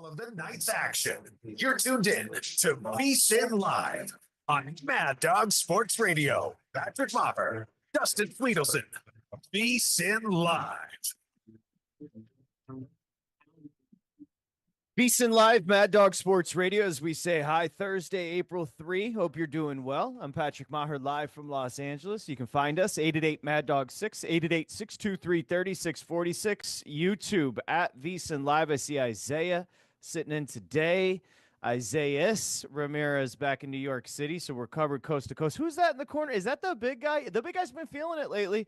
of the night's action. You're tuned in to VSiN Live on Mad Dog Sports Radio. Patrick Meagher, Dustin Swedelson, VSiN Live. VSiN Live, Mad Dog Sports Radio, as we say hi, Thursday, April 3. Hope you're doing well. I'm Patrick Meagher, live from Los Angeles. You can find us, 888-MAD-DOG-6, 888-623-3646, YouTube at VSiN Live. I see Isaiah sitting in today. Isaiah Ramirez back in New York City, so we're covered coast to coast. Who's that in the corner? Is that the big guy? The big guy's been feeling it lately.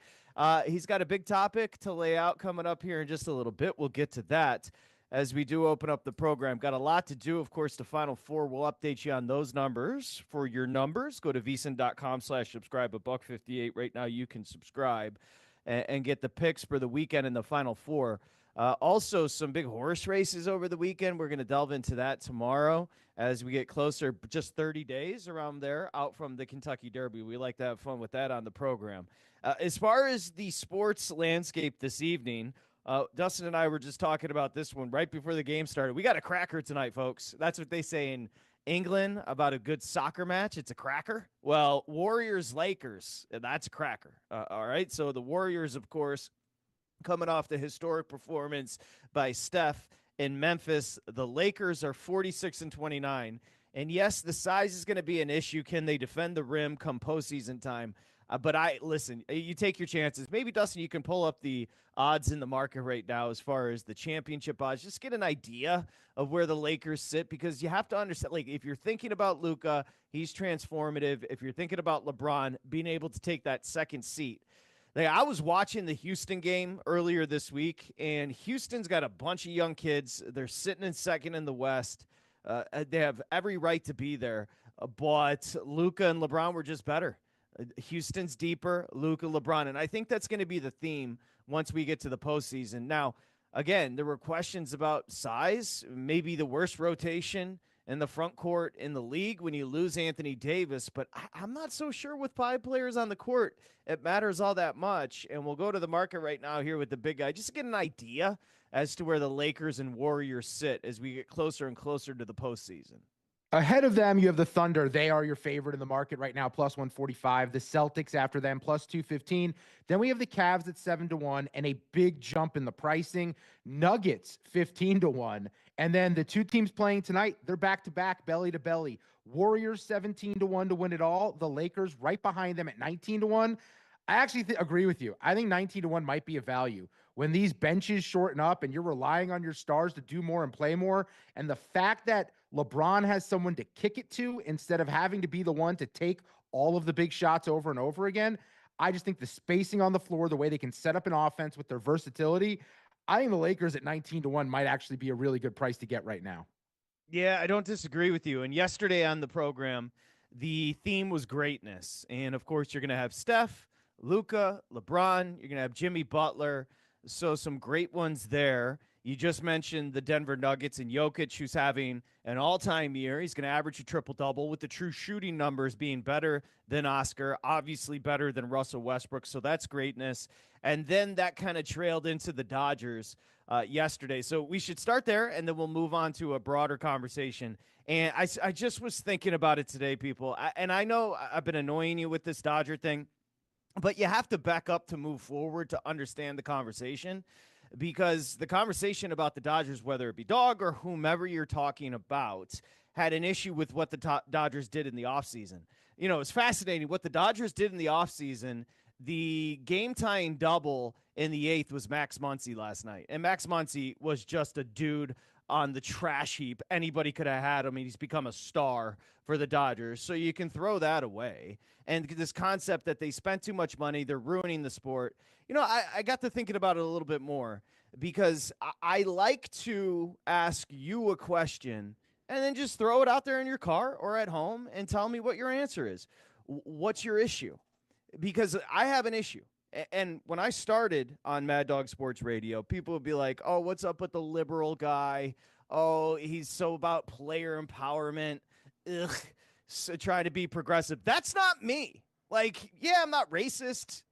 He's got a big topic to lay out coming up here in just a little bit. We'll get to that as we do open up the program. Got a lot to do, of course. The Final Four will update you on those numbers. For your numbers, go to vsin.com/subscribe. $158 right now. You can subscribe and get the picks for the weekend in the Final Four. Also, some big horse races over the weekend. We're going to delve into that tomorrow as we get closer, just 30 days around there, out from the Kentucky Derby. We like to have fun with that on the program. As far as the sports landscape this evening, Dustin and I were just talking about this one right before the game started. We got a cracker tonight, folks. That's what they say in England about a good soccer match. It's a cracker. Well, Warriors-Lakers, that's a cracker. All right, so the Warriors, of course, coming off the historic performance by Steph in Memphis. The Lakers are 46-29. And yes, the size is going to be an issue. Can they defend the rim come postseason time? But listen, you take your chances. Maybe, Dustin, you can pull up the odds in the market right now as far as the championship odds. Just get an idea of where the Lakers sit, because you have to understand, like, if you're thinking about Luka, he's transformative. If you're thinking about LeBron being able to take that second seat. Like, I was watching the Houston game earlier this week, and Houston's got a bunch of young kids. They're sitting in second in the West. They have every right to be there. But Luka and LeBron were just better. Houston's deeper, Luka, LeBron. And I think that's going to be the theme once we get to the postseason. Now, again, there were questions about size, maybe the worst rotation in the front court in the league when you lose Anthony Davis. But I'm not so sure with 5 players on the court it matters all that much. And we'll go to the market right now here with the big guy just to get an idea as to where the Lakers and Warriors sit as we get closer and closer to the postseason. Ahead of them, you have the Thunder. They are your favorite in the market right now, plus 145. The Celtics after them, plus 215. Then we have the Cavs at 7-1 and a big jump in the pricing. Nuggets, 15-1. And then the two teams playing tonight, they're back-to-back, belly to belly. Warriors, 17-1 to win it all. The Lakers right behind them at 19-1. I actually agree with you. I think 19-1 might be a value. When these benches shorten up and you're relying on your stars to do more and play more, and the fact that LeBron has someone to kick it to instead of having to be the one to take all of the big shots over and over again, I just think the spacing on the floor, the way they can set up an offense with their versatility, I think the Lakers at 19-1 might actually be a really good price to get right now. Yeah, I don't disagree with you. And yesterday on the program, the theme was greatness. And, of course, you're going to have Steph, Luka, LeBron. You're going to have Jimmy Butler. So some great ones there. You just mentioned the Denver Nuggets and Jokic, who's having an all-time year. He's going to average a triple-double with the true shooting numbers being better than Oscar, obviously better than Russell Westbrook. So that's greatness. And then that kind of trailed into the Dodgers yesterday. So we should start there, and then we'll move on to a broader conversation. And I just was thinking about it today, people. And I know I've been annoying you with this Dodger thing, but you have to back up to move forward to understand the conversation, because the conversation about the Dodgers, whether it be Dog or whomever you're talking about, had an issue with what the Dodgers did in the offseason. You know, it's fascinating. What the Dodgers did in the offseason, the game-tying double in the 8th was Max Muncy last night. And Max Muncy was just a dude on the trash heap. Anybody could have had him. He's become a star for the Dodgers. So you can throw that away. And this concept that they spent too much money, they're ruining the sport. You know, I got to thinking about it a little bit more, because I like to ask you a question and then just throw it out there in your car or at home and tell me what your answer is. What's your issue? Because I have an issue. And when I started on Mad Dog Sports Radio, people would be like, oh, what's up with the liberal guy? Oh, he's so about player empowerment. Ugh, so try to be progressive. That's not me. Like, yeah, I'm not racist.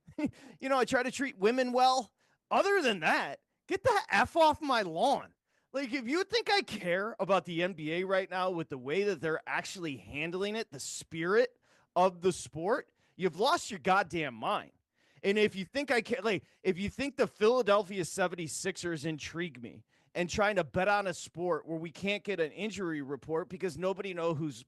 You know, I try to treat women well. Other than that, get the F off my lawn. Like, if you think I care about the NBA right now with the way that they're actually handling it, the spirit of the sport, you've lost your goddamn mind. And if you think I care, like, if you think the Philadelphia 76ers intrigue me and trying to bet on a sport where we can't get an injury report because nobody knows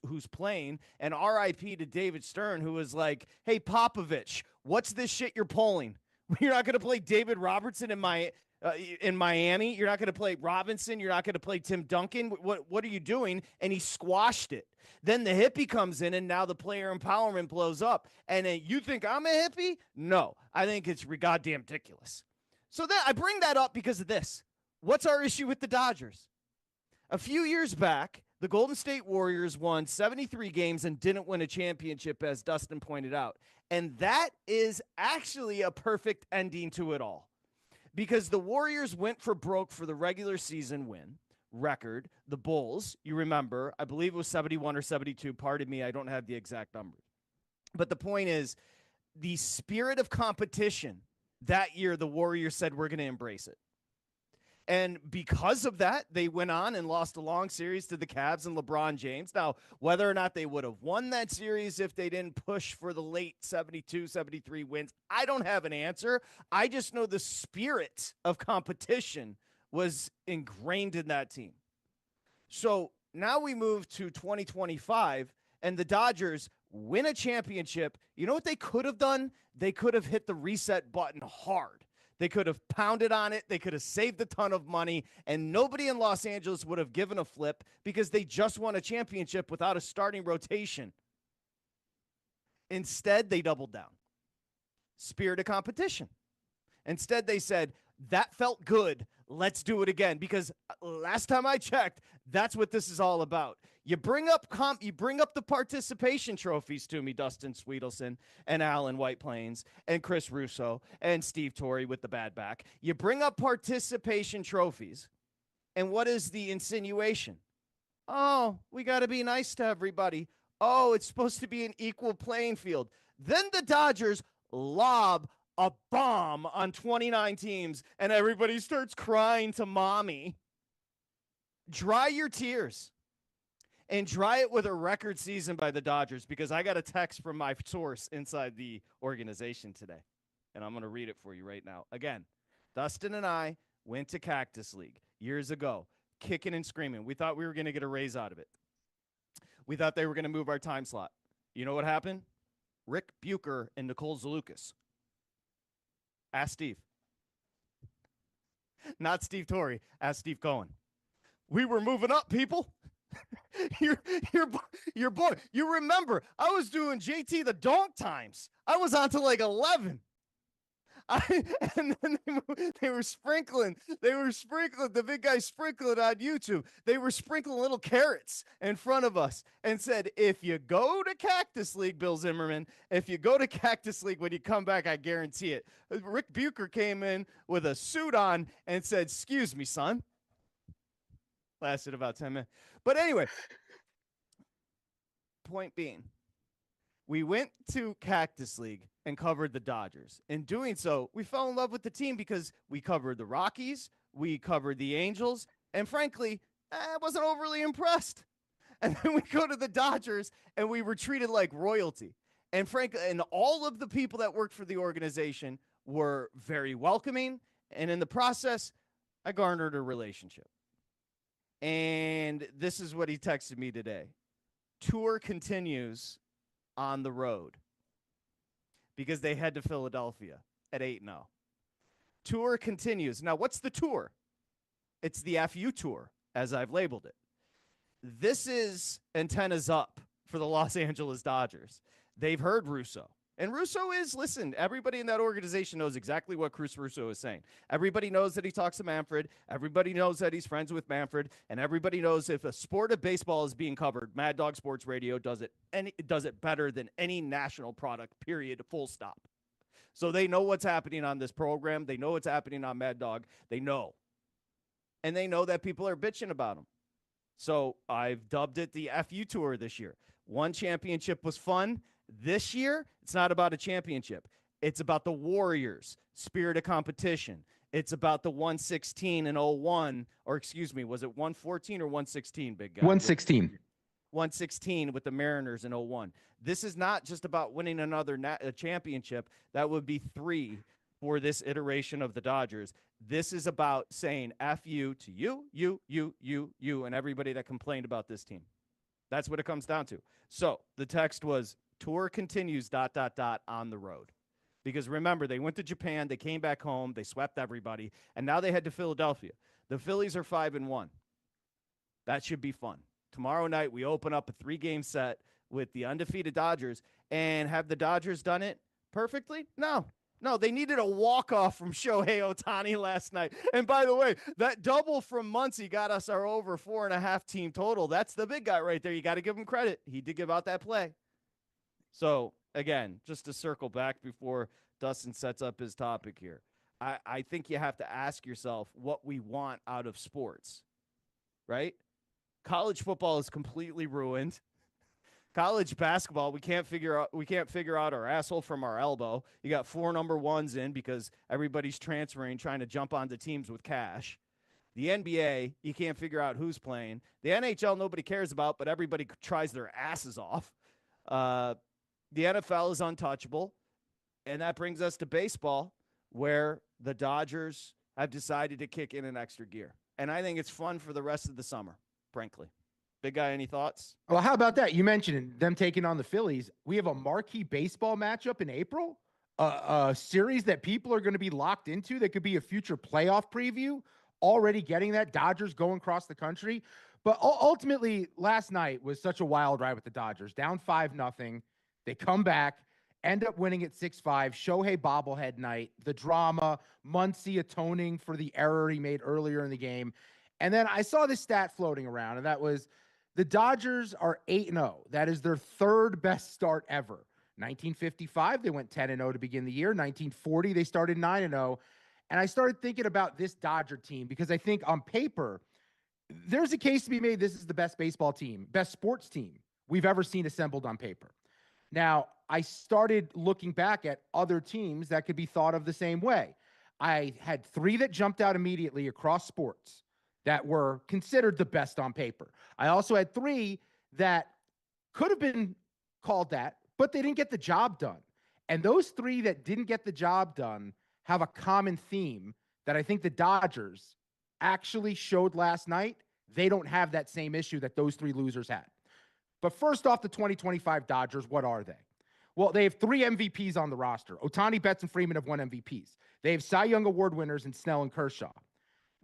who's playing, and RIP to David Stern, who was like, hey, Popovich, what's this shit you're pulling? You're not going to play David Robertson in Miami. You're not going to play Robinson. You're not going to play Tim Duncan. What are you doing? And he squashed it. Then the hippie comes in, and now the player empowerment blows up. And you think I'm a hippie? No, I think it's goddamn ridiculous. So that I bring that up because of this. What's our issue with the Dodgers? A few years back, the Golden State Warriors won 73 games and didn't win a championship, as Dustin pointed out. And that is actually a perfect ending to it all. Because the Warriors went for broke for the regular season win record. The Bulls, you remember, I believe it was 71 or 72. Pardon me, I don't have the exact numbers. But the point is, the spirit of competition that year, the Warriors said, we're going to embrace it. And because of that, they went on and lost a long series to the Cavs and LeBron James. Now, whether or not they would have won that series if they didn't push for the late 72, 73 wins, I don't have an answer. I just know the spirit of competition was ingrained in that team. So now we move to 2025, and the Dodgers win a championship. You know what they could have done? They could have hit the reset button hard. They could have pounded on it. They could have saved a ton of money, and nobody in Los Angeles would have given a flip because they just won a championship without a starting rotation. Instead, they doubled down. Spirit of competition. Instead, they said, that felt good. Let's do it again. Because last time I checked, that's what this is all about. You bring up the participation trophies to me, Dustin Swedelson and Alan White Plains and Chris Russo and Steve Torrey with the bad back. You bring up participation trophies, and what is the insinuation? Oh, we got to be nice to everybody. Oh, it's supposed to be an equal playing field. Then the Dodgers lob a bomb on 29 teams, and everybody starts crying to mommy. Dry your tears. And dry it with a record season by the Dodgers, because I got a text from my source inside the organization today, and I'm going to read it for you right now. Again, Dustin and I went to Cactus League years ago, kicking and screaming. We thought we were going to get a raise out of it. We thought they were going to move our time slot. You know what happened? Rick Bucher and Nicole Zalukis. Ask Steve. Not Steve Torrey. Ask Steve Cohen. We were moving up, people. Your boy. You remember, I was doing JT the donk times. I was on to like 11. And then they were sprinkling. The big guy sprinkling on YouTube. They were sprinkling little carrots in front of us and said, if you go to Cactus League, Bill Zimmerman, if you go to Cactus League, when you come back, I guarantee it. Rick Bucher came in with a suit on and said, excuse me, son. Lasted about 10 minutes. But anyway, point being, we went to Cactus League and covered the Dodgers. In doing so, we fell in love with the team because we covered the Rockies, we covered the Angels, and frankly, I wasn't overly impressed. And then we go to the Dodgers, and we were treated like royalty. And frankly, and all of the people that worked for the organization were very welcoming. And in the process, I garnered a relationship. And this is what he texted me today. Tour continues on the road because they head to Philadelphia at 8-0. Tour continues. Now, what's the tour? It's the FU tour, as I've labeled it. This is antennas up for the Los Angeles Dodgers. They've heard Russo. And Russo is, listen, everybody in that organization knows exactly what Chris Russo is saying. Everybody knows that he talks to Manfred. Everybody knows that he's friends with Manfred. And everybody knows if a sport of baseball is being covered, Mad Dog Sports Radio does it better than any national product, period, full stop. So they know what's happening on this program. They know what's happening on Mad Dog. They know. And they know that people are bitching about them. So I've dubbed it the FU Tour this year. One championship was fun. This year, it's not about a championship. It's about the Warriors' spirit of competition. It's about the 116 and 01, or excuse me, was it 114 or 116, big guy? 116. 116 with the Mariners in 01. This is not just about winning another championship. That would be 3 for this iteration of the Dodgers. This is about saying F you to you, and everybody that complained about this team. That's what it comes down to. So the text was, tour continues, ... on the road. Because remember, they went to Japan, they came back home, they swept everybody, and now they head to Philadelphia. The Phillies are 5-1. That should be fun. Tomorrow night, we open up a 3-game set with the undefeated Dodgers. And have the Dodgers done it perfectly? No. No, they needed a walk-off from Shohei Ohtani last night. And by the way, that double from Muncy got us our over 4.5 team total. That's the big guy right there. You got to give him credit. He did give out that play. So, again, just to circle back before Dustin sets up his topic here, I think you have to ask yourself what we want out of sports, right? College football is completely ruined. College basketball, we can't figure out our asshole from our elbow. You got 4 number 1s in because everybody's transferring, trying to jump onto teams with cash. The NBA, you can't figure out who's playing. The NHL, nobody cares about, but everybody tries their asses off. The NFL is untouchable. And that brings us to baseball, where the Dodgers have decided to kick in an extra gear. And I think it's fun for the rest of the summer, frankly. Big guy, any thoughts? Well, how about that? You mentioned them taking on the Phillies. We have a marquee baseball matchup in April, a series that people are going to be locked into that could be a future playoff preview. Already getting that, Dodgers going across the country. But ultimately, last night was such a wild ride with the Dodgers. Down 5-0. They come back, end up winning at 6-5. Shohei bobblehead night, the drama, Muncy atoning for the error he made earlier in the game. And then I saw this stat floating around, and that was the Dodgers are 8-0. That is their 3rd best start ever. 1955, they went 10-0 to begin the year. 1940, they started 9-0. And I started thinking about this Dodger team because I think on paper, there's a case to be made this is the best baseball team, best sports team we've ever seen assembled on paper. Now, I started looking back at other teams that could be thought of the same way. I had 3 that jumped out immediately across sports that were considered the best on paper. I also had 3 that could have been called that, but they didn't get the job done. And those 3 that didn't get the job done have a common theme that I think the Dodgers actually showed last night. They don't have that same issue that those 3 losers had. But first off, the 2025 Dodgers, what are they? Well, they have 3 MVPs on the roster. Ohtani, Betts, and Freeman have won MVPs. They have Cy Young Award winners in Snell and Kershaw.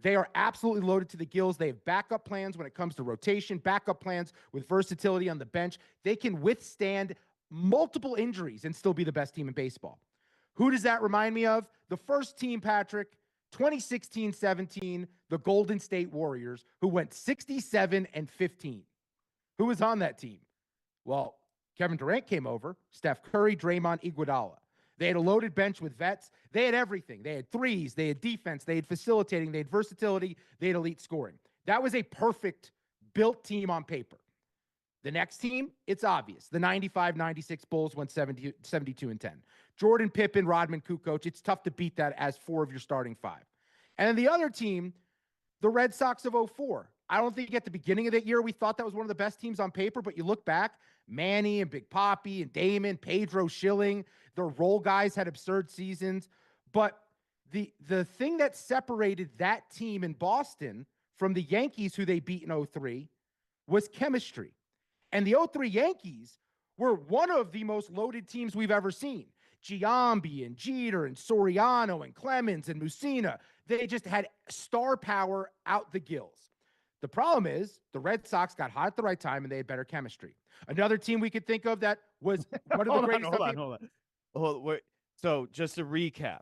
They are absolutely loaded to the gills. They have backup plans when it comes to rotation, backup plans with versatility on the bench. They can withstand multiple injuries and still be the best team in baseball. Who does that remind me of? The first team, Patrick, 2016-17, the Golden State Warriors, who went 67-15. Who was on that team? Well, Kevin Durant came over, Steph Curry, Draymond, Iguodala. They had a loaded bench with vets. They had everything. They had threes. They had defense. They had facilitating. They had versatility. They had elite scoring. That was a perfect built team on paper. The next team, it's obvious. The 95-96 Bulls went 72-10. Jordan, Pippen, Rodman, Kukoc. It's tough to beat that as 4 of your starting 5. And then the other team, the Red Sox of 04. I don't think at the beginning of that year we thought that was one of the best teams on paper, but you look back, Manny and Big Papi and Damon, Pedro, Schilling, their role guys had absurd seasons. But the thing that separated that team in Boston from the Yankees, who they beat in 03, was chemistry. And the 03 Yankees were one of the most loaded teams we've ever seen. Giambi and Jeter and Soriano and Clemens and Mussina. They just had star power out the gills. The problem is the Red Sox got hot at the right time and they had better chemistry. Another team we could think of that was one of the greatest. Hold on. So just to recap,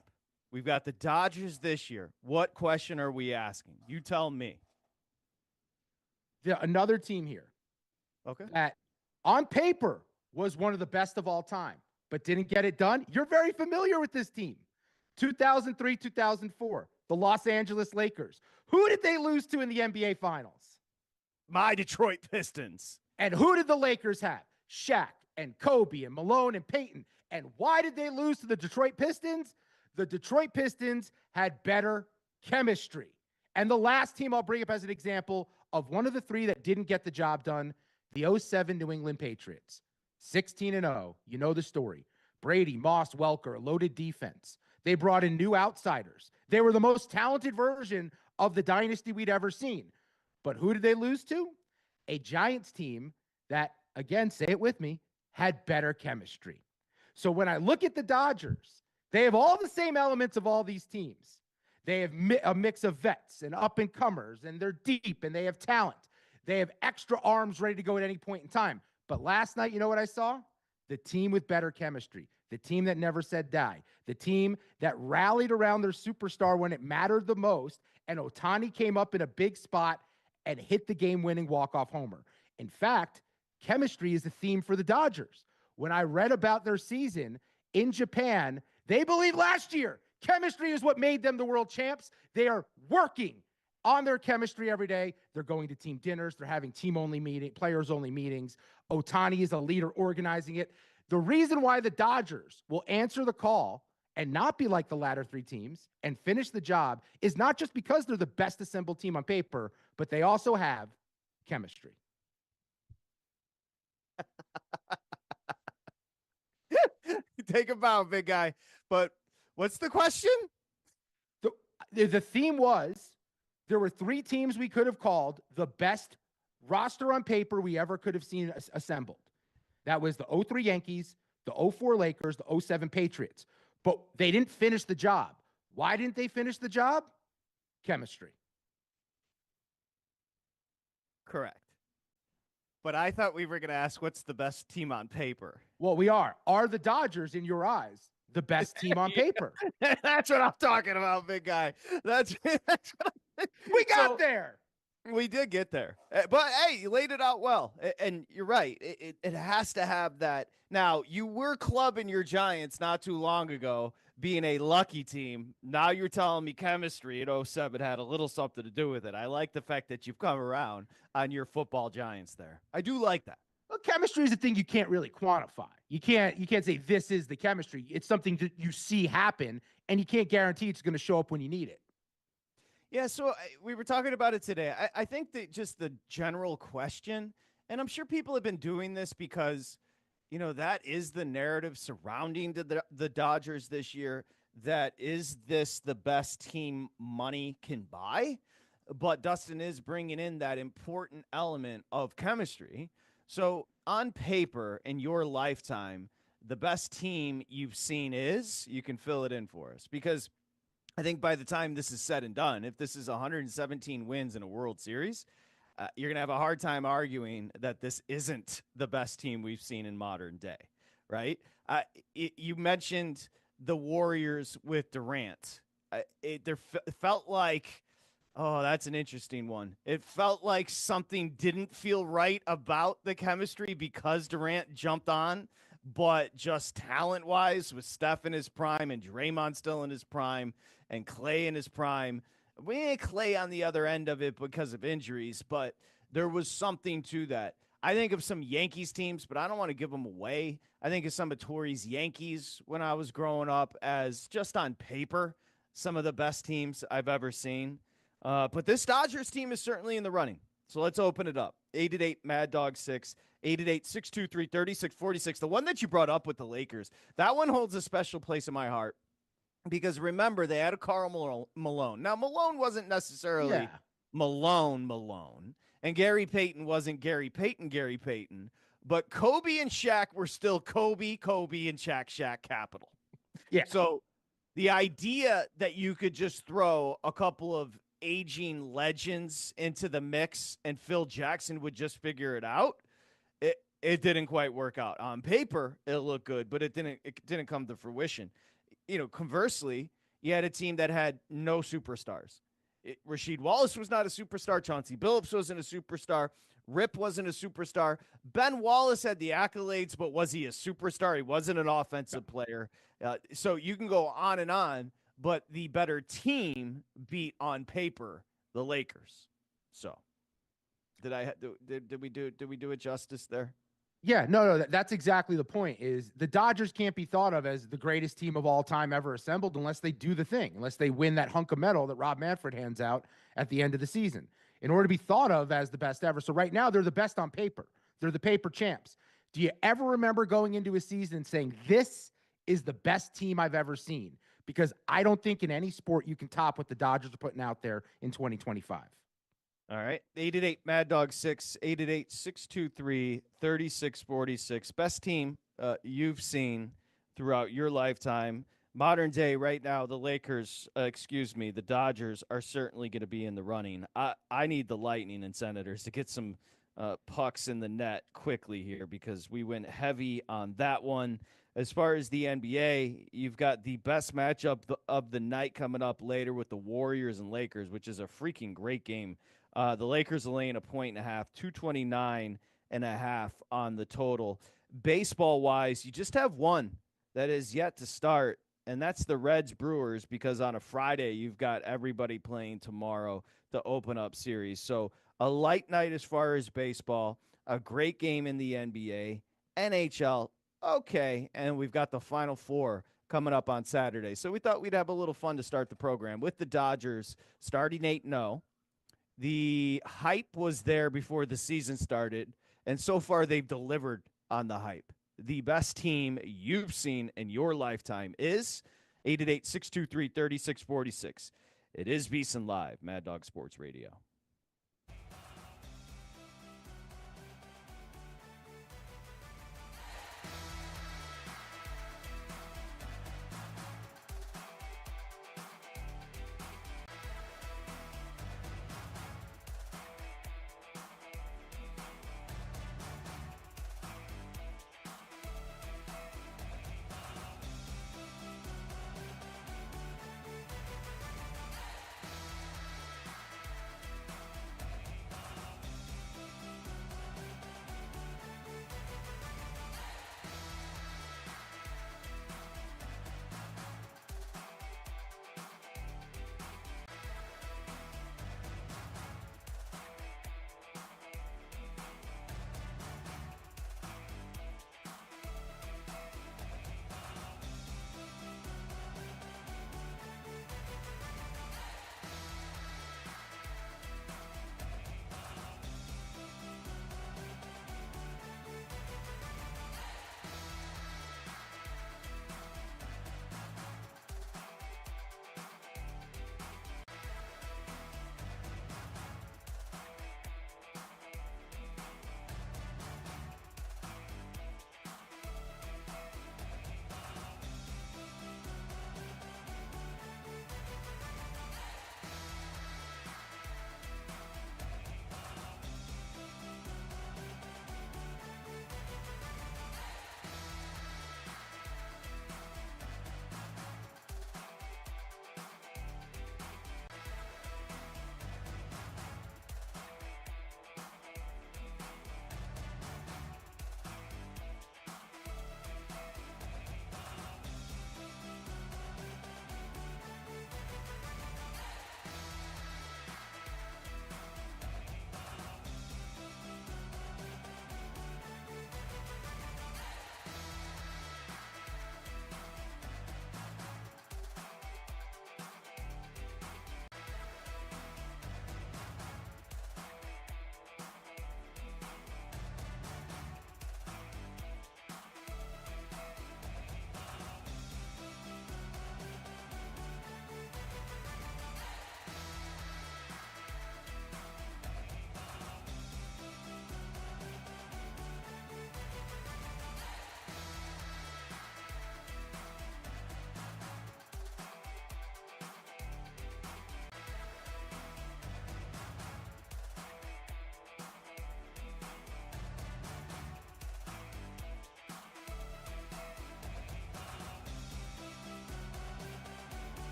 we've got the Dodgers this year. What question are we asking? You tell me. Another team here. Okay. That on paper was one of the best of all time, but didn't get it done. You're very familiar with this team. 2003, 2004, the Los Angeles Lakers. Who did they lose to in the NBA Finals? My Detroit Pistons. And who did the Lakers have? Shaq and Kobe and Malone and Peyton. And why did they lose to the Detroit Pistons? The Detroit Pistons had better chemistry. And the last team I'll bring up as an example of one of the three that didn't get the job done, the '07 New England Patriots. 16-0. You know the story. Brady, Moss, Welker, loaded defense. They brought in new outsiders. They were the most talented version of the dynasty we'd ever seen. But who did they lose to? A Giants team that, again, say it with me, had better chemistry. So when I look at the Dodgers, they have all the same elements of all these teams. They have a mix of vets and up-and-comers, and they're deep, and they have talent. They have extra arms ready to go at any point in time. But last night, you know what I saw? The team with better chemistry, the team that never said die, the team that rallied around their superstar when it mattered the most, and Ohtani came up in a big spot and hit the game-winning walk-off homer. In fact, chemistry is the theme for the Dodgers. When I read about their season in Japan, they believe last year chemistry is what made them the world champs. They are working on their chemistry every day. They're going to team dinners. They're having team-only meetings, players-only meetings. Ohtani is a leader organizing it. The reason why the Dodgers will answer the call and not be like the latter three teams and finish the job is not just because they're the best assembled team on paper, but they also have chemistry. Take a bow, big guy. But what's the question? The theme was there were three teams we could have called the best roster on paper we ever could have seen assembled. That was the '03 Yankees, the '04 Lakers, the '07 Patriots. But they didn't finish the job. Why didn't they finish the job? Chemistry. Correct. But I thought we were going to ask what's the best team on paper. Well, we are. Are the Dodgers, in your eyes, the best team on paper? That's what I'm talking about, big guy. That's what We got there. We did get there. But, hey, you laid it out well. And you're right. It has to have that. Now, you were clubbing your Giants not too long ago, being a lucky team. Now you're telling me chemistry at '07 had a little something to do with it. I like the fact that you've come around on your football Giants there. I do like that. Well, chemistry is a thing you can't really quantify. You can't say this is the chemistry. It's something that you see happen, and you can't guarantee it's going to show up when you need it. Yeah, so we were talking about it today. I think that just the general question, and I'm sure people have been doing this because, you know, that is the narrative surrounding the Dodgers this year. That is this the best team money can buy? But Dustin is bringing in that important element of chemistry. So on paper, in your lifetime, the best team you've seen is, you can fill it in for us. Because I think by the time this is said and done, if this is 117 wins in a World Series, you're going to have a hard time arguing that this isn't the best team we've seen in modern day, right? You mentioned the Warriors with Durant. It felt like, oh, that's an interesting one. It felt like something didn't feel right about the chemistry because Durant jumped on, but just talent-wise, with Steph in his prime and Draymond still in his prime and Clay in his prime, we ain't Clay on the other end of it because of injuries, but there was something to that. I think of some Yankees teams, but I don't want to give them away. I think of some of Torrey's Yankees when I was growing up as just on paper, some of the best teams I've ever seen. But this Dodgers team is certainly in the running. So let's open it up. 888 Mad Dog 6, 888-623-3646. The one that you brought up with the Lakers, that one holds a special place in my heart. Because remember, they had a Karl Malone. Now, Malone wasn't necessarily Malone. And Gary Payton wasn't Gary Payton. But Kobe and Shaq were still Kobe, and Shaq Capital. Yeah. So the idea that you could just throw a couple of aging legends into the mix and Phil Jackson would just figure it out, it didn't quite work out. On paper, it looked good, but it didn't come to fruition. You know, conversely, you had a team that had no superstars. Rasheed Wallace was not a superstar. Chauncey Billups wasn't a superstar. Rip wasn't a superstar. Ben Wallace had the accolades, but was he a superstar? He wasn't an offensive player. So you can go on, but the better team beat on paper the Lakers. So did we do it justice there? Yeah, no, that's exactly the point. Is the Dodgers can't be thought of as the greatest team of all time ever assembled unless they do the thing, unless they win that hunk of metal that Rob Manfred hands out at the end of the season in order to be thought of as the best ever. So right now they're the best on paper. They're the paper champs. Do you ever remember going into a season saying this is the best team I've ever seen? Because I don't think in any sport you can top what the Dodgers are putting out there in 2025. All right. 888 Mad Dog 6, 888 623 3646. Best team you've seen throughout your lifetime. Modern day, right now, the Lakers, the Dodgers are certainly going to be in the running. I need the Lightning and Senators to get some pucks in the net quickly here because we went heavy on that one. As far as the NBA, you've got the best matchup of the night coming up later with the Warriors and Lakers, which is a freaking great game. The Lakers are laying 1.5, 229.5 on the total. Baseball-wise, you just have one that is yet to start, and that's the Reds Brewers, because on a Friday, you've got everybody playing tomorrow to open up series. So a light night as far as baseball, a great game in the NBA, NHL, okay, and we've got the Final Four coming up on Saturday. So we thought we'd have a little fun to start the program with the Dodgers starting 8-0. The hype was there before the season started, and so far they've delivered on the hype. The best team you've seen in your lifetime is 888-623-3646. It is VSiN Live, Mad Dog Sports Radio.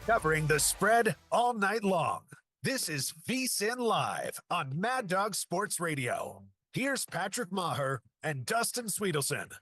covering the spread all night long. This is VSiN Live on Mad Dog Sports Radio. Here's Patrick Meagher and Dustin Swedelson.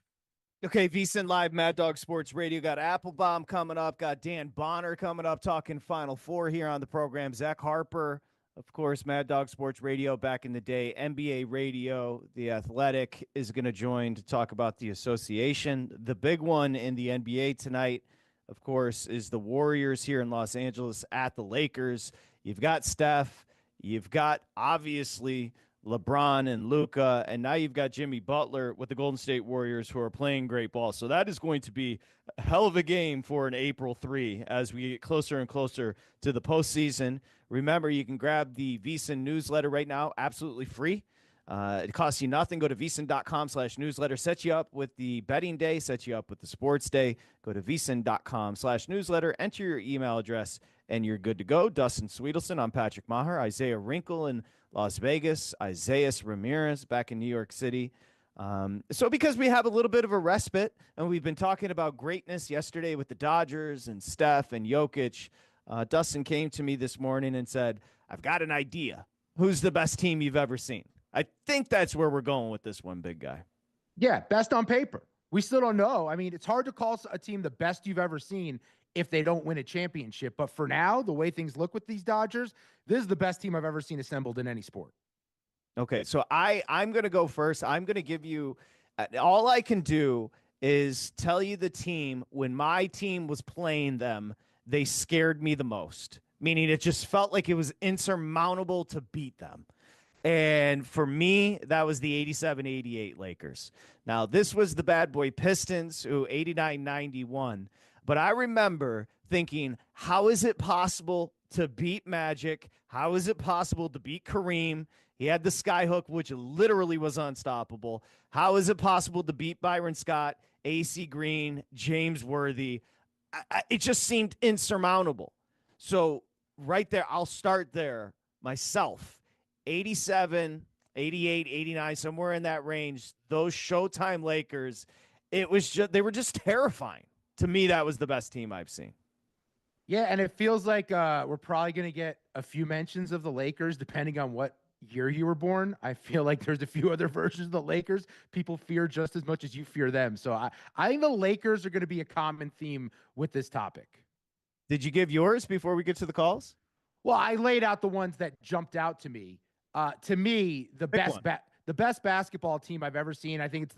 Okay, VSiN Live, Mad Dog Sports Radio. Got Applebaum coming up. Got Dan Bonner coming up, talking Final Four here on the program. Zach Harper, of course, Mad Dog Sports Radio back in the day. NBA Radio, The Athletic is going to join to talk about the association. The big one in the NBA tonight, of course, is the Warriors here in Los Angeles at the Lakers. You've got Steph. You've got, obviously, LeBron and Luka, and now you've got Jimmy Butler with the Golden State Warriors, who are playing great ball. So that is going to be a hell of a game for an April 3 as we get closer and closer to the postseason. Remember, you can grab the VSiN newsletter right now, absolutely free. It costs you nothing. Go to vsin.com/newsletter. Set you up with the betting day, set you up with the sports day. Go to vsin.com/newsletter, enter your email address, and you're good to go. Dustin Swedelson, I'm Patrick Meagher. Isaiah Wrinkle in Las Vegas, Isaiah Ramirez back in New York City. So because we have a little bit of a respite, and we've been talking about greatness yesterday with the Dodgers and Steph and Jokic, Dustin came to me this morning and said, I've got an idea. Who's the best team you've ever seen? I think that's where we're going with this one, big guy. Yeah, best on paper. We still don't know. I mean, it's hard to call a team the best you've ever seen if they don't win a championship. But for now, the way things look with these Dodgers, this is the best team I've ever seen assembled in any sport. Okay, so I'm going to go first. I'm going to give you all I can do is tell you the team. When my team was playing them, they scared me the most, meaning it just felt like it was insurmountable to beat them. And for me, that was the 87-88 Lakers. Now, this was the bad boy Pistons, who 89-91. But I remember thinking, how is it possible to beat Magic? How is it possible to beat Kareem? He had the skyhook, which literally was unstoppable. How is it possible to beat Byron Scott, AC Green, James Worthy? It just seemed insurmountable. So right there, I'll start there myself. 87, 88, 89, somewhere in that range, those Showtime Lakers, they were just terrifying. To me, that was the best team I've seen. Yeah, and it feels like we're probably going to get a few mentions of the Lakers, depending on what year you were born. I feel like there's a few other versions of the Lakers people fear just as much as you fear them. So I think the Lakers are going to be a common theme with this topic. Did you give yours before we get to the calls? Well, I laid out the ones that jumped out to me. To me, the best basketball team I've ever seen, I think it's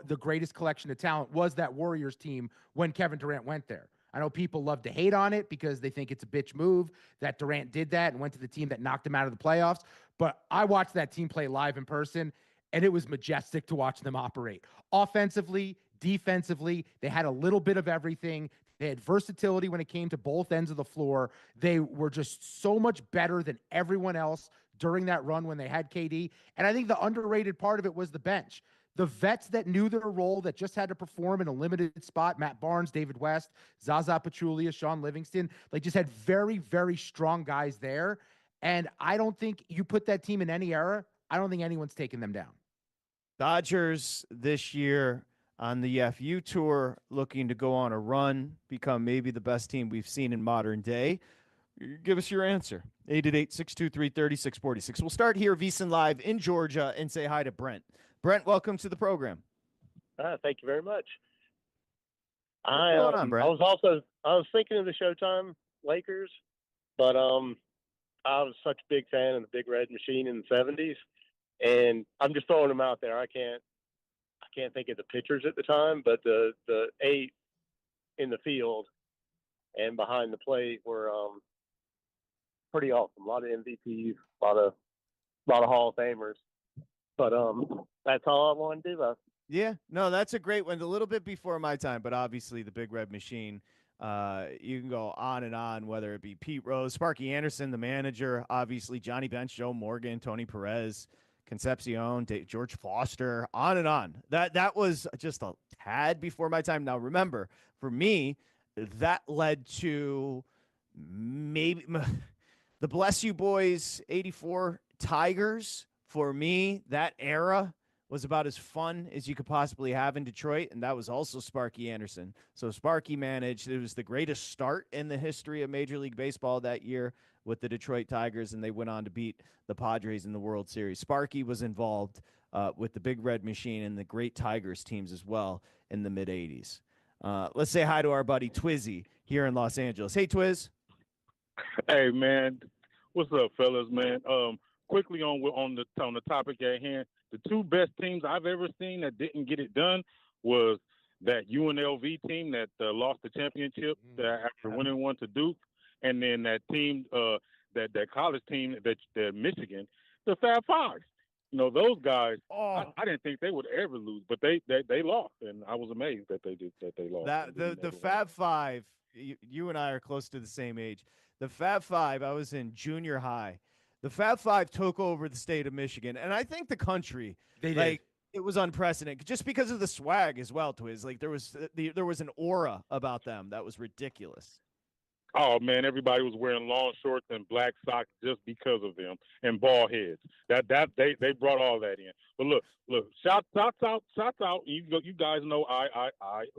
the greatest collection of talent, was that Warriors team when Kevin Durant went there. I know people love to hate on it because they think it's a bitch move that Durant did that and went to the team that knocked him out of the playoffs. But I watched that team play live in person, and it was majestic to watch them operate. Offensively, defensively, they had a little bit of everything. They had versatility when it came to both ends of the floor. They were just so much better than everyone else during that run when they had KD. And I think the underrated part of it was the bench. The vets that knew their role, that just had to perform in a limited spot, Matt Barnes, David West, Zaza Pachulia, Sean Livingston, like just had very, very strong guys there. And I don't think you put that team in any era, I don't think anyone's taking them down. Dodgers this year on the FU tour, looking to go on a run, become maybe the best team we've seen in modern day. Give us your answer. 888-623-3646. We'll start here, VSiN Live in Georgia, and say hi to Brent. Brent, welcome to the program. Thank you very much. What's going on, Brent? I was thinking of the Showtime Lakers, but I was such a big fan of the Big Red Machine in the 70s, and I'm just throwing them out there. I can't think of the pitchers at the time, but the 8 in the field and behind the plate were pretty awesome. A lot of MVPs, a lot of Hall of Famers. But that's all I want to do. Yeah, no, that's a great one. A little bit before my time, but obviously the Big Red Machine. You can go on and on, whether it be Pete Rose, Sparky Anderson, the manager, obviously Johnny Bench, Joe Morgan, Tony Perez, Concepcion, George Foster, on and on. That was just a tad before my time. Now, remember, for me, that led to maybe the Bless You Boys 84 Tigers. For me, that era was about as fun as you could possibly have in Detroit, and that was also Sparky Anderson. So Sparky managed. It was the greatest start in the history of Major League Baseball that year with the Detroit Tigers, and they went on to beat the Padres in the World Series. Sparky was involved with the Big Red Machine and the great Tigers teams as well in the mid-'80s. Let's say hi to our buddy Twizzy here in Los Angeles. Hey, Twiz. Hey man, what's up, fellas? Man, quickly on the topic at hand, the two best teams I've ever seen that didn't get it done was that UNLV team that lost the championship after winning one to Duke, and then that team, that college team that Michigan, the Fab Five. You know, those guys. I didn't think they would ever lose, but they lost, and I was amazed that they lost. The Fab Five. You and I are close to the same age. The Fab Five. I was in junior high. The Fab Five took over the state of Michigan, and I think the country. They did. It was unprecedented, just because of the swag as well, Twiz. Like there was an aura about them that was ridiculous. Oh man, everybody was wearing long shorts and black socks just because of them, and ball heads. They brought all that in. But look, shouts out. You guys know I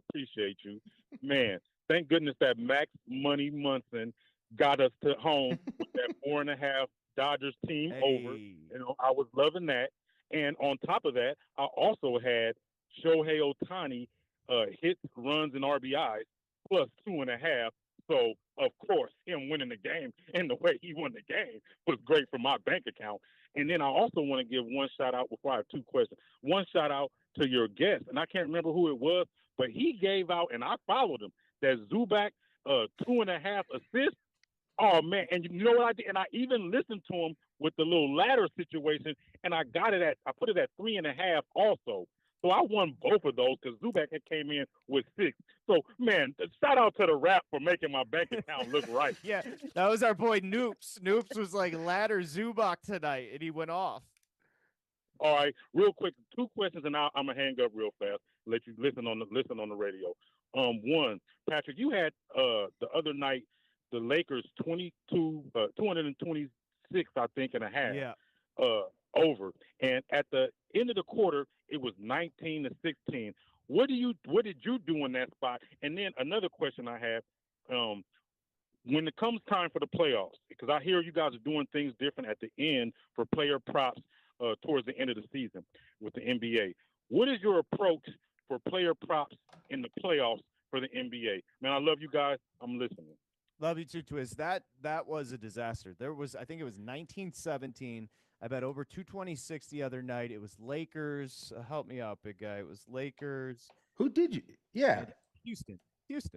appreciate you, man. Thank goodness that Max Money Munson got us to home with that 4.5 Dodgers team over. You know, I was loving that. And on top of that, I also had Shohei Ohtani hits, runs, and RBIs plus 2.5. So, of course, him winning the game and the way he won the game was great for my bank account. And then I also want to give one shout out before I have two questions. One shout out to your guest, and I can't remember who it was, but he gave out, and I followed him, that Zubac 2.5 assists. Oh, man. And you know what I did? And I even listened to him with the little ladder situation, and I put it at 3.5 also. So I won both of those because Zubac had came in with 6. So, man, shout out to the rap for making my bank account look right. Yeah, that was our boy Noops. Noops was like ladder Zubac tonight, and he went off. All right, real quick, 2 questions, and I'm gonna hang up real fast. Let you listen on the radio. One, Patrick, you had the other night the Lakers 226, I think, and a half. Yeah. Over, and at the end of the quarter, it was 19-16. What did you do in that spot? And then another question I have, when it comes time for the playoffs, because I hear you guys are doing things different at the end for player props towards the end of the season with the NBA. What is your approach for player props in the playoffs for the NBA? Man, I love you guys. I'm listening. Love you too, Twiz. That was a disaster. I think it was 1917. I bet over 226 the other night. It was Lakers. Help me out, big guy. It was Lakers. Who did you? Yeah. Houston.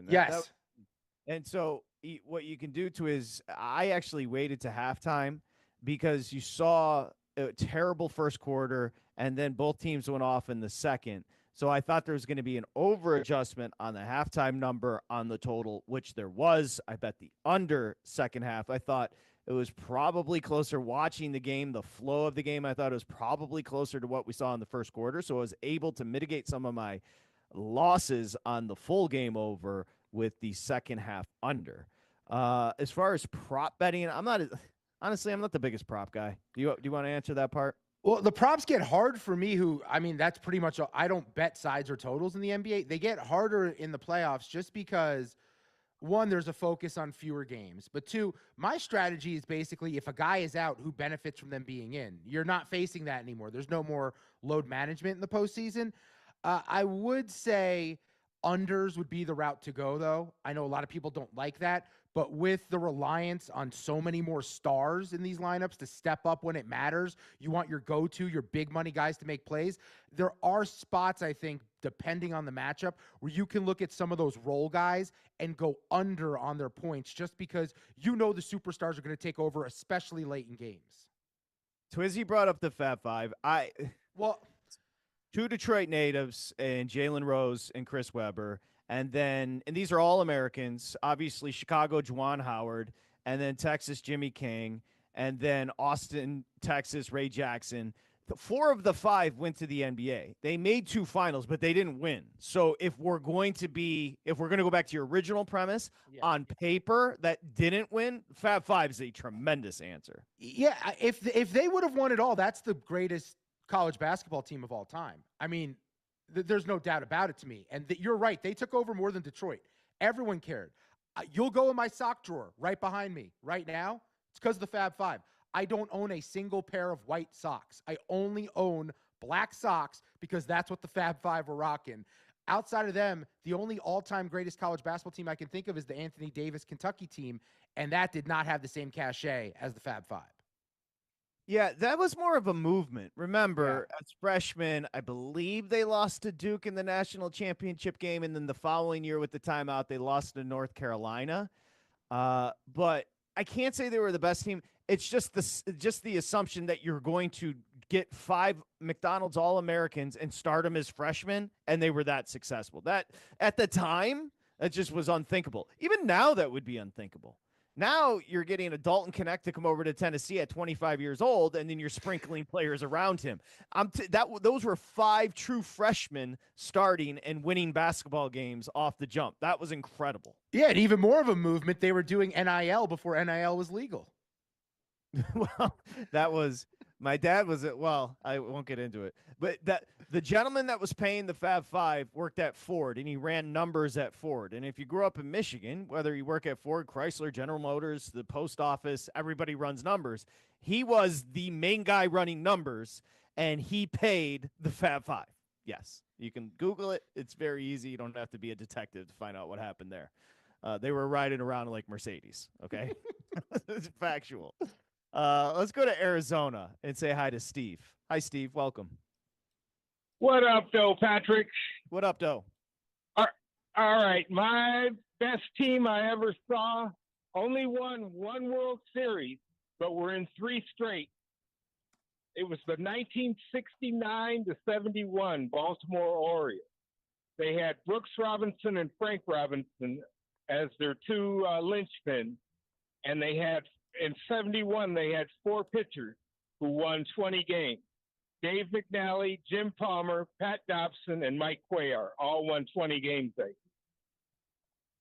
Yes. And so what you can do is I actually waited to halftime because you saw a terrible first quarter, and then both teams went off in the second. So I thought there was going to be an over adjustment on the halftime number on the total, which there was. I bet the under second half. I thought it was probably closer watching the game, the flow of the game. I thought it was probably closer to what we saw in the first quarter. So I was able to mitigate some of my losses on the full game over with the second half under. As far as prop betting, I'm not the biggest prop guy. Do you want to answer that part? Well, the props get hard for me that's pretty much, I don't bet sides or totals in the NBA. They get harder in the playoffs just because, one, there's a focus on fewer games. But two, my strategy is basically if a guy is out, who benefits from them being in? You're not facing that anymore. There's no more load management in the postseason. I would say unders would be the route to go, though. I know a lot of people don't like that. But with the reliance on so many more stars in these lineups to step up when it matters, you want your go-to, your big money guys to make plays. There are spots, I think, depending on the matchup, where you can look at some of those role guys and go under on their points just because you know the superstars are going to take over, especially late in games. Twizzy brought up the Fab Five. Two Detroit natives and Jalen Rose and Chris Webber. And these are all Americans, obviously Chicago, Juwan Howard, and then Texas, Jimmy King, and then Austin, Texas, Ray Jackson. 4 of the 5 went to the NBA. They made 2 finals, but they didn't win. So if we're going to go back to your original premise, on paper that didn't win, Fab Five is a tremendous answer. Yeah, if they would have won it all, that's the greatest college basketball team of all time. I mean, there's no doubt about it to me. And you're right. They took over more than Detroit. Everyone cared. You'll go in my sock drawer right behind me right now. It's because of the Fab Five. I don't own a single pair of white socks. I only own black socks because that's what the Fab Five were rocking. Outside of them, the only all-time greatest college basketball team I can think of is the Anthony Davis Kentucky team, and that did not have the same cachet as the Fab Five. Yeah, that was more of a movement. Remember, as freshmen, I believe they lost to Duke in the national championship game, and then the following year with the timeout, they lost to North Carolina. But I can't say they were the best team. It's just the assumption that you're going to get 5 McDonald's All-Americans and start them as freshmen, and they were that successful. That at the time, that just was unthinkable. Even now, that would be unthinkable. Now you're getting a Dalton Connect to come over to Tennessee at 25 years old, and then you're sprinkling players around him. Those were 5 true freshmen starting and winning basketball games off the jump. That was incredible. Yeah, and even more of a movement, they were doing NIL before NIL was legal. Well, that was my dad was it. Well, I won't get into it, but the gentleman that was paying the Fab Five worked at Ford, and he ran numbers at Ford. And if you grew up in Michigan, whether you work at Ford, Chrysler, General Motors, the post office, everybody runs numbers. He was the main guy running numbers, and he paid the Fab Five. Yes, you can Google it. It's very easy. You don't have to be a detective to find out what happened there. They were riding around like Mercedes. Okay, it's factual. Let's go to Arizona and say hi to Steve. Hi, Steve. Welcome. What up, Phil Patrick? What up, Doe? All right. My best team I ever saw only won 1 World Series, but we're in 3 straight. It was the 1969-71 Baltimore Orioles. They had Brooks Robinson and Frank Robinson as their 2 linchpins, and they had in 71, they had 4 pitchers who won 20 games. Dave McNally, Jim Palmer, Pat Dobson, and Mike Cuellar all won 20 games.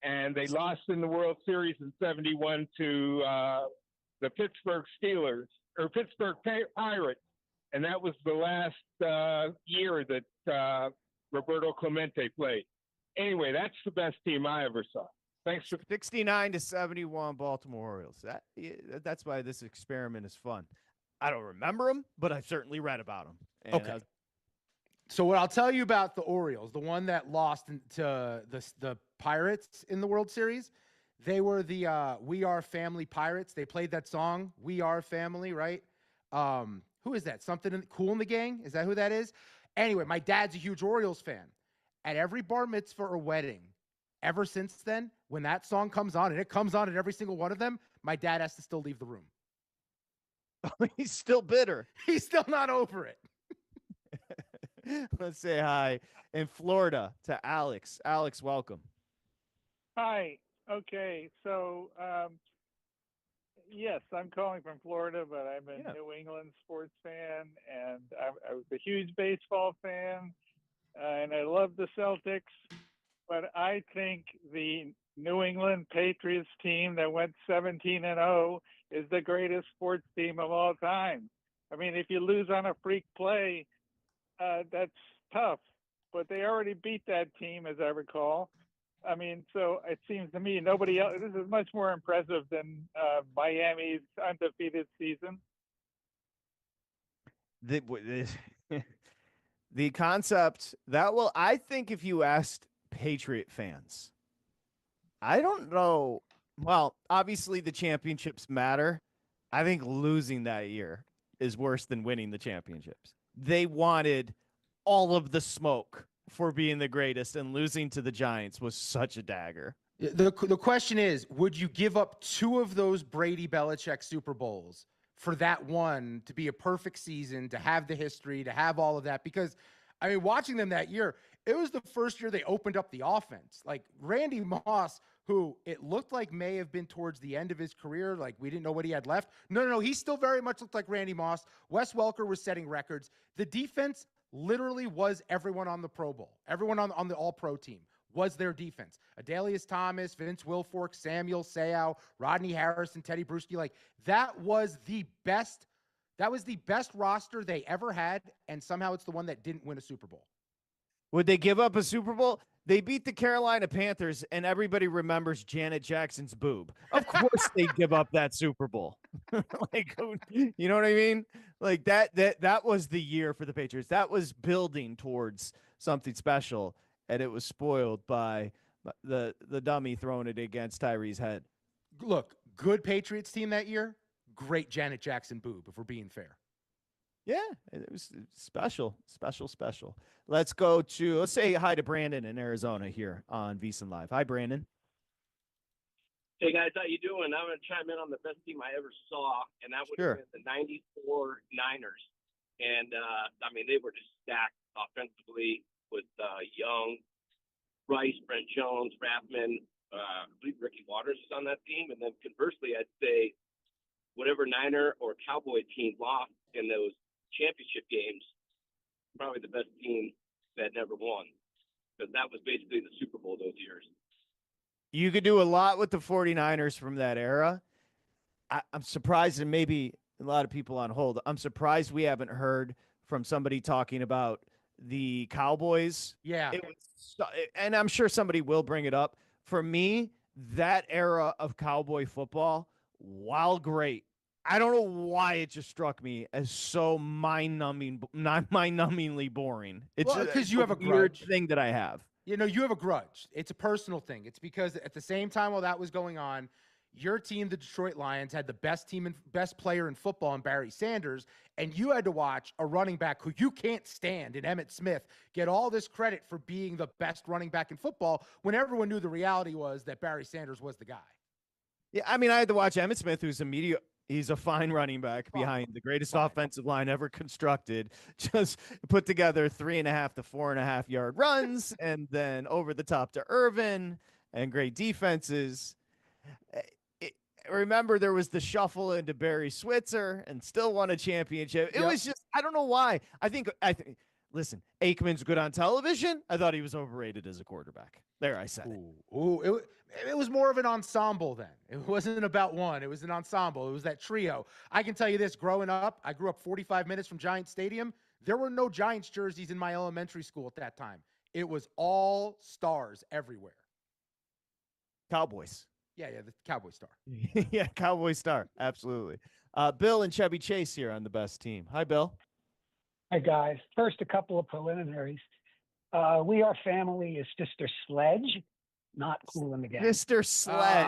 And they lost in the World Series in 71 to the Pittsburgh Steelers, or Pittsburgh Pirates. And that was the last year that Roberto Clemente played. Anyway, that's the best team I ever saw. Thanks for 69-71 Baltimore Orioles. That's why this experiment is fun. I don't remember them, but I've certainly read about them. Okay. So what I'll tell you about the Orioles, the one that lost to the Pirates in the World Series, they were the We Are Family Pirates. They played that song, We Are Family, right? Who is that? Something Cool in the Gang? Is that who that is? Anyway, my dad's a huge Orioles fan. At every bar mitzvah or wedding, ever since then, when that song comes on, and it comes on at every single one of them, my dad has to still leave the room. He's still bitter. He's still not over it. Let's say hi in Florida to Alex. Alex, welcome. Hi. Okay. So, yes, I'm calling from Florida, but I'm a New England sports fan, and I was a huge baseball fan, and I love the Celtics. But I think the New England Patriots team that went 17-0 is the greatest sports team of all time. I mean, if you lose on a freak play, that's tough. But they already beat that team, as I recall. I mean, so it seems to me nobody else. This is much more impressive than Miami's undefeated season. The concept that will, I think, if you asked Patriot fans, I don't know. Well, obviously the championships matter. I think losing that year is worse than winning the championships. They wanted all of the smoke for being the greatest, and losing to the Giants was such a dagger. The question is, would you give up 2 of those Brady Belichick Super Bowls for that one to be a perfect season, to have the history, to have all of that? Because, I mean, watching them that year, it was the first year they opened up the offense. Like Randy Moss, who it looked like may have been towards the end of his career, like we didn't know what he had left. No, he still very much looked like Randy Moss. Wes Welker was setting records. The defense literally was everyone on the Pro Bowl. Everyone on the All-Pro team was their defense. Adalius Thomas, Vince Wilfork, Samuel Seau, Rodney Harrison, Teddy Bruschi. Like, that was the best That was the best roster they ever had, and somehow it's the one that didn't win a Super Bowl. Would they give up a Super Bowl? They beat the Carolina Panthers, and everybody remembers Janet Jackson's boob. Of course, they give up that Super Bowl. Like, you know what I mean? Like that was the year for the Patriots. That was building towards something special, and it was spoiled by the dummy throwing it against Tyree's head. Look, good Patriots team that year. Great Janet Jackson boob, if we're being fair. Yeah, it was special. Let's say hi to Brandon in Arizona here on VSiN Live. Hi, Brandon. Hey guys, how you doing? I'm gonna chime in on the best team I ever saw, and that would have been the '94 Niners. And I mean, they were just stacked offensively with Young, Rice, Brent Jones, Rathman. I believe Ricky Waters is on that team. And then conversely, I'd say whatever Niner or Cowboy team lost in those championship games, probably the best team that never won, because that was basically the Super Bowl those years. You could do a lot with the 49ers from that era. I'm surprised, and maybe a lot of people on hold, I'm surprised we haven't heard from somebody talking about the Cowboys. Yeah. And I'm sure somebody will bring it up. For me, that era of cowboy football, while great, I don't know why it just struck me as so mind-numbingly boring. It's because you have a weird grudge thing that I have. You know, you have a grudge. It's a personal thing. It's because at the same time while that was going on, your team, the Detroit Lions, had the best team and best player in football in Barry Sanders, and you had to watch a running back who you can't stand in Emmitt Smith get all this credit for being the best running back in football when everyone knew the reality was that Barry Sanders was the guy. Yeah, I mean, I had to watch Emmitt Smith, who's he's a fine running back behind the greatest offensive line ever constructed. Just put together 3.5 to 4.5 yard runs, and then over the top to Irvin, and great defenses. Remember, there was the shuffle into Barry Switzer, and still won a championship. It was just, I don't know why. I think. Listen, Aikman's good on television. I thought he was overrated as a quarterback. There, I said it. It was more of an ensemble then. It wasn't about one. It was an ensemble. It was that trio. I can tell you this, growing up, I grew up 45 minutes from Giants Stadium. There were no Giants jerseys in my elementary school at that time. It was all stars everywhere. Cowboys. Yeah, the Cowboy star. Yeah, Cowboy star. Absolutely. Bill and Chevy Chase here on the best team. Hi, Bill. Hi, guys. First, a couple of preliminaries. We Are Family is Sister Sledge, not Cool in the Gang. Mr. Sledge.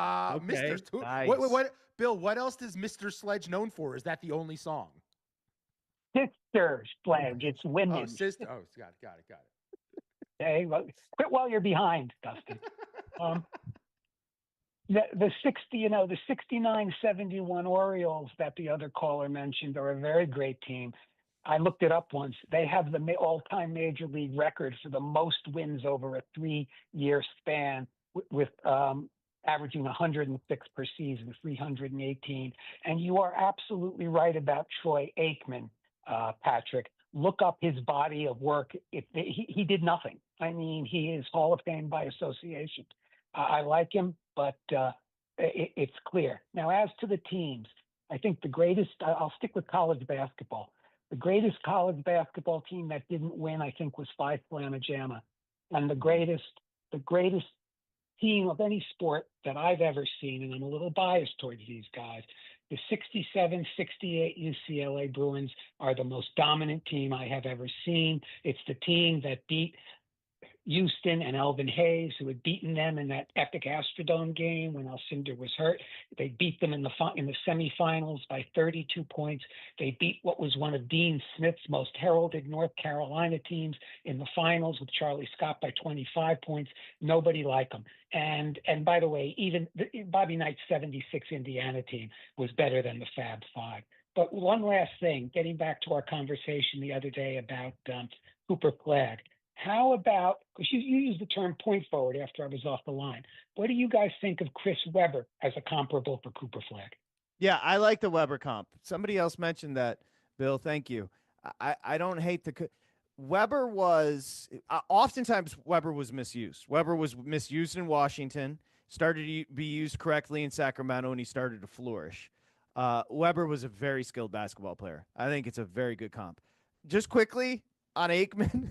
Okay. Nice. What, Bill, what else is Mr. Sledge known for? Is that the only song? Sister Sledge. It's women. Oh, sister. Oh, got it. Okay, well, quit while you're behind, Dustin. The 69-71 Orioles that the other caller mentioned are a very great team. I looked it up once. They have the all-time major league record for the most wins over a 3-year span, with averaging 106 per season, 318. And you are absolutely right about Troy Aikman, Patrick. Look up his body of work. He did nothing. I mean, he is Hall of Fame by association. I like him, but it's clear. Now, as to the teams, I think the greatest, I'll stick with college basketball. The greatest college basketball team that didn't win, I think, was Phi Slama Jama. And the greatest team of any sport that I've ever seen, and I'm a little biased towards these guys, the 67-68 UCLA Bruins are the most dominant team I have ever seen. It's the team that beat Houston and Elvin Hayes, who had beaten them in that epic Astrodome game when Alcindor was hurt. They beat them in the semifinals by 32 points. They beat what was one of Dean Smith's most heralded North Carolina teams in the finals with Charlie Scott by 25 points. Nobody like them. And by the way, even Bobby Knight's 76 Indiana team was better than the Fab Five. But one last thing, getting back to our conversation the other day about Cooper Flagg. How about, because you used the term point forward after I was off the line. What do you guys think of Chris Webber as a comparable for Cooper Flagg? Yeah, I like the Webber comp. Somebody else mentioned that, Bill. Thank you. I don't hate Webber was, oftentimes Webber was misused. Webber was misused in Washington, started to be used correctly in Sacramento, and he started to flourish. Weber was a very skilled basketball player. I think it's a very good comp. Just quickly on Aikman.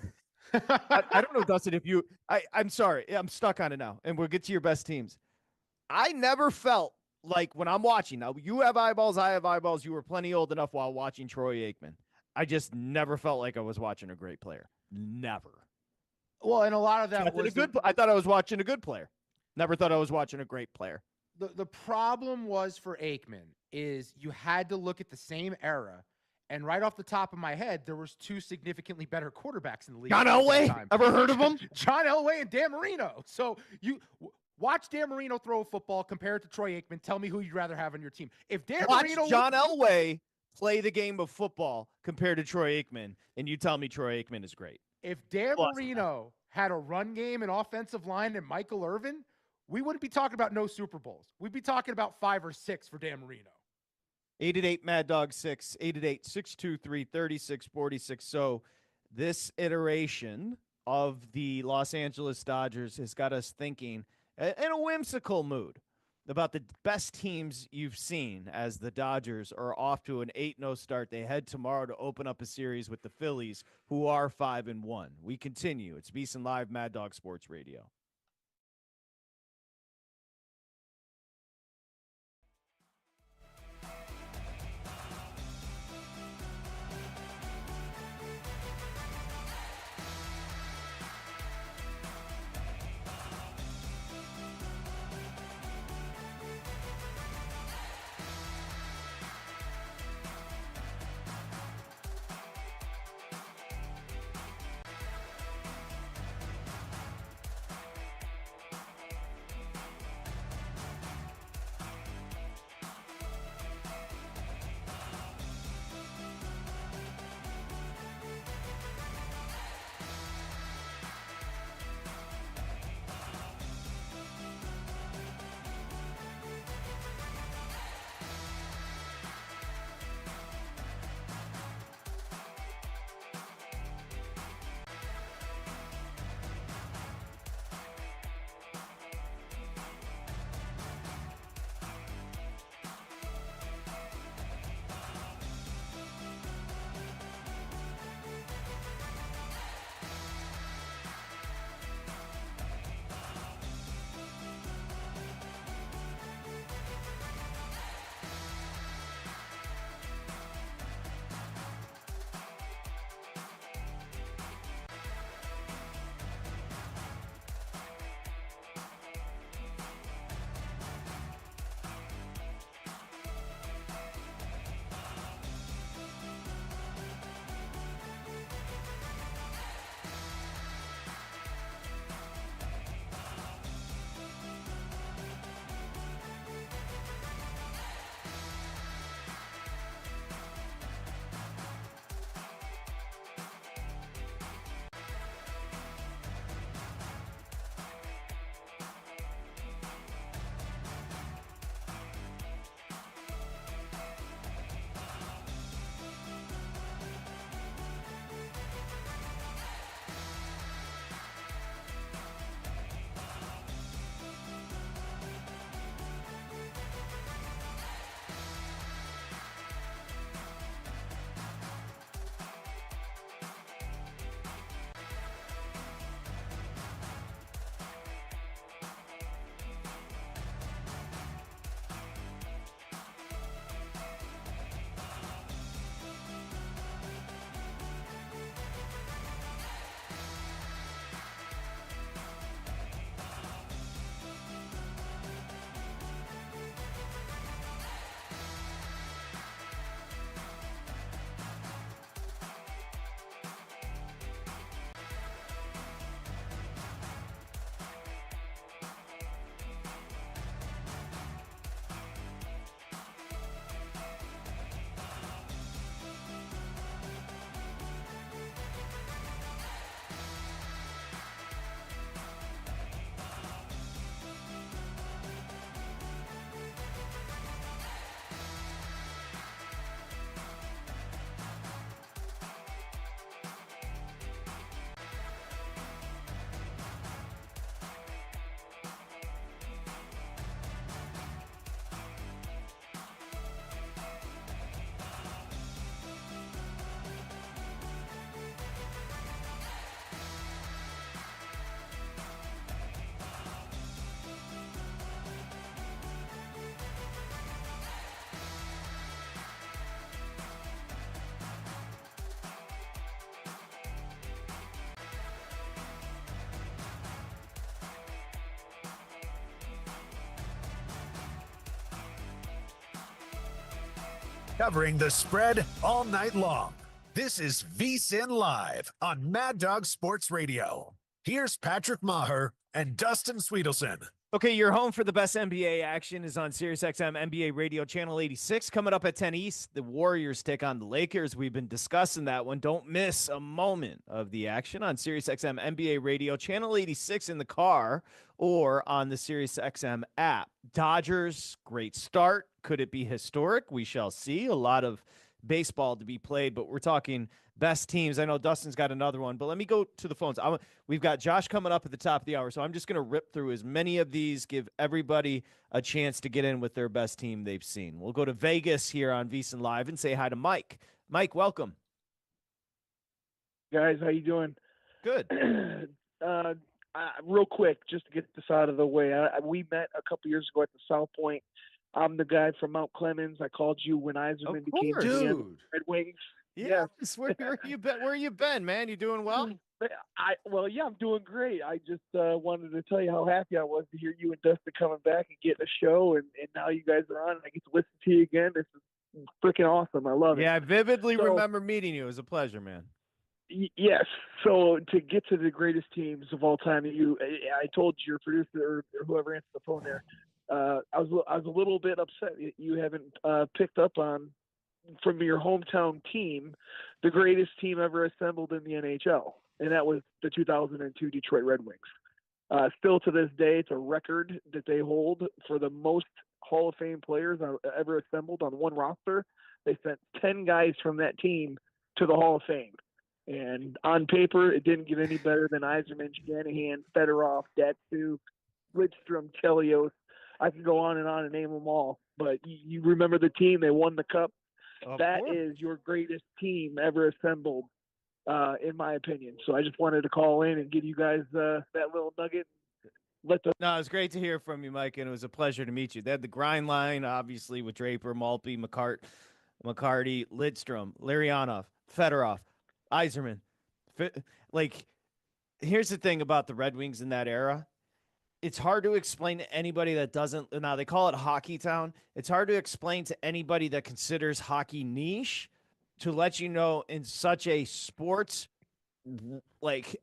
I don't know, Dustin, if you I'm sorry. I'm stuck on it now. And we'll get to your best teams. I never felt like when I'm watching, now you have eyeballs, I have eyeballs. You were plenty old enough while watching Troy Aikman. I just never felt like I was watching a great player. Never. Well, and a lot of that was I thought I was watching a good player. Never thought I was watching a great player. The problem was for Aikman is you had to look at the same era, and right off the top of my head, there was two significantly better quarterbacks in the league. John Elway? Ever heard of him? John Elway and Dan Marino. So you watch Dan Marino throw a football, compare it to Troy Aikman. Tell me who you'd rather have on your team. If Dan Marino John Elway play the game of football compared to Troy Aikman, and you tell me Troy Aikman is great. If Dan Marino had a run game and offensive line and Michael Irvin, we wouldn't be talking about no Super Bowls. We'd be talking about 5 or 6 for Dan Marino. 888 Mad Dog 6, 888-623-3646. So this iteration of the Los Angeles Dodgers has got us thinking in a whimsical mood about the best teams you've seen as the Dodgers are off to an 8-0 start. They head tomorrow to open up a series with the Phillies, who are 5-1. We continue. It's VSiN Live, Mad Dog Sports Radio. covering the spread all night long. This is VSiN Live on Mad Dog Sports Radio. Here's Patrick Meagher and Dustin Swedelson. Okay, your home for the best NBA action is on SiriusXM NBA Radio Channel 86. Coming up at 10 East, the Warriors take on the Lakers. We've been discussing that one. Don't miss a moment of the action on SiriusXM NBA Radio Channel 86 in the car or on the SiriusXM app. Dodgers, great start. Could it be historic? We shall see. A lot of baseball to be played, but we're talking best teams. I know Dustin's got another one, but let me go to the phones. We've got Josh coming up at the top of the hour, so I'm just going to rip through as many of these, give everybody a chance to get in with their best team they've seen. We'll go to Vegas here on VSiN Live and say hi to Mike. Mike, welcome. Guys, how you doing? Good. Real quick, just to get this out of the way, we met a couple years ago at the South Point. I'm the guy from Mount Clemens. I called you when Eiserman became GM of the Red Wings. Yes. Where you been? Where you been, man? You doing well? I'm doing great. I just wanted to tell you how happy I was to hear you and Dustin coming back and getting a show, and now you guys are on, and I get to listen to you again. This is freaking awesome. I love it. Yeah, I vividly remember meeting you. It was a pleasure, man. Yes. So to get to the greatest teams of all time, I told your producer or whoever answered the phone there, I was a little bit upset you haven't picked up on, from your hometown team, the greatest team ever assembled in the NHL, and that was the 2002 Detroit Red Wings. Still to this day, it's a record that they hold for the most Hall of Fame players ever assembled on one roster. They sent 10 guys from that team to the Hall of Fame. And on paper, it didn't get any better than Eiserman, Shanahan, Fedorov, Datsuk, Lidstrom, Chelios. I can go on and name them all. But you remember the team, they won the cup. That is your greatest team ever assembled, in my opinion. So I just wanted to call in and give you guys that little nugget. No, it was great to hear from you, Mike, and it was a pleasure to meet you. They had the grind line, obviously, with Draper, Maltby, McCarty, Lidstrom, Larionov, Fedorov, Eiserman. Here's the thing about the Red Wings in that era. It's hard to explain to anybody that doesn't. Now, they call it Hockey Town. It's hard to explain to anybody that considers hockey niche to let you know in such a sports,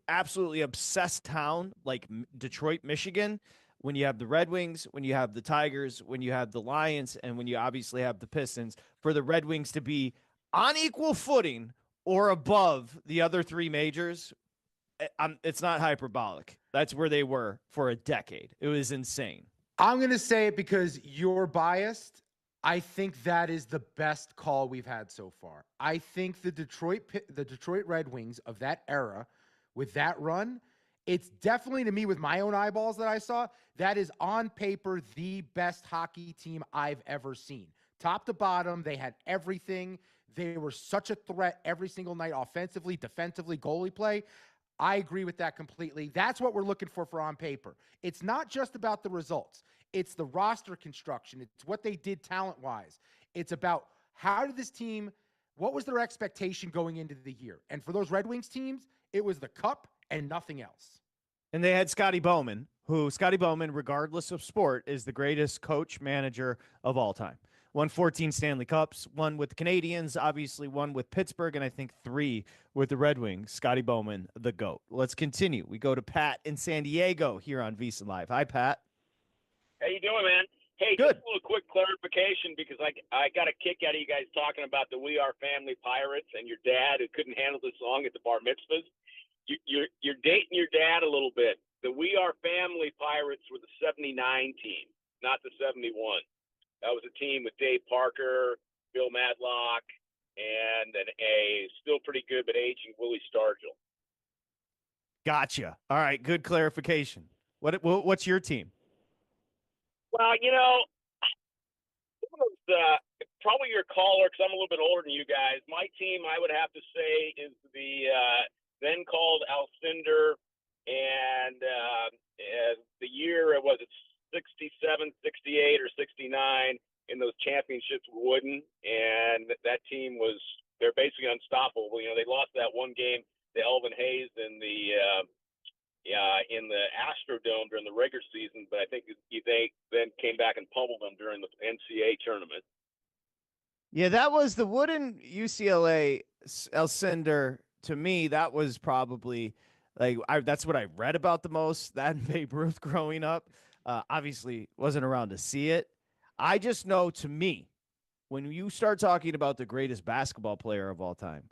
absolutely obsessed town like Detroit, Michigan, when you have the Red Wings, when you have the Tigers, when you have the Lions, and when you obviously have the Pistons, for the Red Wings to be on equal footing or above the other three majors, it's not hyperbolic. That's where they were for a decade. It was insane. I'm going to say it because you're biased. I think that is the best call we've had so far. I think the Detroit Red Wings of that era with that run, it's definitely, to me, with my own eyeballs that I saw, that is on paper the best hockey team I've ever seen. Top to bottom, they had everything. They were such a threat every single night, offensively, defensively, goalie play. I agree with that completely. That's what we're looking for on paper. It's not just about the results. It's the roster construction. It's what they did talent-wise. It's about how did this team, what was their expectation going into the year? And for those Red Wings teams, it was the cup and nothing else. And they had Scotty Bowman, regardless of sport, is the greatest coach manager of all time. Won 14 Stanley Cups, one with the Canadians, obviously one with Pittsburgh, and I think 3 with the Red Wings. Scotty Bowman, the GOAT. Let's continue. We go to Pat in San Diego here on VSiN Live. Hi, Pat. How you doing, man? Hey, good. Just a little quick clarification because I got a kick out of you guys talking about the We Are Family Pirates and your dad who couldn't handle the song at the bar mitzvahs. You're dating your dad a little bit. The We Are Family Pirates were the 79 team, not the 71. That was a team with Dave Parker, Bill Madlock, and a still pretty good but aging Willie Stargell. Gotcha. All right, good clarification. What's your team? Well, it was probably your caller because I'm a little bit older than you guys. My team, I would have to say, is the then called Alcindor, and the year, was it 67, 68, or 69 in those championships with Wooden, and that team they're basically unstoppable. They lost that one game to Elvin Hayes in the Astrodome during the regular season, but I think they then came back and pummeled them during the NCAA tournament. Yeah, that was the wooden UCLA Elcinder. To me, that was probably that's what I read about the most. That and Babe Ruth growing up. Obviously, wasn't around to see it. I just know, to me, when you start talking about the greatest basketball player of all time,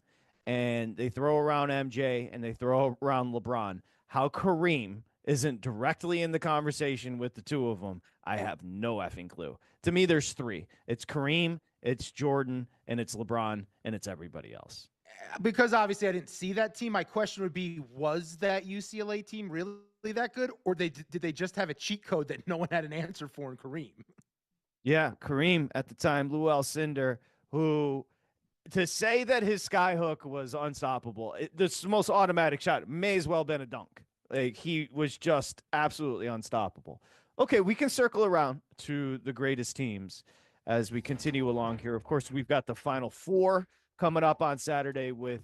and they throw around MJ and they throw around LeBron, how Kareem isn't directly in the conversation with the two of them, I have no effing clue. To me, there's three. It's Kareem, it's Jordan, and it's LeBron, and it's everybody else. Because obviously I didn't see that team. My question would be, was that UCLA team really that good, or did they just have a cheat code that no one had an answer for in Kareem? Yeah, Kareem at the time, Lou Alcindor, who, to say that his skyhook was unstoppable, the most automatic shot may as well been a dunk. Like, he was just absolutely unstoppable. Okay, we can circle around to the greatest teams as we continue along here. Of course, we've got the Final Four coming up on Saturday with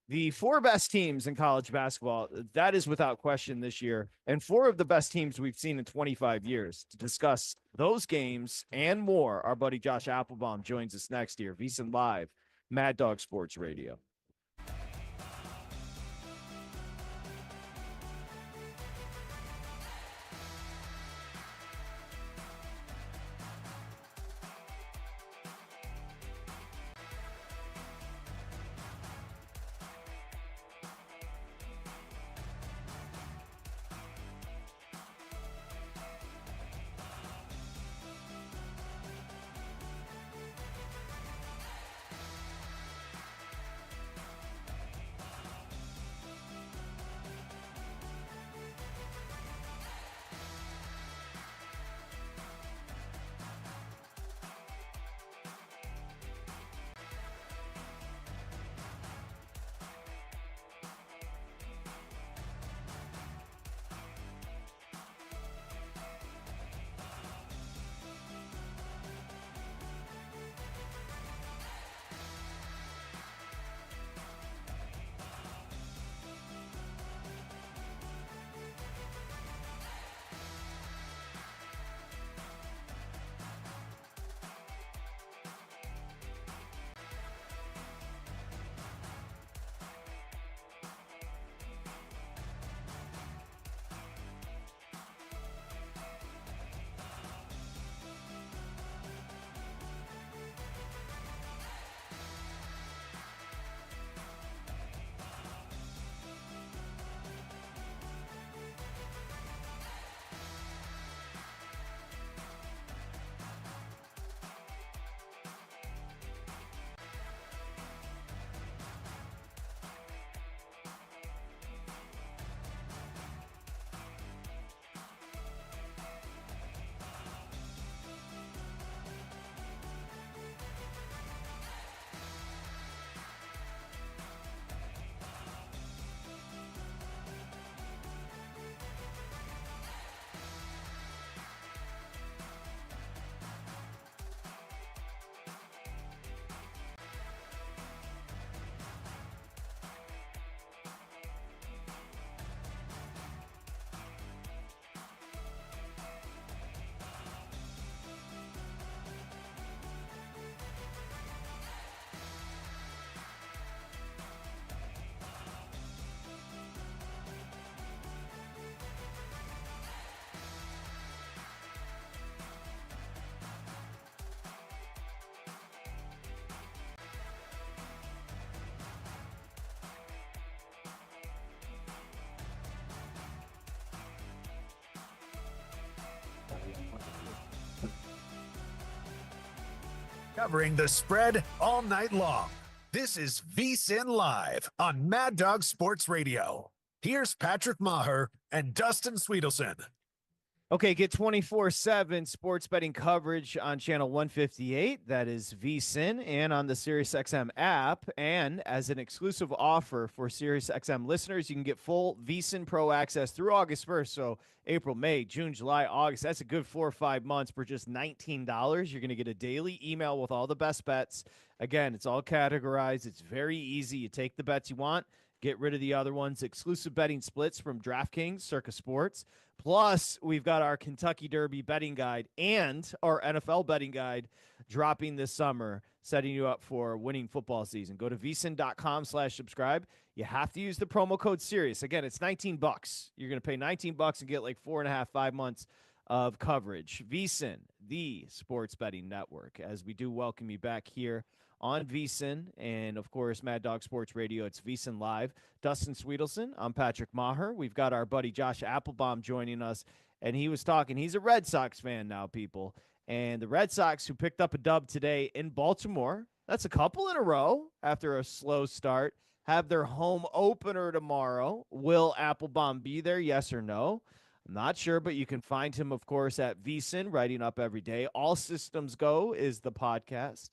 the four best teams in college basketball. That is without question this year, and four of the best teams we've seen in 25 years. To discuss those games and more, our buddy Josh Applebaum joins us next year. VSiN Live, Mad Dog Sports Radio. Covering the spread all night long. This is VSiN Live on Mad Dog Sports Radio. Here's Patrick Meagher and Dustin Swedelson. Okay, get 24/7 sports betting coverage on channel 158. That is VSiN, and on the SiriusXM app. And as an exclusive offer for SiriusXM listeners, you can get full VSiN Pro access through August 1st. So April, May, June, July, August. That's a good 4 or 5 months for just $19. You're going to get a daily email with all the best bets. Again, it's all categorized. It's very easy. You take the bets you want, get rid of the other ones. Exclusive betting splits from DraftKings, Circa Sports. Plus, we've got our Kentucky Derby betting guide and our NFL betting guide dropping this summer, setting you up for winning football season. Go to vsin.com/subscribe. You have to use the promo code SERIOUS. Again, it's $19. You're going to pay $19 and get like 4.5, 5 months of coverage. VSiN, the sports betting network, as we do welcome you back here on VSiN and, of course, Mad Dog Sports Radio. It's VSiN Live. Dustin Swedelson, I'm Patrick Meagher. We've got our buddy Josh Applebaum joining us, and he was talking. He's a Red Sox fan now, people. And the Red Sox, who picked up a dub today in Baltimore, that's a couple in a row after a slow start, have their home opener tomorrow. Will Applebaum be there, yes or no? I'm not sure, but you can find him, of course, at VSiN, writing up every day. All Systems Go is the podcast.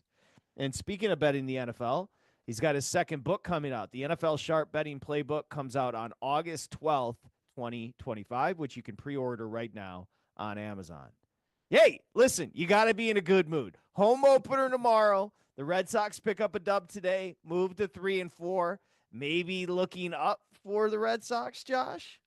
And speaking of betting the NFL, he's got his second book coming out. The NFL Sharp Betting Playbook comes out on August 12th, 2025, which you can pre-order right now on Amazon. Hey, listen, you got to be in a good mood. Home opener tomorrow. The Red Sox pick up a dub today, move to 3-4. Maybe looking up for the Red Sox, Josh?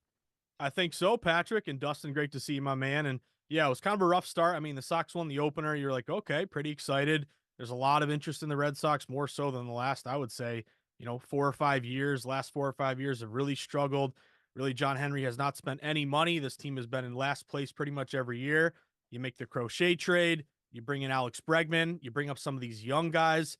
I think so, Patrick. And Dustin, great to see you, my man. And yeah, it was kind of a rough start. I mean, the Sox won the opener. You're like, okay, pretty excited. There's a lot of interest in the Red Sox, more so than the last, I would say, 4 or 5 years. Last 4 or 5 years have really struggled. Really, John Henry has not spent any money. This team has been in last place pretty much every year. You make the Crochet trade. You bring in Alex Bregman. You bring up some of these young guys.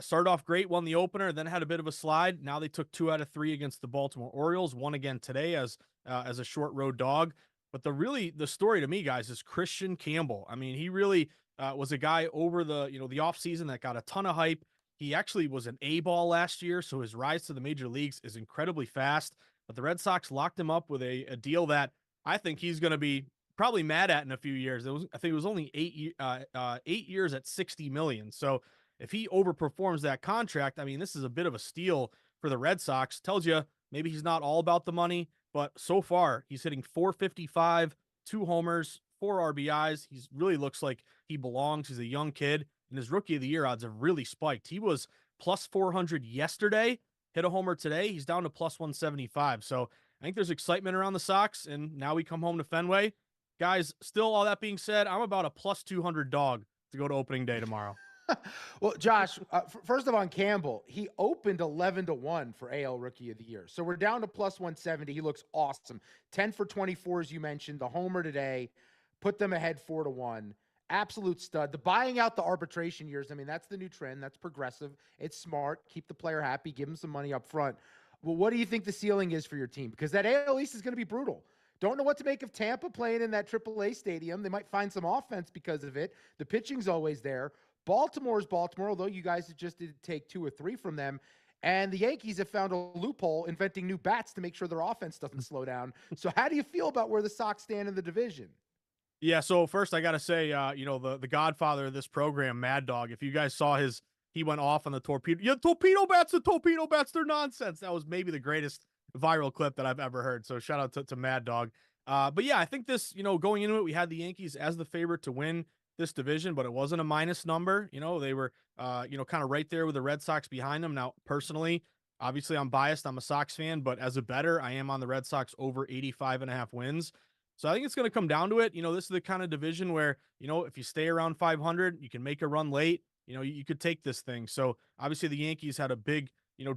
Started off great, won the opener, then had a bit of a slide. Now they took 2 out of 3 against the Baltimore Orioles. Won again today as a short road dog. But the story to me, guys, is Christian Campbell. I mean, he really was a guy over the offseason that got a ton of hype. He actually was an A-ball last year, so his rise to the major leagues is incredibly fast. But the Red Sox locked him up with a deal that I think he's going to be probably mad at in a few years. I think it was only 8 years at $60 million. So if he overperforms that contract, I mean, this is a bit of a steal for the Red Sox. Tells you maybe he's not all about the money, but so far he's hitting .455, 2 homers, 4 RBIs. He really looks like he belongs. He's a young kid, and his Rookie of the Year odds have really spiked. He was plus 400 yesterday, hit a homer today. He's down to plus 175. So I think there's excitement around the Sox, and now we come home to Fenway. Guys, still all that being said, I'm about a plus 200 dog to go to opening day tomorrow. Well, Josh, first of all, on Campbell, he opened 11-1 for AL Rookie of the Year. So we're down to plus 170. He looks awesome. 10 for 24, as you mentioned, the homer today, put them ahead 4-1. Absolute stud. The buying out the arbitration years, I mean, that's the new trend. That's progressive. It's smart. Keep the player happy. Give him some money up front. Well, what do you think the ceiling is for your team? Because that AL East is going to be brutal. Don't know what to make of Tampa playing in that AAA stadium. They might find some offense because of it. The pitching's always there. Baltimore's Baltimore, although you guys just did take 2 or 3 from them. And the Yankees have found a loophole inventing new bats to make sure their offense doesn't slow down. So how do you feel about where the Sox stand in the division? Yeah, so first I got to say, the godfather of this program, Mad Dog, if you guys saw he went off on the torpedo. Yeah, torpedo bats, they're nonsense. That was maybe the greatest viral clip that I've ever heard. So shout out to Mad Dog. But yeah, I think this, going into it, we had the Yankees as the favorite to win this division, but it wasn't a minus number. They were, kind of right there with the Red Sox behind them. Now, personally, obviously I'm biased. I'm a Sox fan, but as a bettor, I am on the Red Sox over 85.5 wins. So I think it's going to come down to it. This is the kind of division where, if you stay around 500, you can make a run late. You could take this thing. So obviously the Yankees had a big,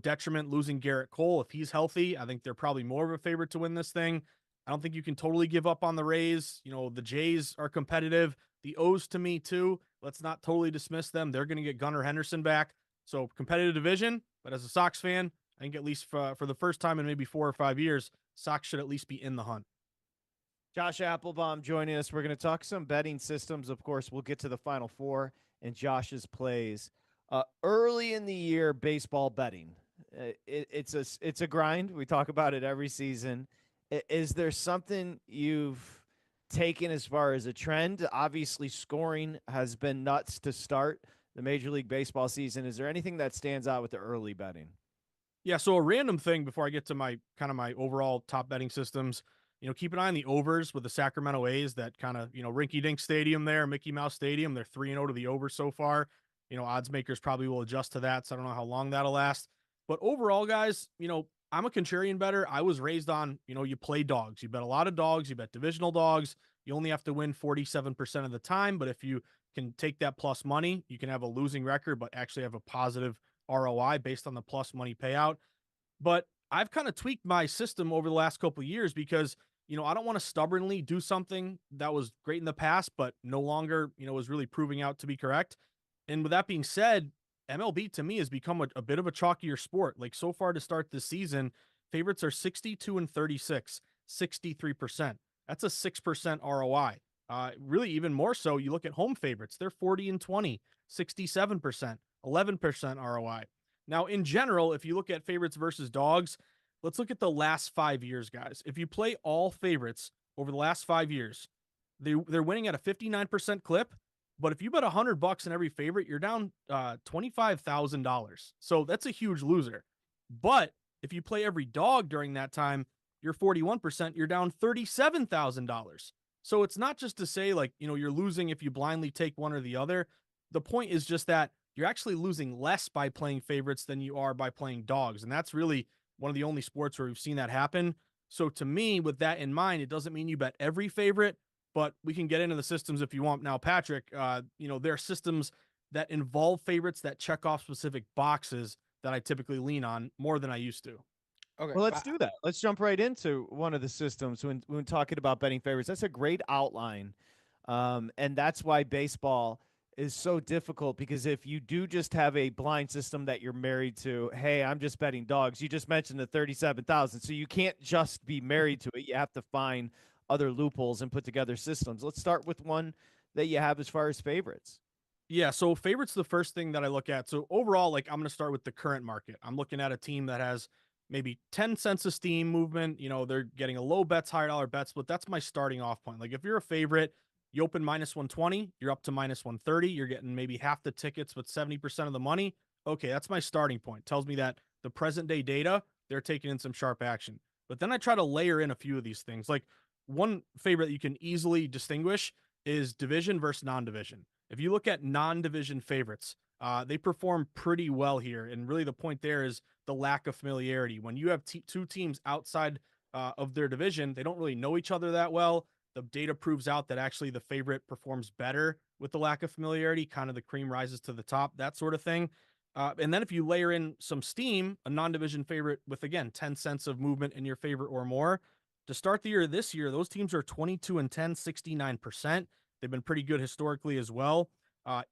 detriment losing Garrett Cole. If he's healthy, I think they're probably more of a favorite to win this thing. I don't think you can totally give up on the Rays. The Jays are competitive. The O's to me too. Let's not totally dismiss them. They're going to get Gunnar Henderson back. So competitive division, but as a Sox fan, I think at least for the first time in maybe 4 or 5 years, Sox should at least be in the hunt. Josh Applebaum joining us. We're going to talk some betting systems. Of course, we'll get to the Final Four and Josh's plays. Early in the year, baseball betting. It's a grind. We talk about it every season. Is there something you've taken as far as a trend? Obviously, scoring has been nuts to start the Major League Baseball season. Is there anything that stands out with the early betting? Yeah, so a random thing before I get to my overall top betting systems, keep an eye on the overs with the Sacramento A's, that kind of, rinky-dink stadium there, Mickey Mouse Stadium. They're 3-0 to the over so far. Odds makers probably will adjust to that, so I don't know how long that'll last. But overall, guys, I'm a contrarian bettor. I was raised on, you play dogs. You bet a lot of dogs. You bet divisional dogs. You only have to win 47% of the time. But if you can take that plus money. You can have a losing record, but actually have a positive ROI based on the plus money payout. But I've kind of tweaked my system over the last couple of years because, I don't want to stubbornly do something that was great in the past, but no longer, was really proving out to be correct. And with that being said, MLB to me has become a bit of a chalkier sport. Like so far to start this season, favorites are 62 and 36, 63%. That's a 6% ROI. Really, even more so, you look at home favorites, they're 40 and 20, 67%, 11% ROI. Now, in general, if you look at favorites versus dogs, let's look at the last 5 years, guys. If you play all favorites over the last 5 years, they're winning at a 59% clip. But if you bet $100 in every favorite, you're down $25,000. So that's a huge loser. But if you play every dog during that time, you're 41%, you're down $37,000. So it's not just to say like, you're losing if you blindly take one or the other. The point is just that you're actually losing less by playing favorites than you are by playing dogs. And that's really one of the only sports where we've seen that happen. So to me, with that in mind, it doesn't mean you bet every favorite, but we can get into the systems if you want. Now, Patrick, there are systems that involve favorites that check off specific boxes that I typically lean on more than I used to. Okay. Well, let's do that. Let's jump right into one of the systems when talking about betting favorites. That's a great outline. And that's why baseball is so difficult, because if you do just have a blind system that you're married to, hey, I'm just betting dogs. You just mentioned the 37,000. So you can't just be married to it. You have to find other loopholes and put together systems. Let's start with one that you have as far as favorites. Yeah, so favorites the first thing that I look at. So overall, like I'm going to start with the current market. I'm looking at a team that has maybe 10 cents of steam movement. They're getting a low bets, higher dollar bet split. That's my starting off point. Like if you're a favorite, you open minus 120, you're up to minus 130, you're getting maybe half the tickets with 70% of the money. Okay, that's my starting point. Tells me that the present day data, they're taking in some sharp action. But then I try to layer in a few of these things. Like one favorite that you can easily distinguish is division versus non-division. If you look at non-division favorites, they perform pretty well here. And really the point there is the lack of familiarity. When you have two teams outside of their division, they don't really know each other that well. The data proves out that actually the favorite performs better with the lack of familiarity, kind of the cream rises to the top, that sort of thing. And then if you layer in some steam, a non-division favorite with, again, 10 cents of movement in your favorite or more, to start the year this year, those teams are 22 and 10, 69%. They've been pretty good historically as well.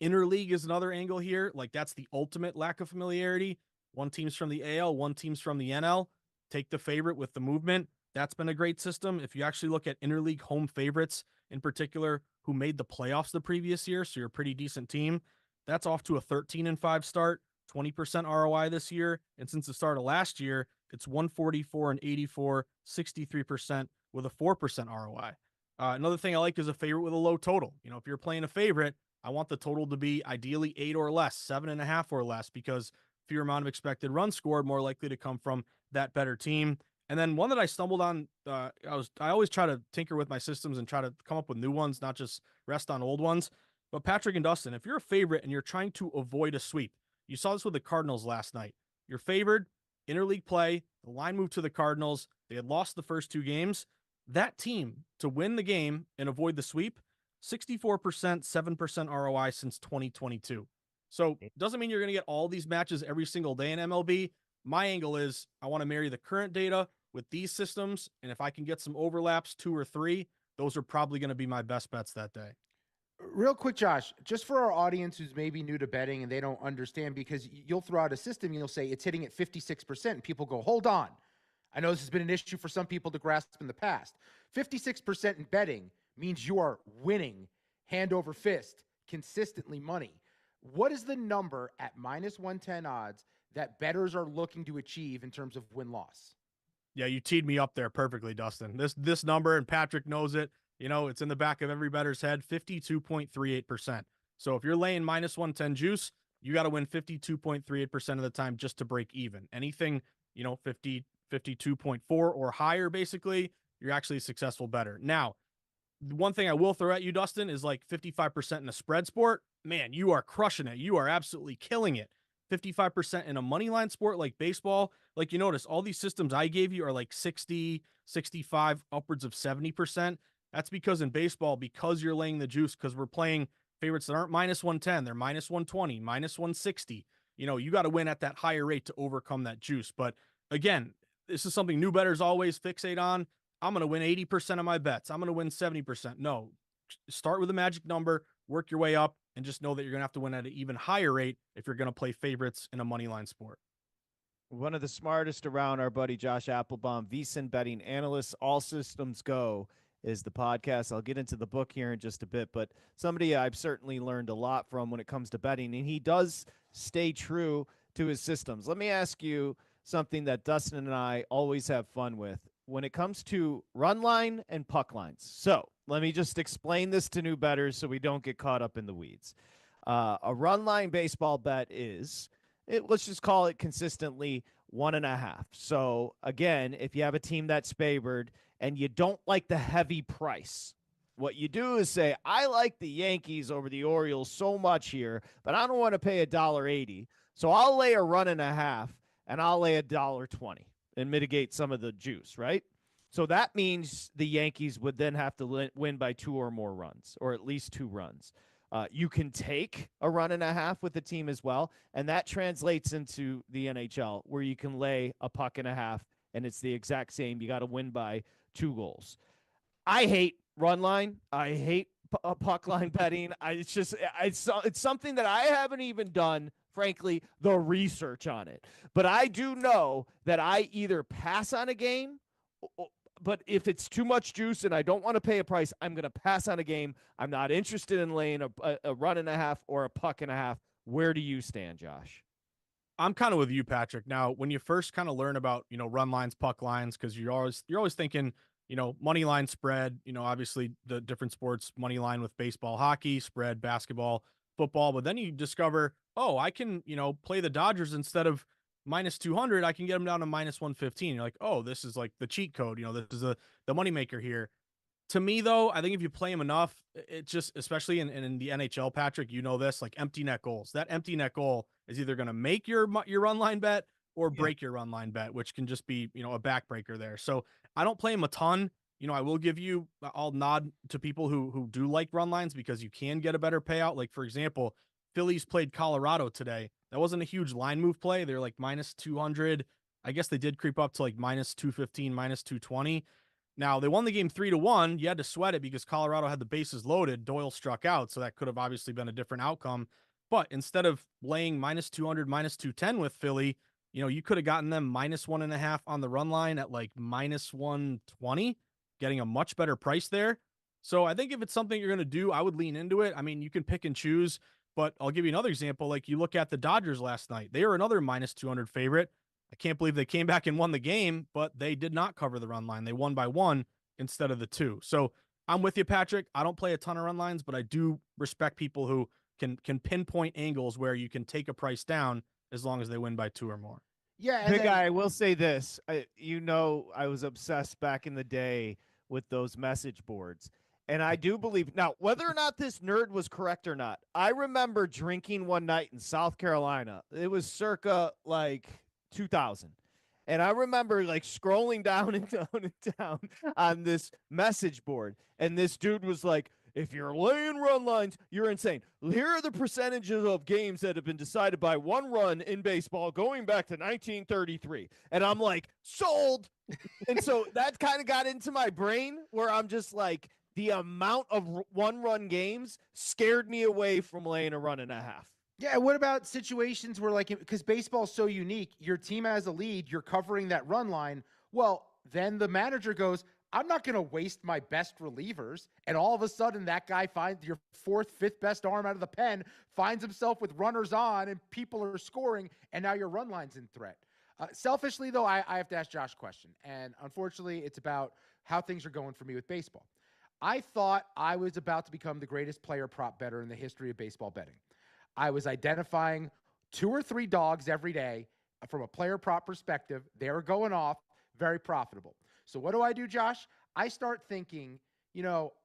Interleague is another angle here. Like that's the ultimate lack of familiarity. One team's from the AL, one team's from the NL. Take the favorite with the movement. That's been a great system. If you actually look at interleague home favorites in particular, who made the playoffs the previous year, so you're a pretty decent team, that's off to a 13-5 start, 20% ROI this year. And since the start of last year, it's 144 and 84, 63% with a 4% ROI. Another thing I like is a favorite with a low total. If you're playing a favorite, I want the total to be ideally 8 or less, 7.5 or less, because fewer amount of expected runs scored, more likely to come from that better team. And then one that I stumbled on, I always try to tinker with my systems and try to come up with new ones, not just rest on old ones. But Patrick and Dustin, if you're a favorite and you're trying to avoid a sweep, you saw this with the Cardinals last night. You're favored, interleague play, the line moved to the Cardinals. They had lost the first 2 games. That team, to win the game and avoid the sweep, 64%, 7% ROI since 2022. So it doesn't mean you're going to get all these matches every single day in MLB. My angle is I want to marry the current data with these systems. And if I can get some overlaps, 2 or 3, those are probably going to be my best bets that day. Real quick, Josh, just for our audience who's maybe new to betting and they don't understand, because you'll throw out a system and you'll say it's hitting at 56%. And people go, hold on. I know this has been an issue for some people to grasp in the past. 56% in betting means you are winning hand over fist, consistently money. What is the number at minus 110 odds that bettors are looking to achieve in terms of win-loss? Yeah, you teed me up there perfectly, Dustin. This number, and Patrick knows it, it's in the back of every bettor's head, 52.38%. So if you're laying minus 110 juice, you got to win 52.38% of the time just to break even. Anything, 52.4 or higher, basically, you're actually a successful bettor. Now, one thing I will throw at you, Dustin, is like 55% in a spread sport. Man, you are crushing it. You are absolutely killing it. 55% in a money line sport like baseball. Like you notice, all these systems I gave you are like 60, 65, upwards of 70%. That's because in baseball, because you're laying the juice, because we're playing favorites that aren't minus 110, they're minus 120, minus 160. You got to win at that higher rate to overcome that juice. But again, this is something new bettors always fixate on. I'm going to win 80% of my bets. I'm going to win 70%. No, start with a magic number, work your way up, and just know that you're going to have to win at an even higher rate if you're going to play favorites in a money line sport. One of the smartest around, our buddy Josh Applebaum, VSiN betting analyst, All Systems Go is the podcast. I'll get into the book here in just a bit, but somebody I've certainly learned a lot from when it comes to betting, and he does stay true to his systems. Let me ask you something that Dustin and I always have fun with when it comes to run line and puck lines. So let me just explain this to new bettors so we don't get caught up in the weeds. A run line baseball bet is, let's just call it consistently 1.5. So again, if you have a team that's favored and you don't like the heavy price, what you do is say, I like the Yankees over the Orioles so much here, but I don't want to pay $1.80. So I'll lay a 1.5 and I'll lay $1.20 and mitigate some of the juice, right? So that means the Yankees would then have to win by 2 or more runs, or at least 2 runs. You can take a 1.5 with the team as well, and that translates into the NHL where you can lay a 1.5, and it's the exact same. You got to win by 2 goals. I hate run line. I hate puck line betting. It's something that I haven't even done, frankly, the research on it. But I do know that I either pass on a game, but if it's too much juice and I don't want to pay a price, I'm going to pass on a game. I'm not interested in laying a 1.5 or a 1.5. Where do you stand, Josh? I'm kind of with you, Patrick. Now, when you first kind of learn about, run lines, puck lines, because you're always thinking, money line spread, obviously the different sports, money line with baseball, hockey, spread, basketball, football. But then you discover, I can, play the Dodgers instead of minus 200, I can get them down to minus 115. You're like, oh, this is like the cheat code. This is the moneymaker here. To me, though, I think if you play them enough, it just, especially in the NHL, Patrick, this, like empty net goals. That empty net goal is either going to make your run line bet or break your run line bet, which can just be, a backbreaker there. So I don't play them a ton. I will give you, I'll nod to people who do like run lines because you can get a better payout. Like, for example, Phillies played Colorado today. That wasn't a huge line move play. They're like minus 200. I guess they did creep up to like minus 215, minus 220. Now, they won the game 3-1. You had to sweat it because Colorado had the bases loaded. Doyle struck out, so that could have obviously been a different outcome. But instead of laying minus 200, minus 210 with Philly, you could have gotten them minus 1.5 on the run line at like minus 120, getting a much better price there. So I think if it's something you're going to do, I would lean into it. I mean, you can pick and choose. But I'll give you another example. Like you look at the Dodgers last night, they were another minus 200 favorite. I can't believe they came back and won the game, but they did not cover the run line. They won by 1 instead of the 2. So I'm with you, Patrick. I don't play a ton of run lines, but I do respect people who can pinpoint angles where you can take a price down as long as they win by 2 or more. Yeah. Big guy, I will say this. I was obsessed back in the day with those message boards. And I do believe now, whether or not this nerd was correct or not, I remember drinking one night in South Carolina. It was circa like 2000. And I remember like scrolling down and down and down on this message board. And this dude was like, if you're laying run lines, you're insane. Here are the percentages of games that have been decided by 1 run in baseball going back to 1933. And I'm like, sold. And so that kind of got into my brain where I'm just like, the amount of 1-run games scared me away from laying a 1.5. Yeah, what about situations where, like, because baseball's so unique, your team has a lead, you're covering that run line. Well, then the manager goes, I'm not going to waste my best relievers. And all of a sudden, that guy finds your 4th, 5th best arm out of the pen, finds himself with runners on, and people are scoring, and now your run line's in threat. Selfishly, though, I have to ask Josh a question. And unfortunately, it's about how things are going for me with baseball. I thought I was about to become the greatest player prop bettor in the history of baseball betting. I was identifying 2 or 3 dogs every day from a player prop perspective. They were going off, very profitable. So what do, Josh? I start thinking,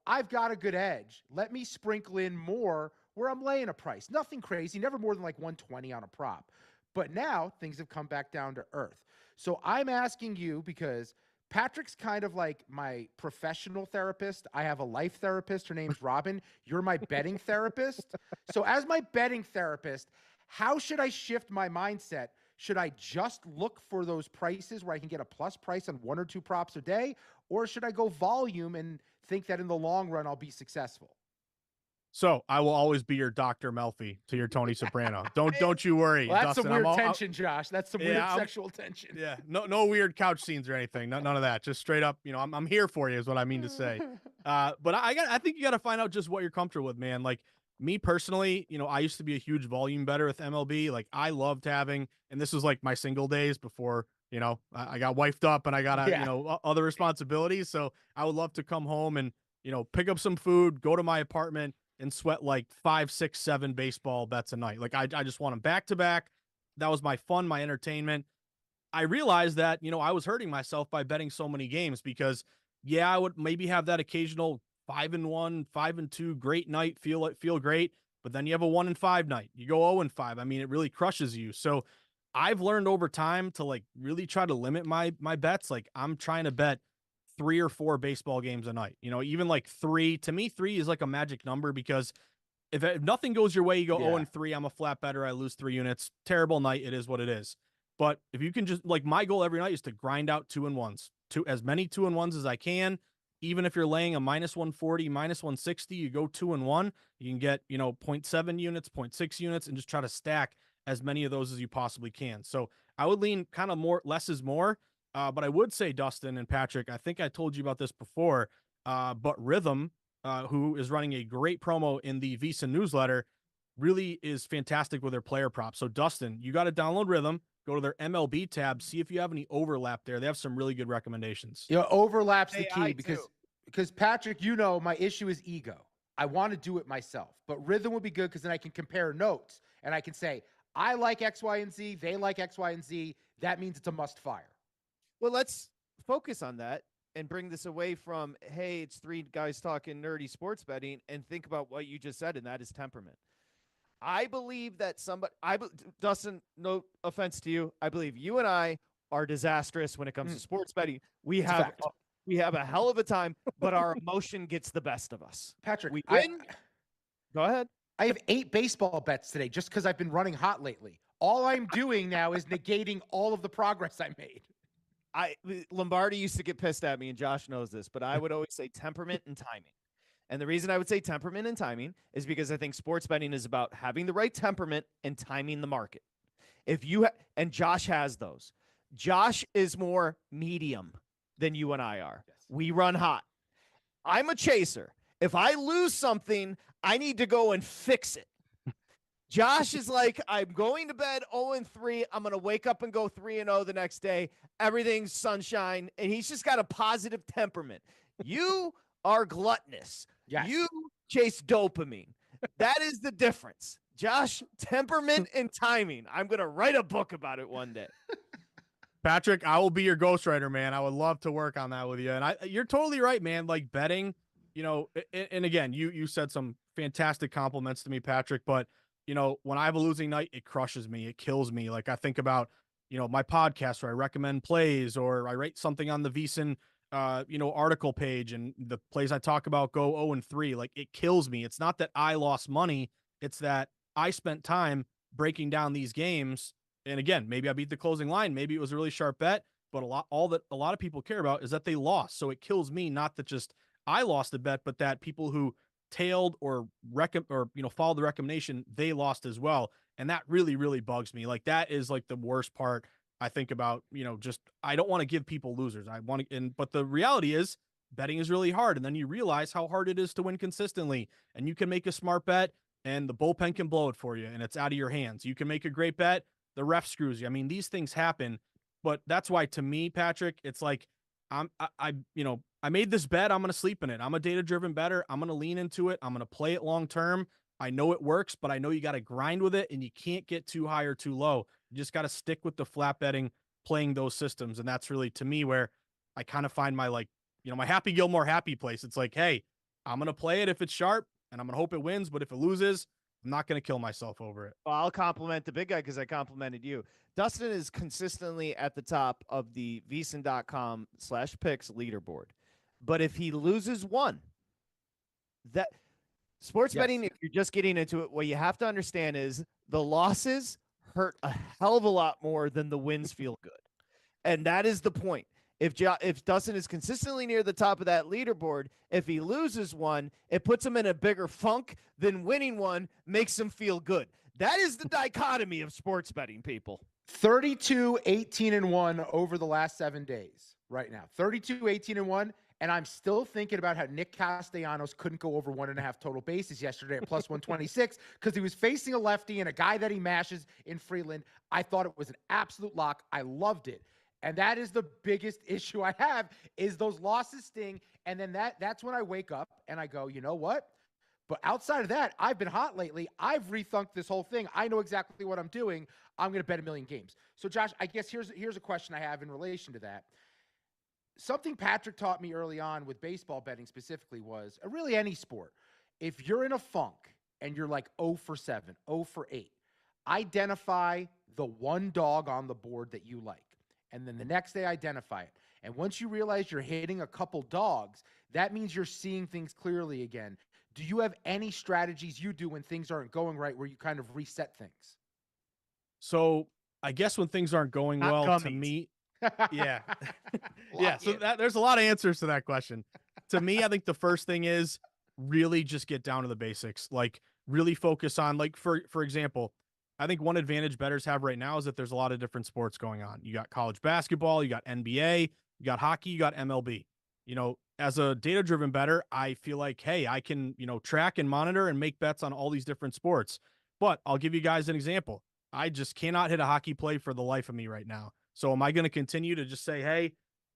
I've got a good edge. Let me sprinkle in more where I'm laying a price. Nothing crazy, never more than like 120 on a prop. But now things have come back down to earth. So I'm asking you because Patrick's kind of like my professional therapist. I have a life therapist. Her name's Robin. You're my betting therapist. So as my betting therapist, how should I shift my mindset? Should I just look for those prices where I can get a plus price on 1 or 2 props a day? Or should I go volume and think that in the long run, I'll be successful? So I will always be your Dr. Melfi to your Tony Soprano. Don't you worry. Well, that's Dustin. some weird tension, Josh. That's some weird sexual tension. Yeah. No weird couch scenes or anything. None of that. Just straight up, I'm here for you is what I mean to say. But I think you got to find out just what you're comfortable with, man. Like me personally, I used to be a huge volume bettor with MLB. Like I loved having, and this was like my single days before, I got wifed up and I got, other responsibilities. So I would love to come home and, pick up some food, go to my apartment, and sweat like 5, 6, 7 baseball bets a night. Like I just want them back to back. That was my fun, my entertainment. I realized that, I was hurting myself by betting so many games because I would maybe have that occasional 5-1, 5-2, great night, feel great. But then you have a 1-5 night, you go 0-5. I mean, it really crushes you. So I've learned over time to like really try to limit my bets. Like I'm trying to bet 3 or 4 baseball games a night, even like 3. To me, 3 is like a magic number because if nothing goes your way, you go 0-3. I'm a flat better. I lose 3 units. Terrible night. It is what it is. But if you can just like my goal every night is to grind out 2-1s, as many 2-1s as I can. Even if you're laying a -140, -160, you go 2-1, you can get, 0.7 units, 0.6 units, and just try to stack as many of those as you possibly can. So I would lean kind of more, less is more. But I would say, Dustin and Patrick, I think I told you about this before, but Rhythm, who is running a great promo in the VSiN newsletter, really is fantastic with their player props. So, Dustin, you got to download Rhythm, go to their MLB tab, see if you have any overlap there. They have some really good recommendations. Overlap's the key because Patrick, my issue is ego. I want to do it myself, but Rhythm would be good because then I can compare notes and I can say, I like X, Y, and Z. They like X, Y, and Z. That means it's a must fire. Well, let's focus on that and bring this away from, hey, it's 3 guys talking nerdy sports betting, and think about what you just said, and that is temperament. I believe that Dustin, no offense to you, I believe you and I are disastrous when it comes to sports betting. We have a hell of a time, but our emotion gets the best of us. Patrick, we win. Go ahead. I have 8 baseball bets today just because I've been running hot lately. All I'm doing now is negating all of the progress I made. Lombardi used to get pissed at me, and Josh knows this, but I would always say temperament and timing. And the reason I would say temperament and timing is because I think sports betting is about having the right temperament and timing the market. If you and Josh has those. Josh is more medium than you and I are. Yes. We run hot. I'm a chaser. If I lose something, I need to go and fix it. Josh is like, I'm going to bed 0-3. I'm going to wake up and go 3-0 the next day. Everything's sunshine. And he's just got a positive temperament. You are gluttonous. Yes. You chase dopamine. That is the difference. Josh, temperament and timing. I'm going to write a book about it one day. Patrick, I will be your ghostwriter, man. I would love to work on that with you. And you're totally right, man. Like betting, and again, you said some fantastic compliments to me, Patrick, but when I have a losing night, it crushes me. It kills me. Like I think about, my podcast where I recommend plays or I write something on the VSiN, article page and the plays I talk about go 0-3. Like it kills me. It's not that I lost money. It's that I spent time breaking down these games. And again, maybe I beat the closing line. Maybe it was a really sharp bet, but all that a lot of people care about is that they lost. So it kills me, not that just I lost a bet, but that people who tailed or followed the recommendation, they lost as well. And that really, really bugs me. Like that is like the worst part I think about, just, I don't want to give people losers. But the reality is betting is really hard. And then you realize how hard it is to win consistently, and you can make a smart bet and the bullpen can blow it for you and it's out of your hands. You can make a great bet. The ref screws you. I mean, these things happen, but that's why to me, Patrick, it's like, I made this bet. I'm going to sleep in it. I'm a data-driven bettor. I'm going to lean into it. I'm going to play it long-term. I know it works, but I know you got to grind with it and you can't get too high or too low. You just got to stick with the flat betting, playing those systems. And that's really, to me, where I kind of find my, my Happy Gilmore happy place. It's like, hey, I'm going to play it if it's sharp and I'm going to hope it wins. But if it loses, I'm not going to kill myself over it. Well, I'll compliment the big guy because I complimented you. Dustin is consistently at the top of the VSiN.com/picks leaderboard. But if he loses one, that sports betting, if you're just getting into it, what you have to understand is the losses hurt a hell of a lot more than the wins feel good. And that is the point. If Dustin is consistently near the top of that leaderboard, if he loses one, it puts him in a bigger funk than winning one makes him feel good. That is the dichotomy of sports betting, people. 32, 18, and 1 over the last 7 days right now. 32, 18, and 1. And I'm still thinking about how Nick Castellanos couldn't go over 1.5 total bases yesterday at plus 126 because he was facing a lefty and a guy that he mashes in Freeland. I thought it was an absolute lock. I loved it. And that is the biggest issue I have is those losses sting. And then that's when I wake up and I go, you know what? But outside of that, I've been hot lately. I've rethunked this whole thing. I know exactly what I'm doing. I'm going to bet 1 million games. So Josh, I guess here's a question I have in relation to that. Something Patrick taught me early on with baseball betting specifically was, really any sport, if you're in a funk and you're like 0 for 7, 0 for 8, identify the one dog on the board that you like. And then the next day, identify it. And once you realize you're hitting a couple dogs, that means you're seeing things clearly again. Do you have any strategies you do when things aren't going right where you kind of reset things? So I guess when things aren't going well, to me, yeah. Yeah. So there's a lot of answers to that question. To me, I think the first thing is really just get down to the basics. Like really focus on, like, for example, I think one advantage bettors have right now is that there's a lot of different sports going on. You got college basketball, you got NBA, you got hockey, you got MLB. You know, as a data-driven bettor, I feel like, hey, I can, track and monitor and make bets on all these different sports. But I'll give you guys an example. I just cannot hit a hockey play for the life of me right now. So am I going to continue to just say, hey,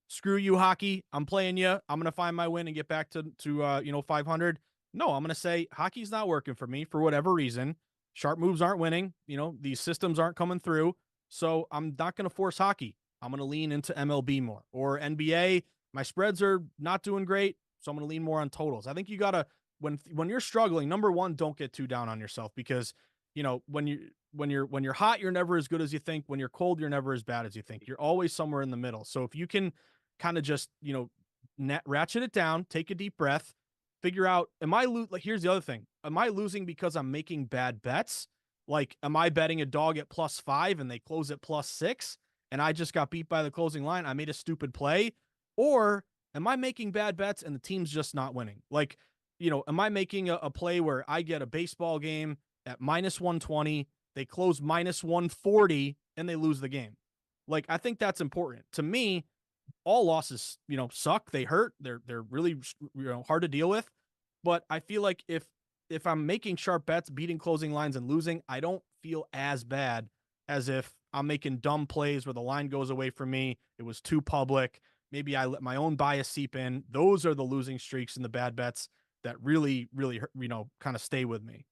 screw you, hockey, I'm playing you, I'm going to find my win and get back to 500? No, I'm going to say hockey's not working for me for whatever reason. Sharp moves aren't winning. These systems aren't coming through. So I'm not going to force hockey. I'm going to lean into MLB more. Or NBA, my spreads are not doing great, so I'm going to lean more on totals. I think you got to, when you're struggling, number one, don't get too down on yourself because, when you're hot, you're never as good as you think. When you're cold, you're never as bad as you think. You're always somewhere in the middle. So if you can kind of just, ratchet it down, take a deep breath, figure out, here's the other thing. Am I losing because I'm making bad bets? Like, am I betting a dog at +5 and they close at +6 and I just got beat by the closing line? I made a stupid play. Or am I making bad bets and the team's just not winning? Like, am I making a play where I get a baseball game at -120, they close -140 and they lose the game? Like, I think that's important. To me, all losses, suck. They hurt. They're really, hard to deal with. But I feel like if I'm making sharp bets, beating closing lines and losing, I don't feel as bad as if I'm making dumb plays where the line goes away from me. It was too public. Maybe I let my own bias seep in. Those are the losing streaks and the bad bets that really, really, kind of stay with me.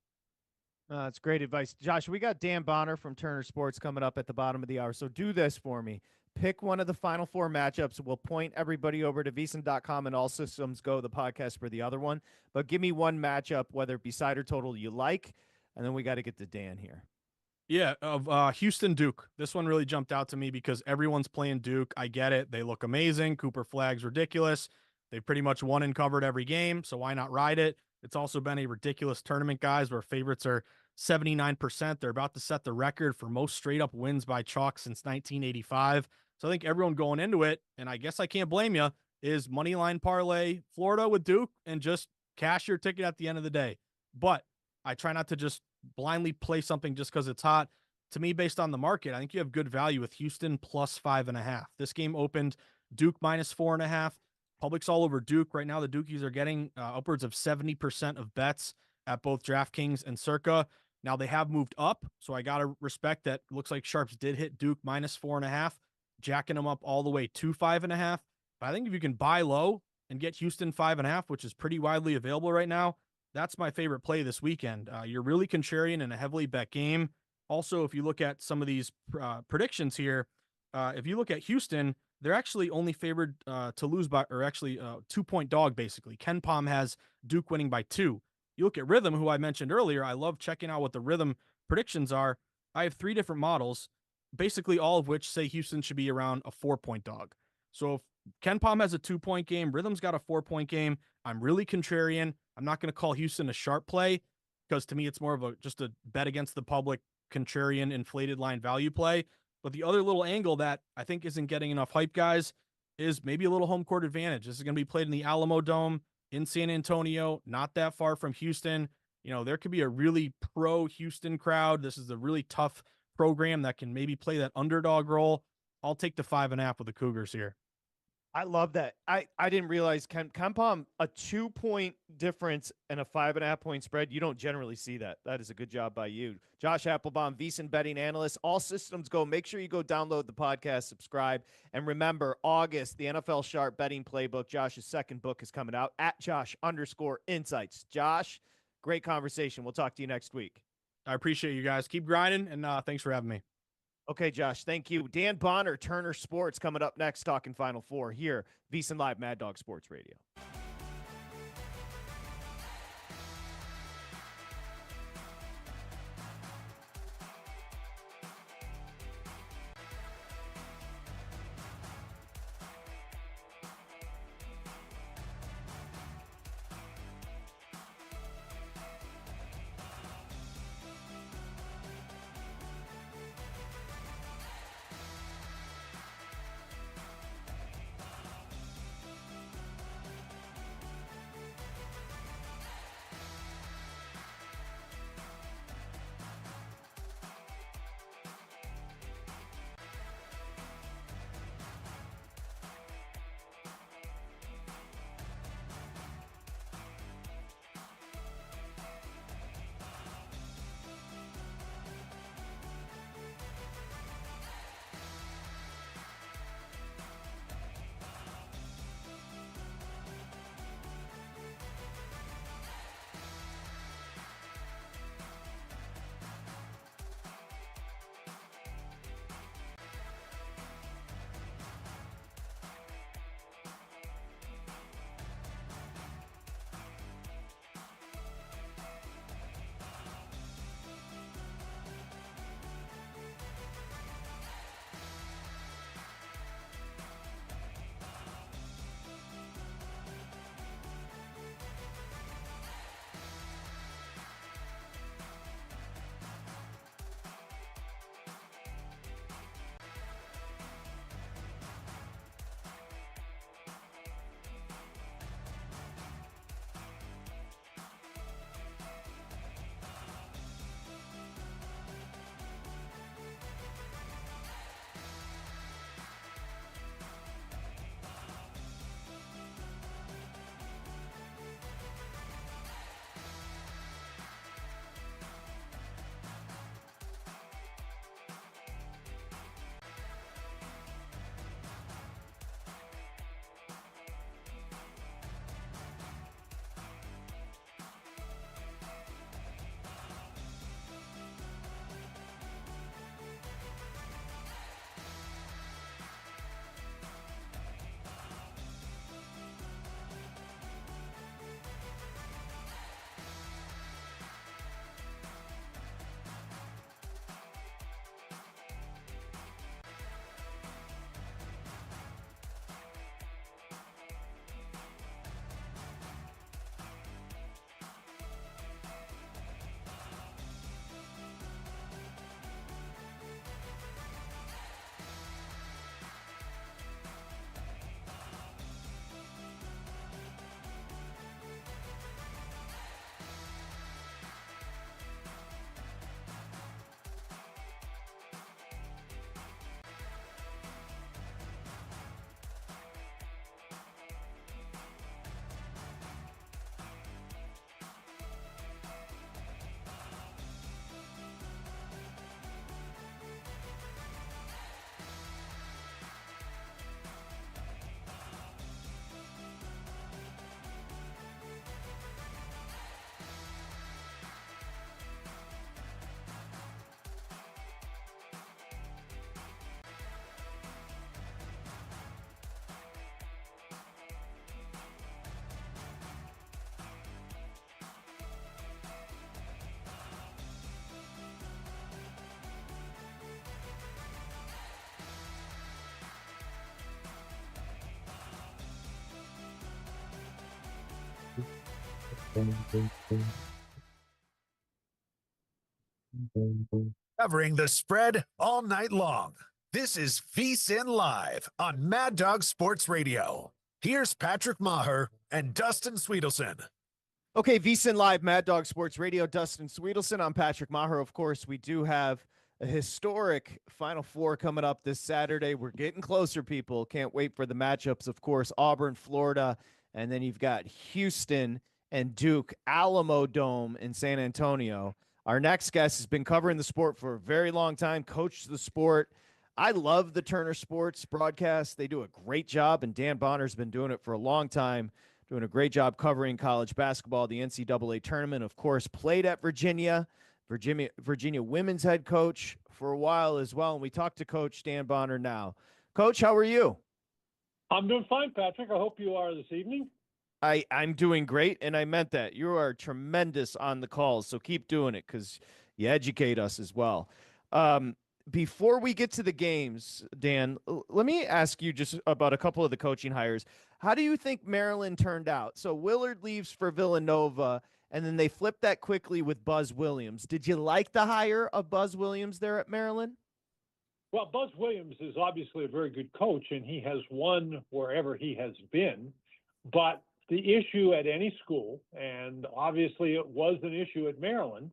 That's great advice. Josh, we got Dan Bonner from Turner Sports coming up at the bottom of the hour. So do this for me. Pick one of the final four matchups. We'll point everybody over to VSiN.com and All Systems Go, the podcast, for the other one. But give me one matchup, whether it be side or total, you like. And then we got to get to Dan here. Yeah, of Houston Duke. This one really jumped out to me because everyone's playing Duke. I get it. They look amazing. Cooper Flagg's ridiculous. They've pretty much won and covered every game, so why not ride it? It's also been a ridiculous tournament, guys, where favorites are 79%. They're about to set the record for most straight-up wins by chalk since 1985. So I think everyone going into it, and I guess I can't blame you, is moneyline parlay Florida with Duke and just cash your ticket at the end of the day. But I try not to just blindly play something just because it's hot. To me, based on the market, I think you have good value with Houston +5.5. This game opened Duke -4.5. Public's all over Duke. Right now, the Dukies are getting upwards of 70% of bets at both DraftKings and Circa. Now, they have moved up, so I got to respect that. Looks like Sharps did hit Duke -4.5, jacking them up all the way to 5.5. But I think if you can buy low and get Houston 5.5, which is pretty widely available right now, that's my favorite play this weekend. You're really contrarian in a heavily bet game. Also, if you look at some of these predictions here, if you look at Houston, they're actually only favored to lose by, or actually 2-point dog, basically. Ken Pom has Duke winning by 2. You look at Rhythm, who I mentioned earlier. I love checking out what the Rhythm predictions are. I have 3 different models, basically all of which say Houston should be around a 4-point dog. So if Ken Palm has a 2-point game, Rhythm's got a 4-point game. I'm really contrarian. I'm not going to call Houston a sharp play because to me it's more of just a bet against the public, contrarian, inflated line value play. But the other little angle that I think isn't getting enough hype, guys, is maybe a little home court advantage. This is going to be played in the Alamo Dome in San Antonio, not that far from Houston. There could be a really pro Houston crowd. This is a really tough program that can maybe play that underdog role. I'll take the 5.5 with the Cougars here. I love that. I didn't realize Kempom, a 2-point difference and a 5.5-point spread. You don't generally see that. That is a good job by you. Josh Applebaum, VSiN betting analyst. All systems go. Make sure you go download the podcast, subscribe. And remember, August, the NFL Sharp betting playbook. Josh's second book is coming out at Josh_insights. Josh, great conversation. We'll talk to you next week. I appreciate you guys. Keep grinding, and thanks for having me. Okay, Josh, thank you. Dan Bonner, Turner Sports, coming up next, talking Final Four here, VSiN Live, Mad Dog Sports Radio. Covering the spread all night long. This is VSiN Live on Mad Dog Sports Radio. Here's Patrick Meagher and Dustin Swedelson. Okay, VSiN Live, Mad Dog Sports Radio, Dustin Swedelson. I'm Patrick Meagher. Of course, we do have a historic Final Four coming up this Saturday. We're getting closer, people. Can't wait for the matchups. Of course, Auburn, Florida, and then you've got Houston and Duke, Alamo Dome in San Antonio. Our next guest has been covering the sport for a very long time, coached the sport. I love the Turner Sports broadcast. They do a great job, and Dan Bonner's been doing it for a long time, doing a great job covering college basketball, the NCAA tournament, of course, played at Virginia women's head coach for a while as well. And we talked to Coach Dan Bonner now. Coach, how are you? I'm doing fine, Patrick. I hope you are this evening. I'm doing great, and I meant that. You are tremendous on the calls, so keep doing it because you educate us as well. Before we get to the games, Dan, let me ask you just about a couple of the coaching hires. How do you think Maryland turned out? So Willard leaves for Villanova, and then they flipped that quickly with Buzz Williams. Did you like the hire of Buzz Williams there at Maryland? Well, Buzz Williams is obviously a very good coach, and he has won wherever he has been. But the issue at any school, and obviously it was an issue at Maryland,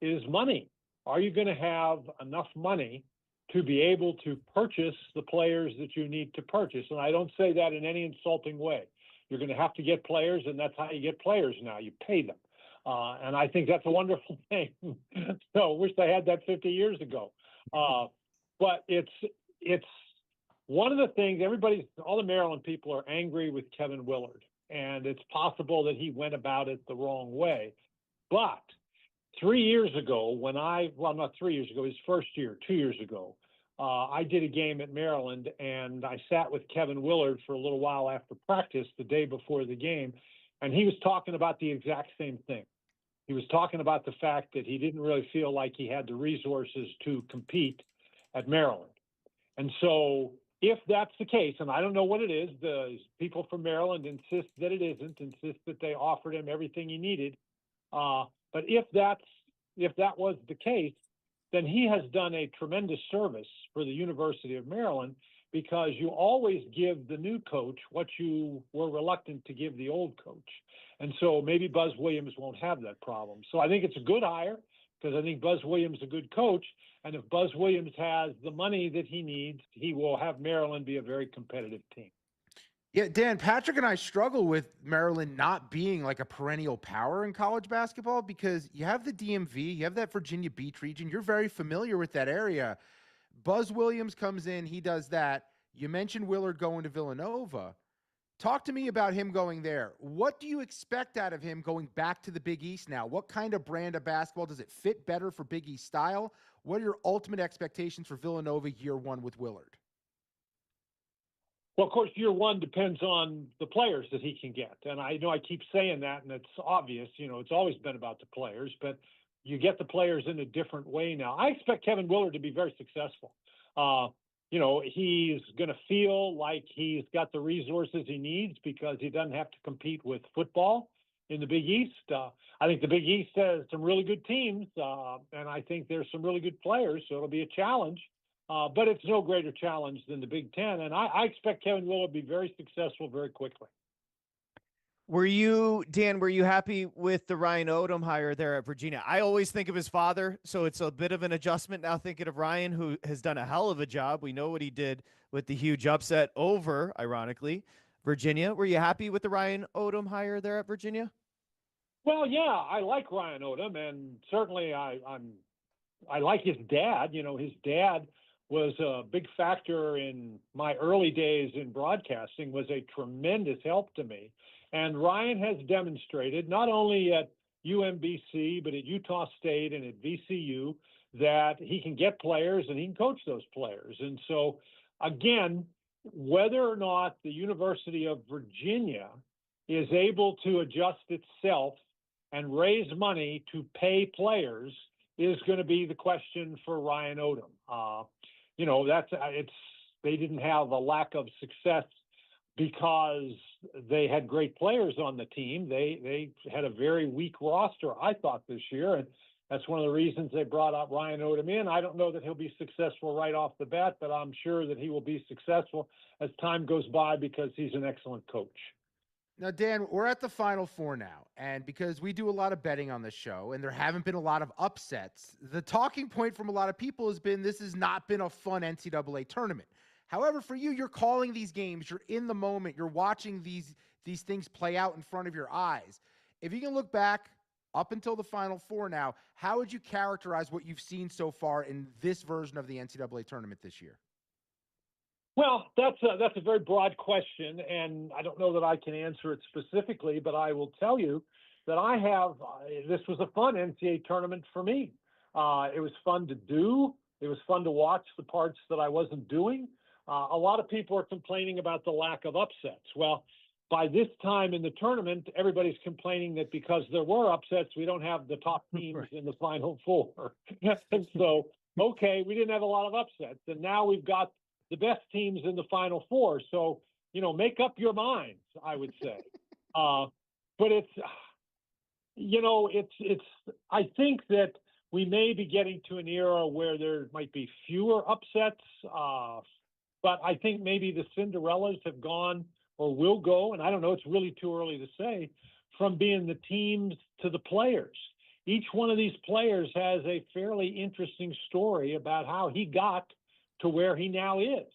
is money. Are you going to have enough money to be able to purchase the players that you need to purchase? And I don't say that in any insulting way. You're going to have to get players, and that's how you get players now. You pay them. And I think that's a wonderful thing. So I wish I had that 50 years ago. But it's one of the things all the Maryland people are angry with Kevin Willard, and it's possible that he went about it the wrong way. But 3 years ago, not 3 years ago, his first year, 2 years ago, I did a game at Maryland, and I sat with Kevin Willard for a little while after practice the day before the game, and he was talking about the exact same thing. He was talking about the fact that he didn't really feel like he had the resources to compete at Maryland. And so if that's the case, and I don't know what it is, the people from Maryland insist that it isn't, insist that they offered him everything he needed. But if that was the case, then he has done a tremendous service for the University of Maryland, because you always give the new coach what you were reluctant to give the old coach. And so maybe Buzz Williams won't have that problem. So I think it's a good hire, because I think Buzz Williams is a good coach. And if Buzz Williams has the money that he needs, he will have Maryland be a very competitive team. Yeah, Dan, Patrick and I struggle with Maryland not being like a perennial power in college basketball, because you have the DMV, you have that Virginia Beach region. You're very familiar with that area. Buzz Williams comes in, he does that. You mentioned Willard going to Villanova. Talk to me about him going there. What do you expect out of him going back to the Big East now? What kind of brand of basketball? Does it fit better for Big East style? What are your ultimate expectations for Villanova year one with Willard? Well, of course, year one depends on the players that he can get. And I know I keep saying that, and it's obvious, it's always been about the players, but you get the players in a different way now. I expect Kevin Willard to be very successful. He's going to feel like he's got the resources he needs, because he doesn't have to compete with football in the Big East. I think the Big East has some really good teams, and I think there's some really good players, so it'll be a challenge. But it's no greater challenge than the Big Ten. And I expect Kevin Willard to be very successful very quickly. Dan, were you happy with the Ryan Odom hire there at Virginia? I always think of his father, so it's a bit of an adjustment now thinking of Ryan, who has done a hell of a job. We know what he did with the huge upset over, ironically, Virginia. Were you happy with the Ryan Odom hire there at Virginia? Well, yeah, I like Ryan Odom, and certainly I like his dad. His dad was a big factor in my early days in broadcasting, was a tremendous help to me. And Ryan has demonstrated, not only at UMBC, but at Utah State and at VCU, that he can get players and he can coach those players. And so, again, whether or not the University of Virginia is able to adjust itself and raise money to pay players is going to be the question for Ryan Odom. They didn't have a lack of success because they had great players on the team. They had a very weak roster, I thought, this year, and that's one of the reasons they brought up Ryan Odom in. I don't know that he'll be successful right off the bat, but I'm sure that he will be successful as time goes by because he's an excellent coach. Now, Dan, we're at the Final Four now, and because we do a lot of betting on this show, and there haven't been a lot of upsets, the talking point from a lot of people has been this has not been a fun NCAA tournament. However, for you, you're calling these games, you're in the moment, you're watching these things play out in front of your eyes. If you can look back up until the Final Four now, how would you characterize what you've seen so far in this version of the NCAA tournament this year? Well, that's a very broad question, and I don't know that I can answer it specifically, but I will tell you that this was a fun NCAA tournament for me. It was fun to do. It was fun to watch the parts that I wasn't doing. A lot of people are complaining about the lack of upsets. Well, by this time in the tournament, everybody's complaining that because there were upsets, we don't have the top teams in the Final Four. And so, okay, we didn't have a lot of upsets, and now we've got the best teams in the Final Four. So, make up your minds, I would say. But I think that we may be getting to an era where there might be fewer upsets. But I think maybe the Cinderellas have gone or will go, and I don't know, it's really too early to say, from being the teams to the players. Each one of these players has a fairly interesting story about how he got to where he now is.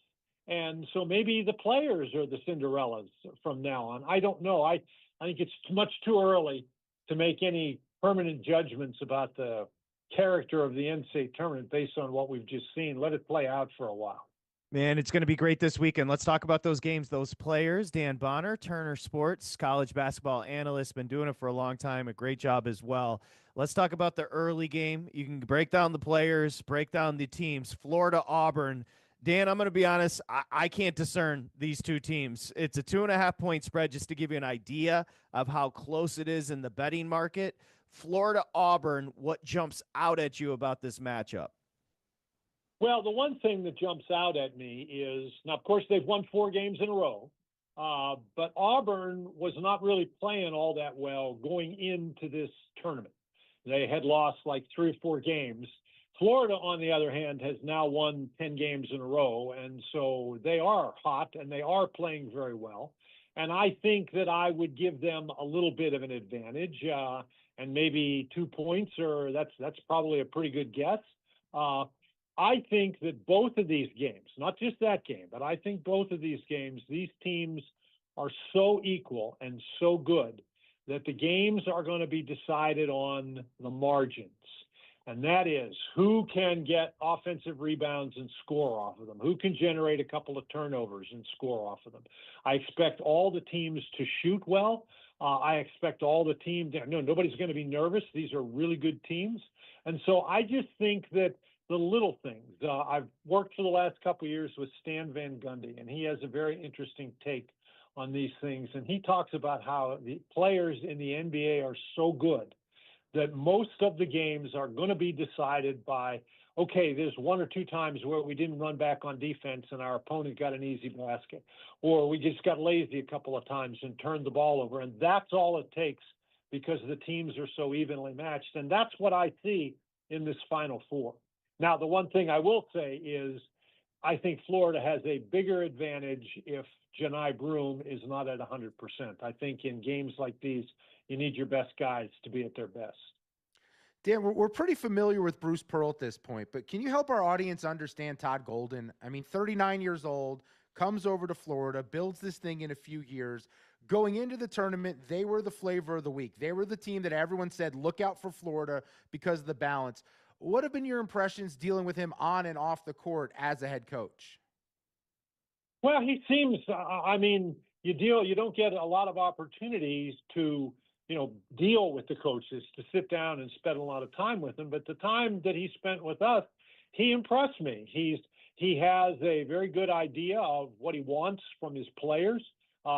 And so maybe the players are the Cinderellas from now on. I don't know. I think it's much too early to make any permanent judgments about the character of the NCAA tournament based on what we've just seen. Let it play out for a while. Man, it's going to be great this weekend. Let's talk about those games, those players. Dan Bonner, Turner Sports, college basketball analyst, been doing it for a long time. A great job as well. Let's talk about the early game. You can break down the players, break down the teams. Florida, Auburn. Dan, I'm going to be honest. I can't discern these two teams. It's a 2.5-point spread just to give you an idea of how close it is in the betting market. Florida, Auburn, what jumps out at you about this matchup? Well, the one thing that jumps out at me is, now, of course, they've won 4 games in a row, but Auburn was not really playing all that well going into this tournament. They had lost like 3 or 4 games. Florida, on the other hand, has now won 10 games in a row, and so they are hot, and they are playing very well. And I think that I would give them a little bit of an advantage, and maybe 2 points, or that's probably a pretty good guess. I think that both of these games, not just that game, but I think both of these games, these teams are so equal and so good that the games are going to be decided on the margins. And that is who can get offensive rebounds and score off of them, who can generate a couple of turnovers and score off of them. I expect all the teams to shoot well. I expect all the teams, nobody's going to be nervous. These are really good teams. And so I just think that the little things. I've worked for the last couple of years with Stan Van Gundy, and he has a very interesting take on these things. And he talks about how the players in the NBA are so good that most of the games are going to be decided by, okay, there's 1 or 2 times where we didn't run back on defense and our opponent got an easy basket, or we just got lazy a couple of times and turned the ball over. And that's all it takes because the teams are so evenly matched. And that's what I see in this Final Four. Now, the one thing I will say is I think Florida has a bigger advantage if Janai Broome is not at 100%. I think in games like these, you need your best guys to be at their best. Dan, we're pretty familiar with Bruce Pearl at this point, but can you help our audience understand Todd Golden? I mean, 39 years old, comes over to Florida, builds this thing in a few years. Going into the tournament, they were the flavor of the week. They were the team that everyone said, look out for Florida because of the balance. What have been your impressions dealing with him on and off the court as a head coach? Well, he seems, you don't get a lot of opportunities to, deal with the coaches, to sit down and spend a lot of time with them. But the time that he spent with us, he impressed me. He has a very good idea of what he wants from his players.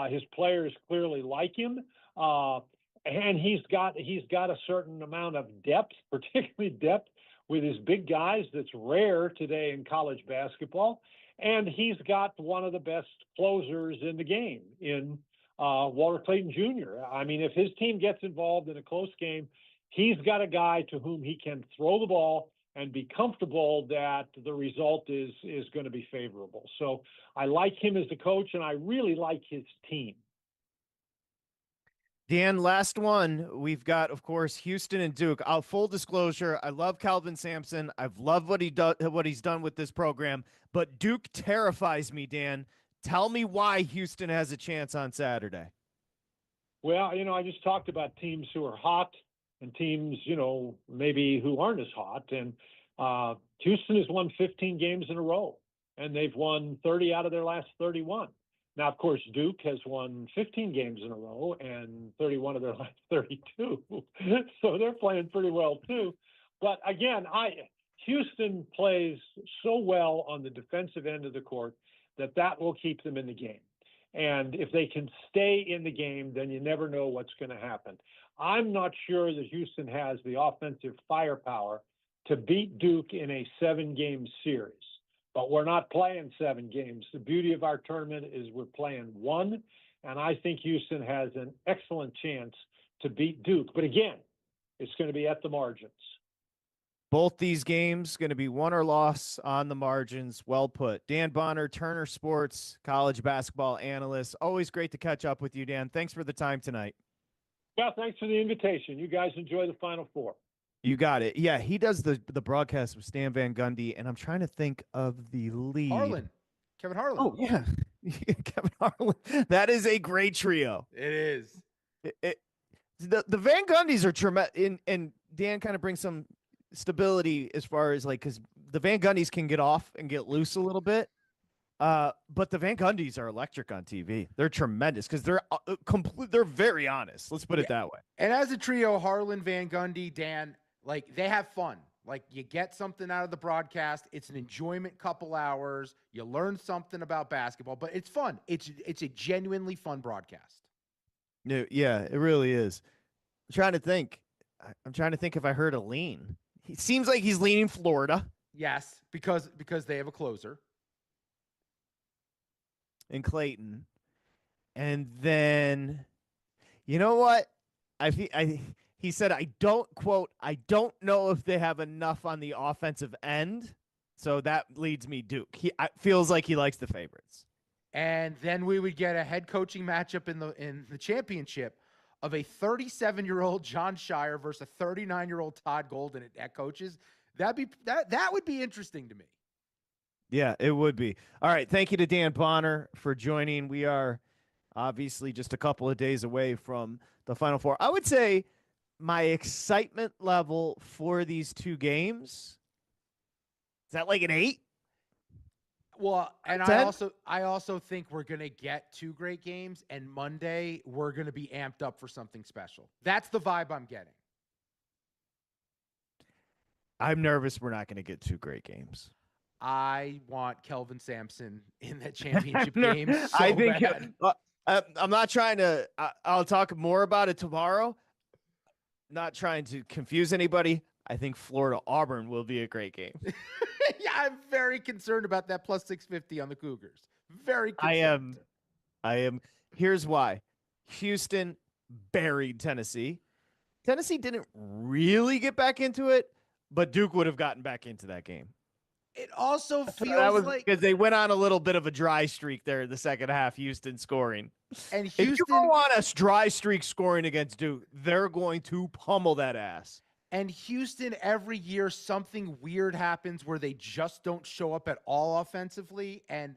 His players clearly like him. And he's got a certain amount of depth, particularly depth with his big guys that's rare today in college basketball. And he's got one of the best closers in the game in Walter Clayton Jr. I mean, if his team gets involved in a close game, he's got a guy to whom he can throw the ball and be comfortable that the result is going to be favorable. So I like him as a coach, and I really like his team. Dan, last one. We've got, of course, Houston and Duke. Full disclosure, I love Calvin Sampson. I've loved what he's done with this program, but Duke terrifies me, Dan. Tell me why Houston has a chance on Saturday. Well, I just talked about teams who are hot and teams, maybe who aren't as hot. And Houston has won 15 games in a row, and they've won 30 out of their last 31. Now, of course, Duke has won 15 games in a row and 31 of their last 32. So they're playing pretty well, too. But again, Houston plays so well on the defensive end of the court that will keep them in the game. And if they can stay in the game, then you never know what's going to happen. I'm not sure that Houston has the offensive firepower to beat Duke in a 7-game series. But we're not playing 7 games. The beauty of our tournament is we're playing 1, and I think Houston has an excellent chance to beat Duke. But again, it's going to be at the margins. Both these games going to be won or loss on the margins. Well put. Dan Bonner, Turner Sports, college basketball analyst. Always great to catch up with you, Dan. Thanks for the time tonight. Well, thanks for the invitation. You guys enjoy the Final Four. You got it. Yeah, he does the broadcast with Stan Van Gundy, and I'm trying to think of the lead. Kevin Harlan. Oh, yeah. Kevin Harlan. That is a great trio. It is. The Van Gundys are tremendous, and Dan kind of brings some stability as far as because the Van Gundys can get off and get loose a little bit. But the Van Gundys are electric on TV. They're tremendous because they're very honest. Let's put it that way. And as a trio, Harlan, Van Gundy, Dan, they have fun. You get something out of the broadcast. It's an enjoyment couple hours. You learn something about basketball, but it's fun. It's a genuinely fun broadcast. Yeah, it really is. I'm trying to think if I heard a lean. He seems like he's leaning Florida. Yes, because they have a closer. In Clayton. And then, you know what? He said, I don't know if they have enough on the offensive end. So that leads me Duke. I feels like he likes the favorites. And then we would get a head coaching matchup in the championship of a 37-year-old John Shire versus a 39-year-old Todd Golden at coaches. That would be interesting to me. Yeah, it would be. All right. Thank you to Dan Bonner for joining. We are obviously just a couple of days away from the Final Four. I would say my excitement level for these 2 games, is that like an 8? Well, and 10? I also think we're going to get 2 great games, and Monday we're going to be amped up for something special. That's the vibe I'm getting. I'm nervous we're not going to get 2 great games. I want Kelvin Sampson in that championship game. So I think bad. I'm not trying to. I'll talk more about it tomorrow. Not trying to confuse anybody. I think Florida Auburn will be a great game. Yeah, I'm very concerned about that plus 650 on the Cougars. Very concerned. I am. Here's why. Houston buried Tennessee. Tennessee didn't really get back into it, but Duke would have gotten back into that game. It also feels like because they went on a little bit of a dry streak there in the second half, Houston scoring. And Houston, if you go on a dry streak scoring against Duke, they're going to pummel that ass. And Houston, every year, something weird happens where they just don't show up at all offensively. And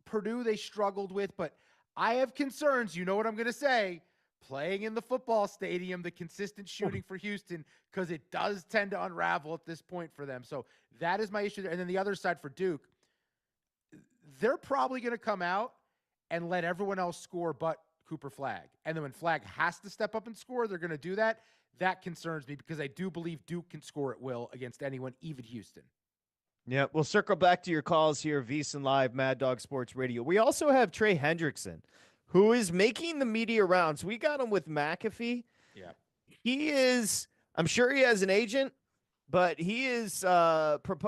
Purdue, they struggled with, but I have concerns. You know what I'm going to say. Playing in the football stadium, the consistent shooting for Houston, because it does tend to unravel at this point for them. So that is my issue there. And then the other side for Duke, they're probably going to come out and let everyone else score but Cooper Flagg. And then when Flagg has to step up and score, they're going to do that. That concerns me because I do believe Duke can score at will against anyone, even Houston. Yeah, we'll circle back to your calls here, VSiN Live, Mad Dog Sports Radio. We also have Trey Hendrickson, who is making the media rounds. We got him with McAfee. Yeah. He is, I'm sure he has an agent. but he is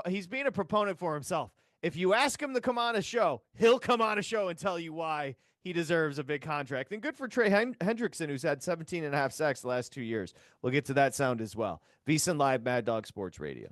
he's being a proponent for himself. If you ask him to come on a show, he'll come on a show and tell you why he deserves a big contract. And good for Trey Hendrickson, who's had 17 and a half sacks the last 2 years. We'll get to that sound as well. VSiN Live, Mad Dog Sports Radio.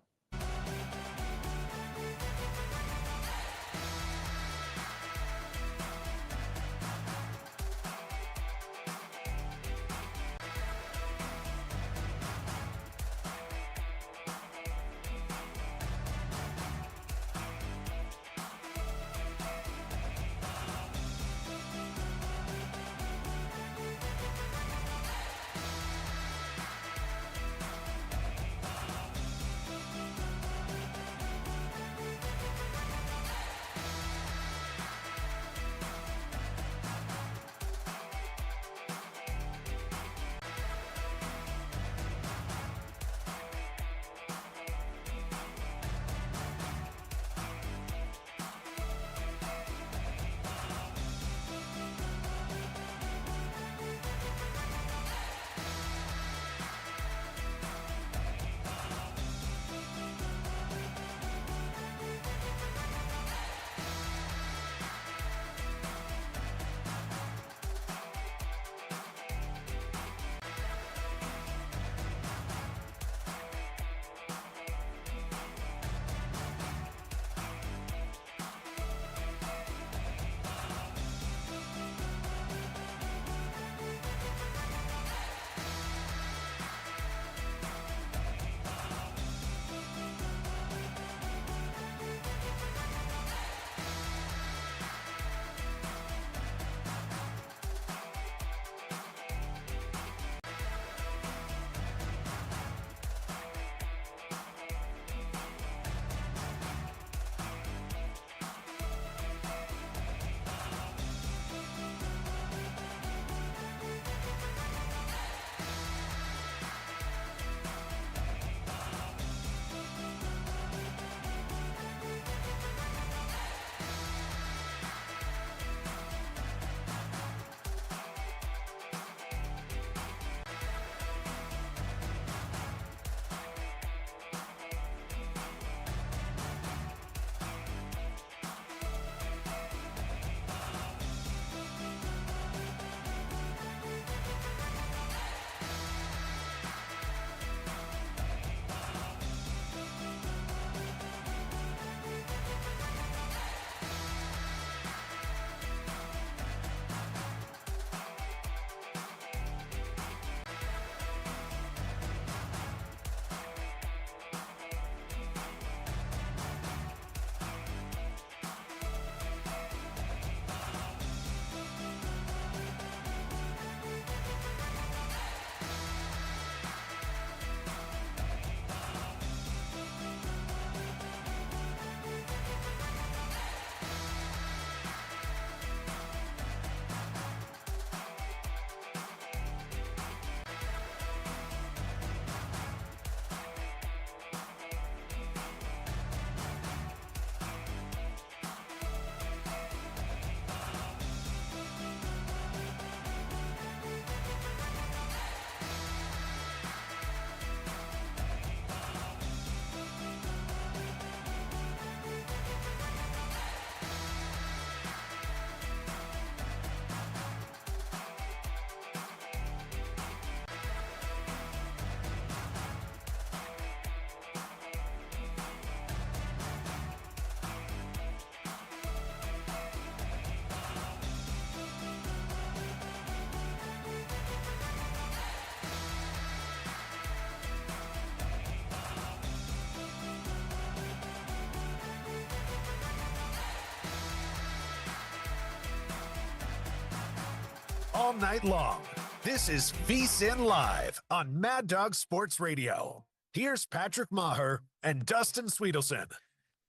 all night long. This is VSiN Live on Mad Dog Sports Radio. Here's Patrick Meagher and Dustin Swedelson.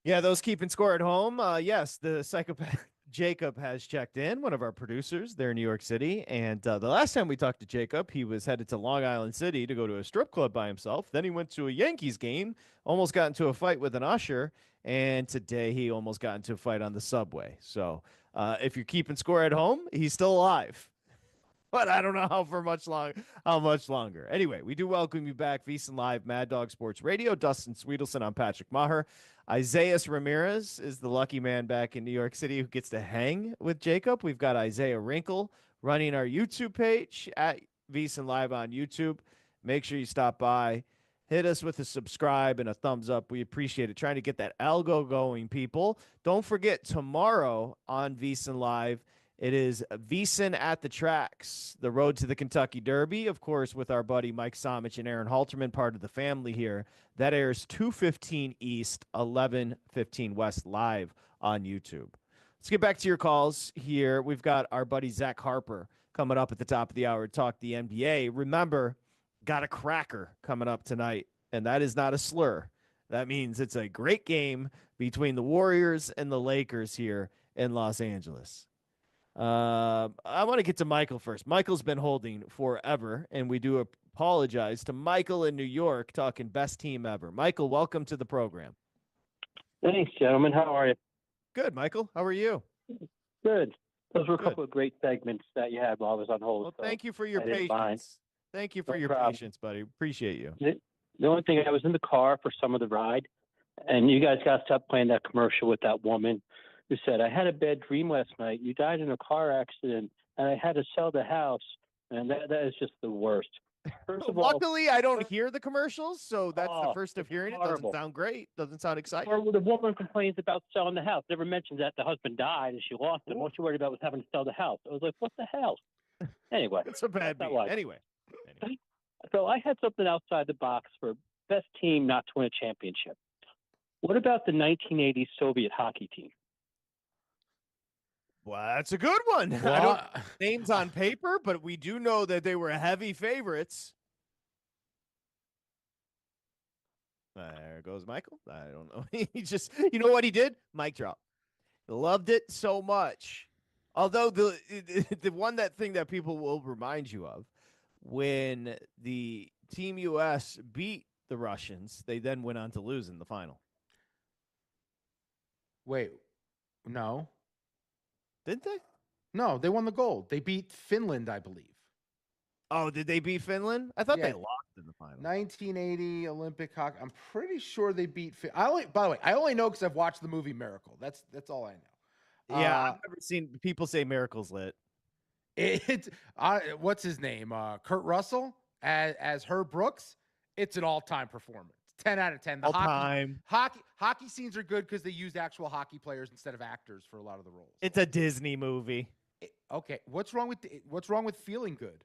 Yeah, those keeping score at home. Yes, the psychopath Jacob has checked in, one of our producers there in New York City. And the last time we talked to Jacob, he was headed to Long Island City to go to a strip club by himself. Then he went to a Yankees game, almost got into a fight with an usher. And today he almost got into a fight on the subway. So if you're keeping score at home, he's still alive. but I don't know how much longer. Anyway, we do welcome you back. VSiN Live, Mad Dog Sports Radio. Dustin Swedelson, I'm Patrick Meagher. Isaiah Ramirez is the lucky man back in New York City who gets to hang with Jacob. We've got Isaiah Wrinkle running our YouTube page at VSiN Live on YouTube. Make sure you stop by. Hit us with a subscribe and a thumbs up. We appreciate it. Trying to get that algo going, people. Don't forget, tomorrow on VSiN Live, it is VSiN at the Tracks, the road to the Kentucky Derby, of course, with our buddy Mike Somich and Aaron Halterman, part of the family here. That airs 2:15 East, 11:15 West, live on YouTube. Let's get back to your calls here. We've got our buddy Zach Harper coming up at the top of the hour to talk the NBA. Remember, got a cracker coming up tonight, and that is not a slur. That means it's a great game between the Warriors and the Lakers here in Los Angeles. I want to get to Michael first. Michael's been holding forever, and we do apologize to Michael in New York, talking best team ever. Michael, welcome to the program. Thanks, gentlemen. How are you? Good, Michael. How are you? Good. Those were a couple of great segments that you had while I was on hold. Well, so thank you for your I didn't mind. patience. Thank you for No your problem. patience, buddy. Appreciate you. The only thing, I was in the car for some of the ride, and you guys got to stop playing that commercial with that woman who said, I had a bad dream last night. You died in a car accident, and I had to sell the house. And that is just the worst. First of all, Luckily, I don't hear the commercials, so that's the first of hearing it. horrible. Doesn't sound great. Doesn't sound exciting. or the woman complains about selling the house. Never mentions that the husband died and she lost it. What she worried about was having to sell the house. I was like, what the hell? Anyway. It's a bad that's beat. not life. Anyway. So I had something outside the box for best team not to win a championship. What about the 1980 Soviet hockey team? Well, that's a good one. I don't names on paper, but we do know that they were heavy favorites. There goes Michael. I don't know. He just, you know what he did? Mic drop. Loved it so much. Although the thing that people will remind you of, when the Team US beat the Russians, they then went on to lose in the final. Wait, no. Didn't they? No, they won the gold. They beat Finland, I believe. Oh, did they beat Finland? I thought Yeah. they lost in the final. 1980 Olympic hockey. I'm pretty sure they beat. By the way, I only know because I've watched the movie Miracle. That's all I know. Yeah, I've never seen people say Miracle's lit. It's what's his name? Kurt Russell as Herb Brooks. It's an all-time performance. 10 out of 10. The All-time. hockey scenes are good because they used actual hockey players instead of actors for a lot of the roles. It's a Disney movie. Okay, what's wrong with feeling good?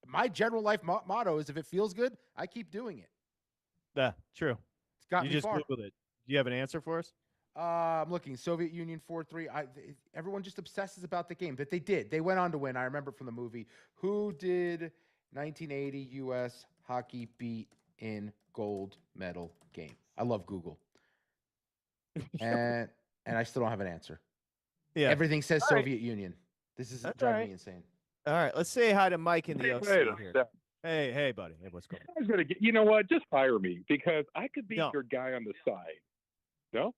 My general life motto is if it feels good, I keep doing it. Yeah, true. It's got you me just far. Googled it. Do you have an answer for us? I'm looking. Soviet Union 4-3. Everyone just obsesses about the game that they did. They went on to win. I remember from the movie. Who did 1980 U.S. hockey beat in gold medal game? I love Google. and I still don't have an answer. Yeah. Everything says All right. Soviet Union. This is That's driving all right. me insane. All right, let's say hi to Mike in the OC Wait a here. sec. Hey, buddy. Hey, what's going on? I was gonna get. You know what? Just hire me because I could be No. your guy on the side. No.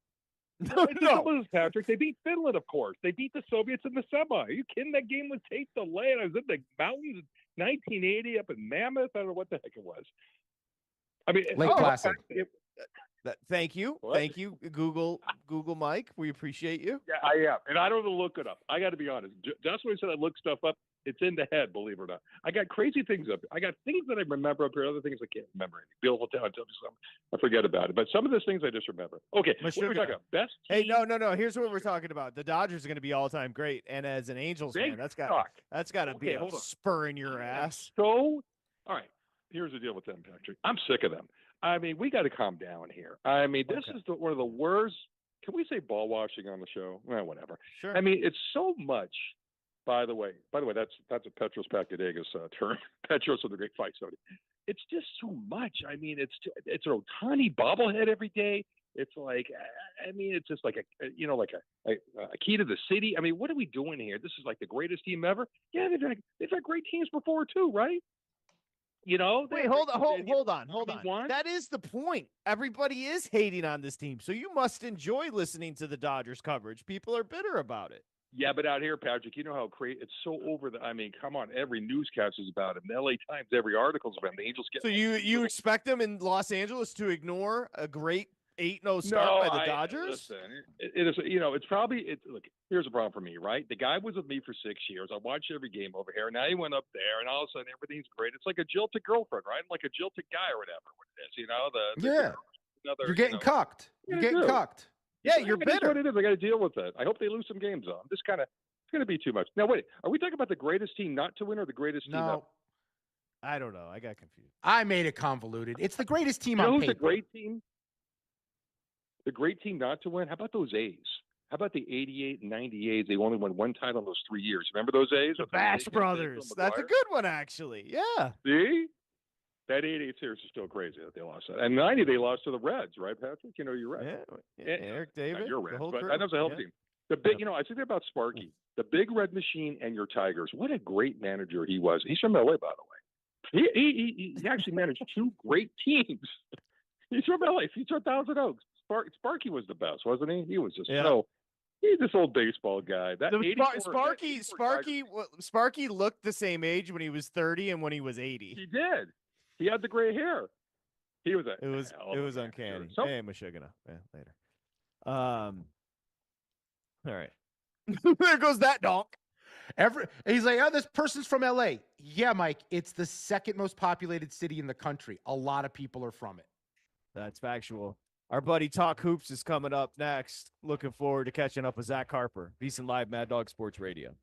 No, It's as simple as, Patrick. They beat Finland, of course. They beat the Soviets in the semi. Are you kidding? That game was taped to land. I was in the mountains in 1980 up in Mammoth. I don't know what the heck it was. I mean, Lake Placid. Thank you. What? Thank you, Google Mike. We appreciate you. Yeah, I am. And I don't even look it up. I got to be honest. Just when I said I look stuff up, it's in the head, believe it or not. I got crazy things up. I got things that I remember up here, other things I can't remember. Beautiful town, tell me something. I forget about it. But some of those things I just remember. Okay, what are we talking about? Best Hey, team? no. Here's what we're talking about. The Dodgers are going to be all time great, and as an Angels Big fan, that's got to be Okay, a hold on. spur in your ass. So, all right, here's the deal with them, Patrick. I'm sick of them. I mean, we got to calm down here. I mean, this is one of the worst. Can we say ball washing on the show? Well, whatever. Sure. I mean, it's so much. By the way, that's a Petros Papadakis term. Petros with the great fight Sony. It's just so much. I mean, it's an Ohtani bobblehead every day. It's like, I mean, it's just like a key to the city. I mean, what are we doing here? This is like the greatest team ever. Yeah, they've had great teams before too, right? You know. Wait, hold on. That is the point. Everybody is hating on this team, so you must enjoy listening to the Dodgers coverage. People are bitter about it. Yeah, but out here, Patrick, you know how crazy it's so over the. I mean, come on, every newscast is about him. The LA Times, every article's about him. The Angels get. So you expect them in Los Angeles to ignore a great 8-0 start No, by the Dodgers? Listen, it is. It's probably. Look, here's a problem for me, right? The guy was with me for 6 years. I watched every game over here. Now he went up there, and all of a sudden everything's great. It's like a jilted girlfriend, right? Like a jilted guy or whatever. What it is, You're getting cucked. You're getting cucked. Yeah, you're That's bitter. what it is. I got to deal with it. I hope they lose some games, though. I'm just kind of. It's going to be too much. Now, wait. Are we talking about the greatest team not to win or the greatest team? No, I don't know. I got confused. I made it convoluted. It's the greatest team You know on who's paper. the great team? The great team not to win? How about those A's? How about the 88 and 90 A's? They only won one title in those 3 years. Remember those A's? The Bash Brothers. That's a good one, actually. Yeah. See? That 88 series is still crazy that they lost that. And 90, they lost to the Reds, right, Patrick? You know, you're right. Yeah. Eric David. You're the Reds, whole but crew. that was a hell of a team. The big, I say that about Sparky. The Big Red Machine and your Tigers. What a great manager he was. He's from LA, by the way. He actually managed two great teams. He's from LA. He's from Thousand Oaks. Sparky was the best, wasn't he? He was just he's this old baseball guy. That Sparky looked the same age when he was 30 and when he was 80. He did. He had the gray hair. He was it was uncanny. Hey, Meshuggah. Yeah, later. All right. There goes that donk. He's like, oh, this person's from LA. Yeah, Mike, it's the second most populated city in the country. A lot of people are from it. That's factual. Our buddy Talk Hoops is coming up next. Looking forward to catching up with Zach Harper, VSiN Live, Mad Dog Sports Radio.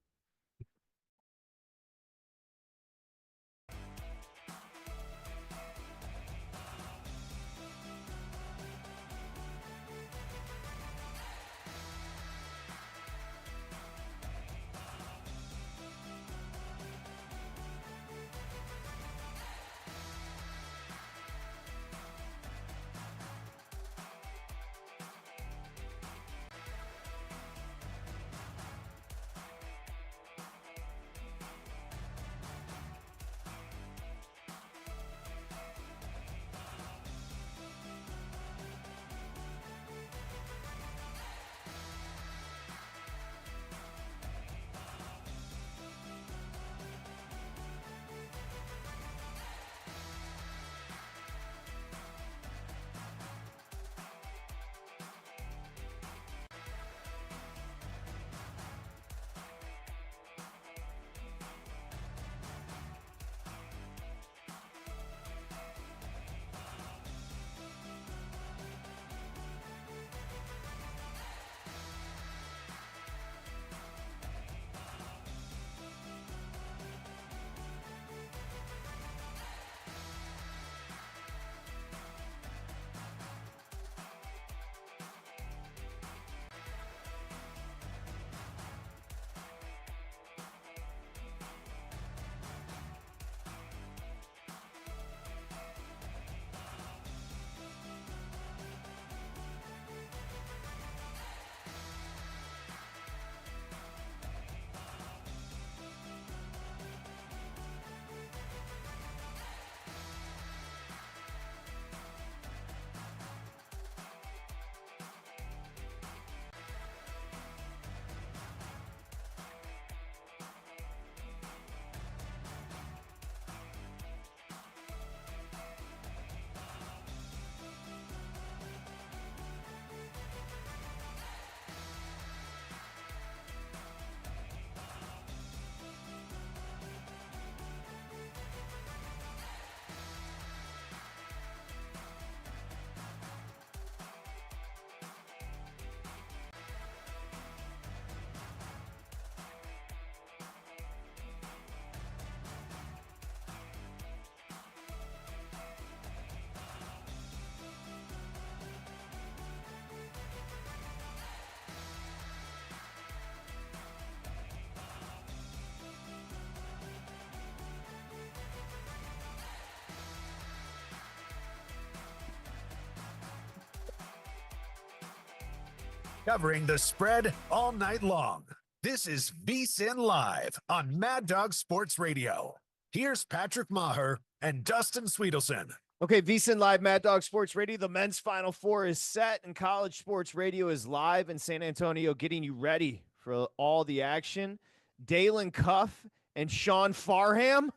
Covering the spread all night long. This is VSiN Live on Mad Dog Sports Radio. Here's Patrick Meagher and Dustin Swedelson. Okay, VSiN Live, Mad Dog Sports Radio. The men's Final Four is set, and college sports radio is live in San Antonio, getting you ready for all the action. Dalen Cuff and Sean Farham,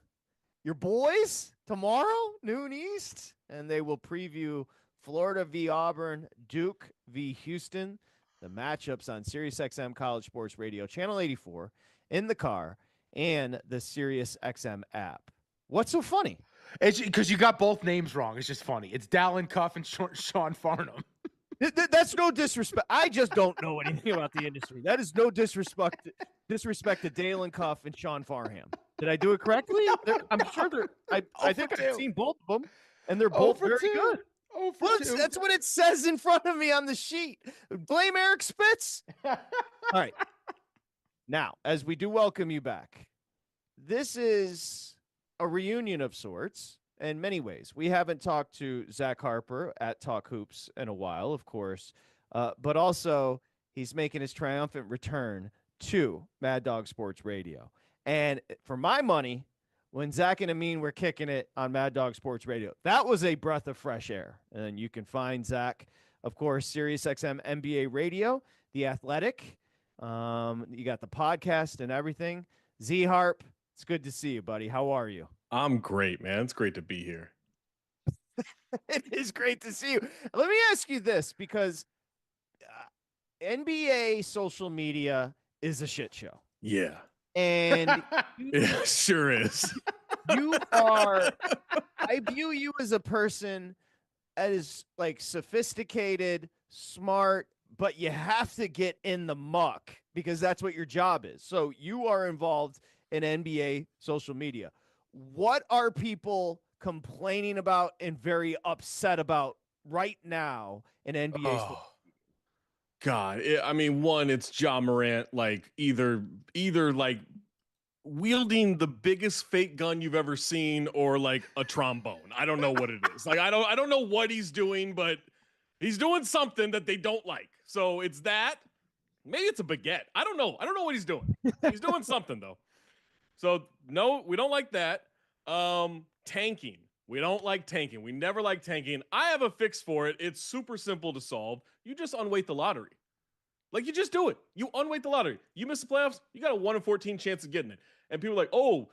your boys, tomorrow, noon East, and they will preview Florida v. Auburn, Duke v. Houston, the matchups on SiriusXM College Sports Radio, Channel 84, in the car, and the SiriusXM app. What's so funny? It's because you got both names wrong. It's just funny. It's Dallin Cuff and Sean Farnham. That's no disrespect. I just don't know anything about the industry. That is no disrespect to Dalen Cuff and Sean Farham. Did I do it correctly? I'm sure they're. I think I've seen both of them, and they're both very good. Oh, Look, that's what it says in front of me on the sheet. Blame Eric Spitz. All right. Now, as we do welcome you back, this is a reunion of sorts in many ways. We haven't talked to Zach Harper at Talk Hoops in a while, of course, but also he's making his triumphant return to Mad Dog Sports Radio. And for my money, when Zach and Amin were kicking it on Mad Dog Sports Radio, that was a breath of fresh air. And you can find Zach, of course, SiriusXM NBA Radio, The Athletic. You got the podcast and everything. Z Harp, it's good to see you, buddy. How are you? I'm great, man. It's great to be here. It is great to see you. Let me ask you this, because NBA social media is a shit show. Yeah. And it sure is. I view you as a person that is like sophisticated, smart, but you have to get in the muck because that's what your job is. So you are involved in NBA social media. What are people complaining about and very upset about right now in NBA social media? God, I mean, one, it's Ja Morant, like either like wielding the biggest fake gun you've ever seen or like a trombone. I don't know what it is. Like I don't know what he's doing, but he's doing something that they don't like. So it's that. Maybe it's a baguette. I don't know. I don't know what he's doing. He's doing something though. So no, we don't like that. Tanking. We don't like tanking. We never like tanking. I have a fix for it. It's super simple to solve. You just unweight the lottery. Like, you just do it. You unweight the lottery. You miss the playoffs, you got a 1 in 14 chance of getting it. And people are like, oh,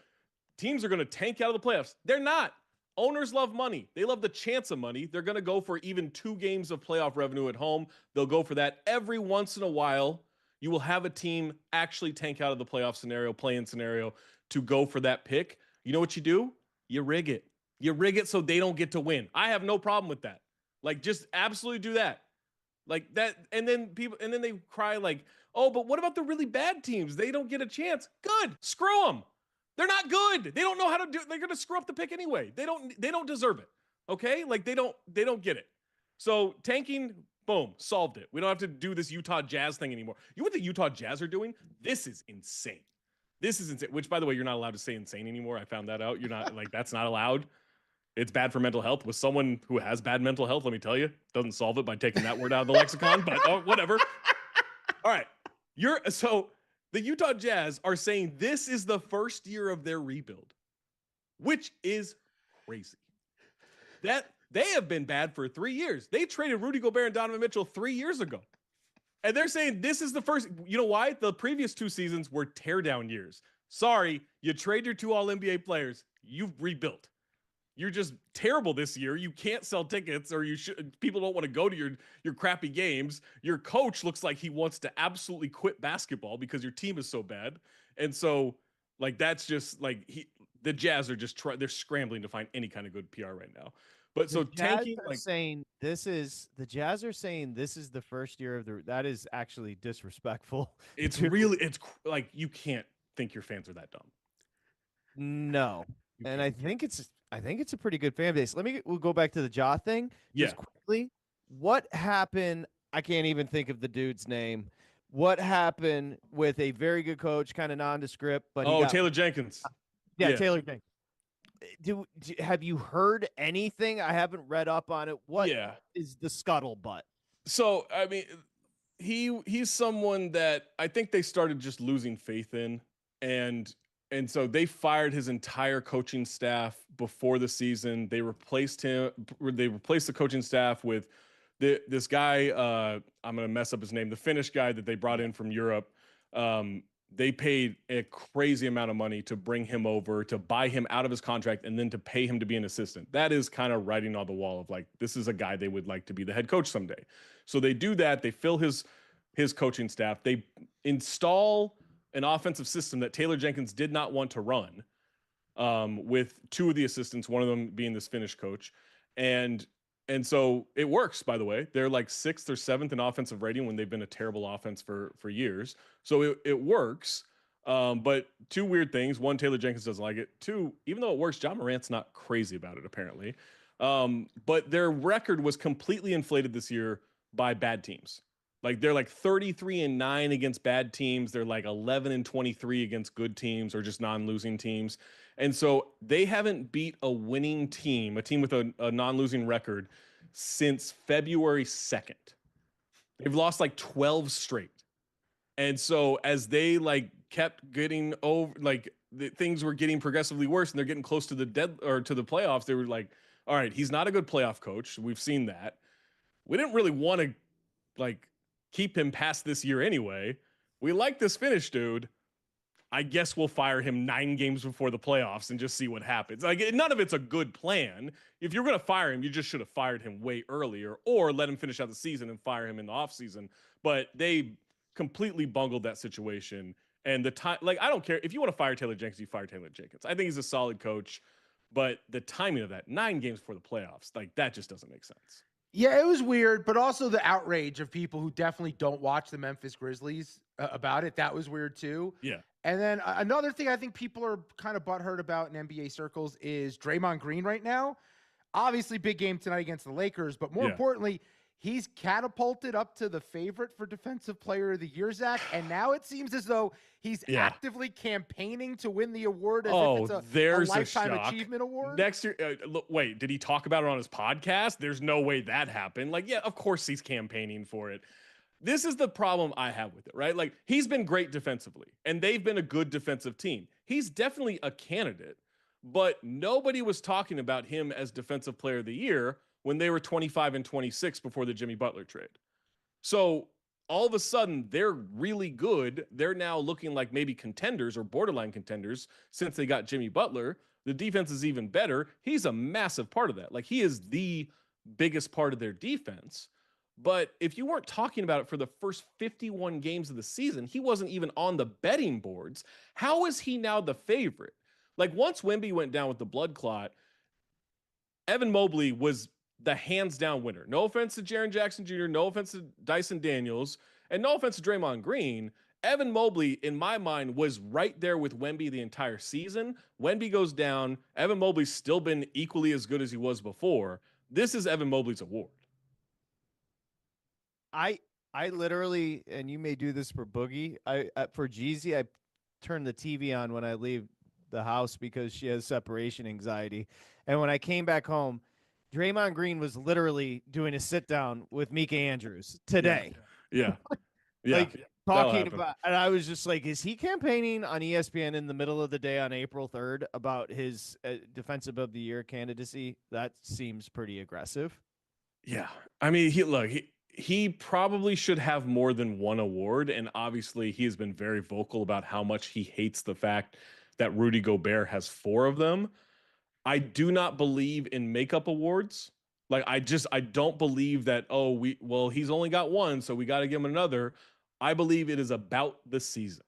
teams are going to tank out of the playoffs. They're not. Owners love money. They love the chance of money. They're going to go for even 2 games of playoff revenue at home. They'll go for that. Every once in a while, you will have a team actually tank out of the playoff scenario, play-in scenario, to go for that pick. You know what you do? You rig it. You rig it so they don't get to win. I have no problem with that. Like, just absolutely do that. Like that. And then they cry like, oh, but what about the really bad teams? They don't get a chance. Good. Screw them. They're not good. They don't know how to do it. They're going to screw up the pick anyway. They don't deserve it. Okay? Like they don't get it. So tanking, boom, solved it. We don't have to do this Utah Jazz thing anymore. You know what the Utah Jazz are doing? This is insane. This is insane. Which, by the way, you're not allowed to say insane anymore. I found that out. You're not like, that's not allowed. It's bad for mental health. With someone who has bad mental health, let me tell you, doesn't solve it by taking that word out of the lexicon, but whatever. All right. So the Utah Jazz are saying this is the first year of their rebuild, which is crazy. That they have been bad for 3 years. They traded Rudy Gobert and Donovan Mitchell 3 years ago. And they're saying this is the first. You know why? The previous 2 seasons were teardown years. Sorry, you trade your 2 All-NBA players. You've rebuilt. You're just terrible this year. You can't sell tickets, or people don't want to go to your crappy games. Your coach looks like he wants to absolutely quit basketball because your team is so bad. And so, like, that's just like the Jazz are just they're scrambling to find any kind of good PR right now. But so tanking, like, the Jazz are saying this is the first year of that is actually disrespectful. It's like, you can't think your fans are that dumb. No. And I think it's a pretty good fan base. We'll go back to the Ja thing just quickly. What happened? I can't even think of the dude's name. What happened with a very good coach, kind of nondescript, but Taylor Jenkins. Yeah, Taylor Jenkins. Have you heard anything? I haven't read up on it. What is the scuttlebutt? So, I mean, he's someone that I think they started just losing faith in, and so they fired his entire coaching staff before the season. They replaced him. They replaced the coaching staff with this guy. I'm going to mess up his name. The Finnish guy that they brought in from Europe. They paid a crazy amount of money to bring him over, to buy him out of his contract, and then to pay him to be an assistant. That is kind of writing on the wall of like, this is a guy they would like to be the head coach someday. So they do that. They fill his coaching staff. They install an offensive system that Taylor Jenkins did not want to run, with two of the assistants, one of them being this Finnish coach. And so it works, by the way. They're like 6th or 7th in offensive rating when they've been a terrible offense for years. So it works. But two weird things. One, Taylor Jenkins doesn't like it. Two, even though it works, John Morant's not crazy about it, apparently. But their record was completely inflated this year by bad teams. Like they're like 33-9 against bad teams. They're like 11-23 against good teams or just non-losing teams. And so they haven't beat a winning team, a team with a non-losing record, since February 2nd. They've lost like 12 straight. And so as they like kept getting over, like things were getting progressively worse and they're getting close to the to the playoffs, they were like, all right, he's not a good playoff coach. We've seen that. We didn't really want to like keep him past this year anyway. We like this Finnish dude. I guess we'll fire him 9 games before the playoffs and just see what happens. Like, none of it's a good plan. If you're going to fire him, you just should have fired him way earlier or let him finish out the season and fire him in the offseason. But they completely bungled that situation. And the time, like, I don't care. If you want to fire Taylor Jenkins, you fire Taylor Jenkins. I think he's a solid coach. But the timing of that, 9 games before the playoffs, like, that just doesn't make sense. Yeah, it was weird, but also the outrage of people who definitely don't watch the Memphis Grizzlies about it. That was weird too. Yeah. And then another thing I think people are kind of butthurt about in NBA circles is Draymond Green right now. Obviously, big game tonight against the Lakers, but more importantly, he's catapulted up to the favorite for Defensive Player of the Year, Zach. And now it seems as though he's actively campaigning to win the award as if it's there's a Lifetime shock. Achievement Award. Next year, look, wait, did he talk about it on his podcast? There's no way that happened. Like, yeah, of course he's campaigning for it. This is the problem I have with it, right? Like, he's been great defensively, and they've been a good defensive team. He's definitely a candidate, but nobody was talking about him as Defensive Player of the Year when they were 25-26 before the Jimmy Butler trade. So all of a sudden, they're really good. They're now looking like maybe contenders or borderline contenders since they got Jimmy Butler. The defense is even better. He's a massive part of that. Like, he is the biggest part of their defense. But if you weren't talking about it for the first 51 games of the season, he wasn't even on the betting boards. How is he now the favorite? Like, once Wemby went down with the blood clot, Evan Mobley was the hands down winner. No offense to Jaren Jackson Jr., no offense to Dyson Daniels, and no offense to Draymond Green. Evan Mobley, in my mind, was right there with Wemby the entire season. Wemby goes down. Evan Mobley's still been equally as good as he was before. This is Evan Mobley's award. I literally, and you may do this for Boogie, for Jeezy, I turn the TV on when I leave the house because she has separation anxiety. And when I came back home, Draymond Green was literally doing a sit down with Mika Andrews today. Yeah. Like, talking about, and I was just like, is he campaigning on ESPN in the middle of the day on April 3rd about his Defensive of the Year candidacy? That seems pretty aggressive. Yeah. I mean, he probably should have more than one award. And obviously he has been very vocal about how much he hates the fact that Rudy Gobert has 4 of them. I do not believe in makeup awards. Like, I don't believe that, he's only got 1, so we got to give him another. I believe it is about the season.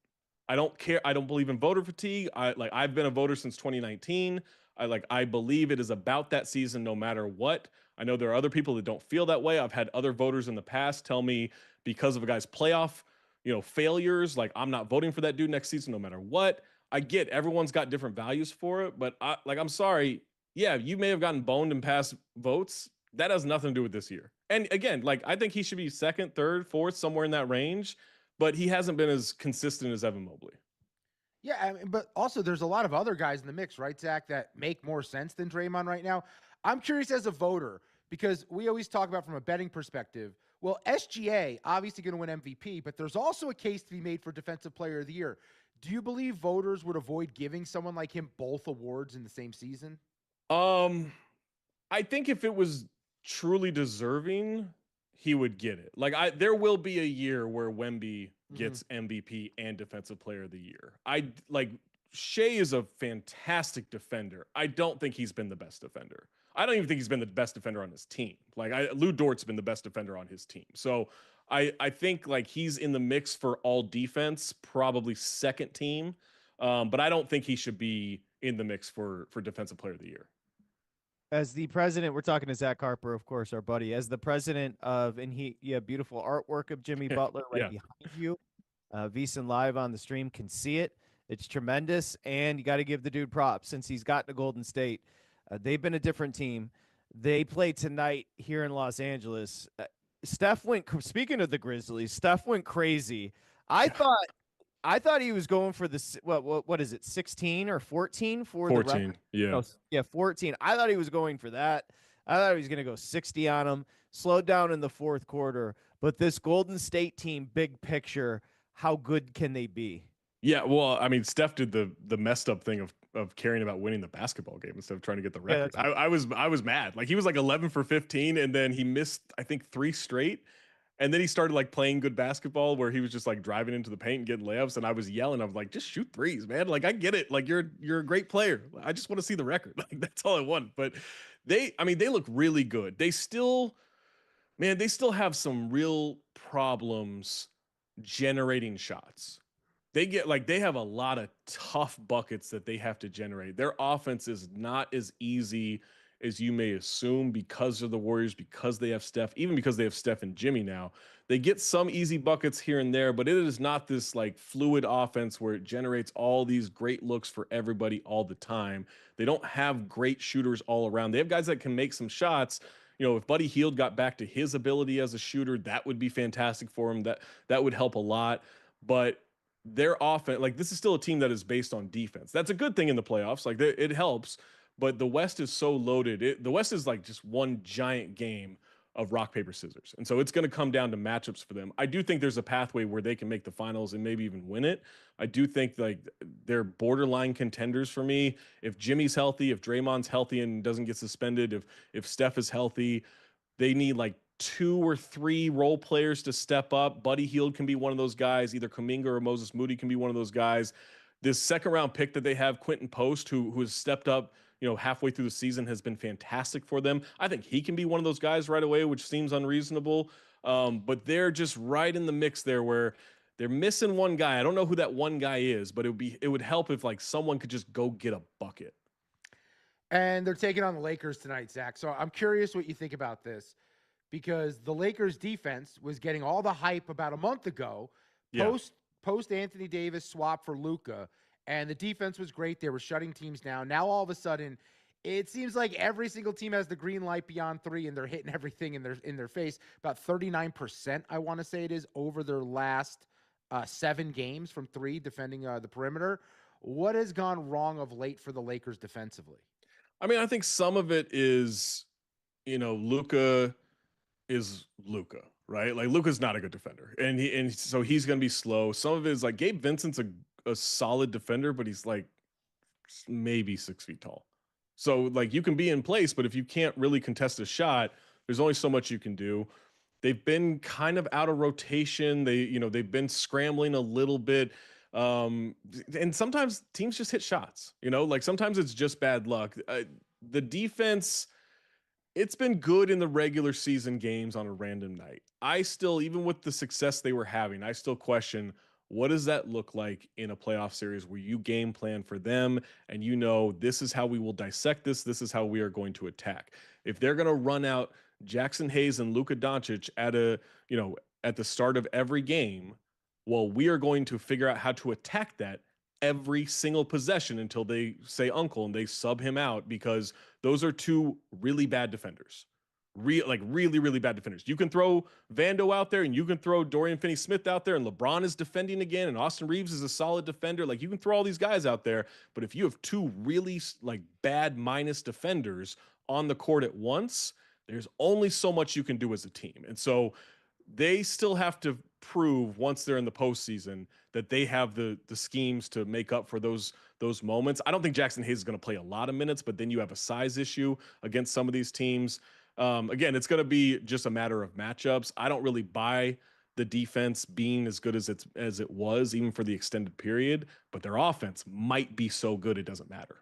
I don't care. I don't believe in voter fatigue. I've been a voter since 2019. I believe it is about that season no matter what. I know there are other people that don't feel that way. I've had other voters in the past tell me because of a guy's playoff, failures, like, I'm not voting for that dude next season no matter what. I get everyone's got different values for it, but I'm sorry. Yeah, you may have gotten boned in past votes. That has nothing to do with this year. And again, I think he should be 2nd, 3rd, 4th, somewhere in that range, but he hasn't been as consistent as Evan Mobley. Yeah, I mean, but also there's a lot of other guys in the mix, right, Zach, that make more sense than Draymond right now. I'm curious as a voter, because we always talk about from a betting perspective. Well, SGA obviously going to win MVP, but there's also a case to be made for Defensive Player of the Year. Do you believe voters would avoid giving someone like him both awards in the same season? I think if it was truly deserving, he would get it. Like there will be a year where Wemby gets MVP and Defensive Player of the Year. Shea is a fantastic defender. I don't think he's been the best defender. I don't even think he's been the best defender on his team. Lou Dort's been the best defender on his team. So I think like he's in the mix for all defense, probably second team. But I don't think he should be in the mix for Defensive Player of the Year. As the president, we're talking to Zach Harper, of course, our buddy. As the president of, and you have beautiful artwork of Jimmy Butler right behind you. VSiN Live on the stream can see it. It's tremendous, and you got to give the dude props since he's gotten to Golden State. They've been a different team. They play tonight here in Los Angeles. Speaking of the Grizzlies, Steph went crazy. I thought he was going for the what is it, 16 or 14 for 14, the record? yeah. No, yeah, 14. I thought he was going for that. I thought he was going to go 60 on him, slowed down in the fourth quarter. But this Golden State team, big picture, how good can they be? Yeah, well, I mean, Steph did the messed up thing of caring about winning the basketball game instead of trying to get the record. Yeah, I was mad. Like he was like 11 for 15, and then he missed I think 3 straight. And then he started like playing good basketball where he was just like driving into the paint and getting layups. And I was yelling, I was like, just shoot threes, man. Like I get it. Like you're a great player. I just want to see the record. Like that's all I want. But they look really good. They still have some real problems generating shots. They have a lot of tough buckets that they have to generate. Their offense is not as easy as you may assume because of the Warriors, because they have Steph, even because they have Steph and Jimmy now. They get some easy buckets here and there, but it is not this like fluid offense where it generates all these great looks for everybody all the time. They don't have great shooters all around. They have guys that can make some shots. You know, if Buddy Hield got back to his ability as a shooter, that would be fantastic for him. That would help a lot. But their offense, like this is still a team that is based on defense. That's a good thing in the playoffs. Like it helps. But the West is so loaded. The West is like just one giant game of rock, paper, scissors. And so it's going to come down to matchups for them. I do think there's a pathway where they can make the finals and maybe even win it. I do think like they're borderline contenders for me. If Jimmy's healthy, if Draymond's healthy and doesn't get suspended, if Steph is healthy, they need like 2 or 3 role players to step up. Buddy Hield can be one of those guys. Either Kuminga or Moses Moody can be one of those guys. This second round pick that they have, Quentin Post, who has stepped up, you know, halfway through the season, has been fantastic for them. I think he can be one of those guys right away, which seems unreasonable. But they're just right in the mix there where they're missing one guy. I don't know who that one guy is, but it would help if like someone could just go get a bucket. And they're taking on the Lakers tonight, Zach. So I'm curious what you think about this, because the Lakers defense was getting all the hype about a month ago, post Anthony Davis swap for Luka, and the defense was great. They were shutting teams down. Now all of a sudden, it seems like every single team has the green light beyond 3, and they're hitting everything in their face. About 39%, I want to say it is, over their last 7 games from 3 defending the perimeter. What has gone wrong of late for the Lakers defensively? I mean, I think some of it is, you know, Luka is Luka, right? Like Luka's not a good defender, and so he's going to be slow. Some of it is like Gabe Vincent's a solid defender, but he's like maybe 6 feet tall. So like you can be in place, but if you can't really contest a shot, there's only so much you can do. They've been kind of out of rotation. They've been scrambling a little bit. And sometimes teams just hit shots, you know, like sometimes it's just bad luck. The defense, it's been good in the regular season games on a random night. I still, even with the success they were having, I still question, what does that look like in a playoff series where you game plan for them and you know this is how we will dissect this, this is how we are going to attack. If they're going to run out Jackson Hayes and Luka Doncic at the start of every game, well, we are going to figure out how to attack that every single possession until they say uncle and they sub him out, because those are 2 really bad defenders. Really, really bad defenders. You can throw Vando out there and you can throw Dorian Finney-Smith out there, and LeBron is defending again and Austin Reeves is a solid defender. Like you can throw all these guys out there, but if you have 2 really like bad minus defenders on the court at once, there's only so much you can do as a team. And so they still have to prove once they're in the postseason that they have the schemes to make up for those moments. I don't think Jackson Hayes is going to play a lot of minutes, but then you have a size issue against some of these teams. Again, it's going to be just a matter of matchups. I don't really buy the defense being as good as it was, even for the extended period, but their offense might be so good it doesn't matter.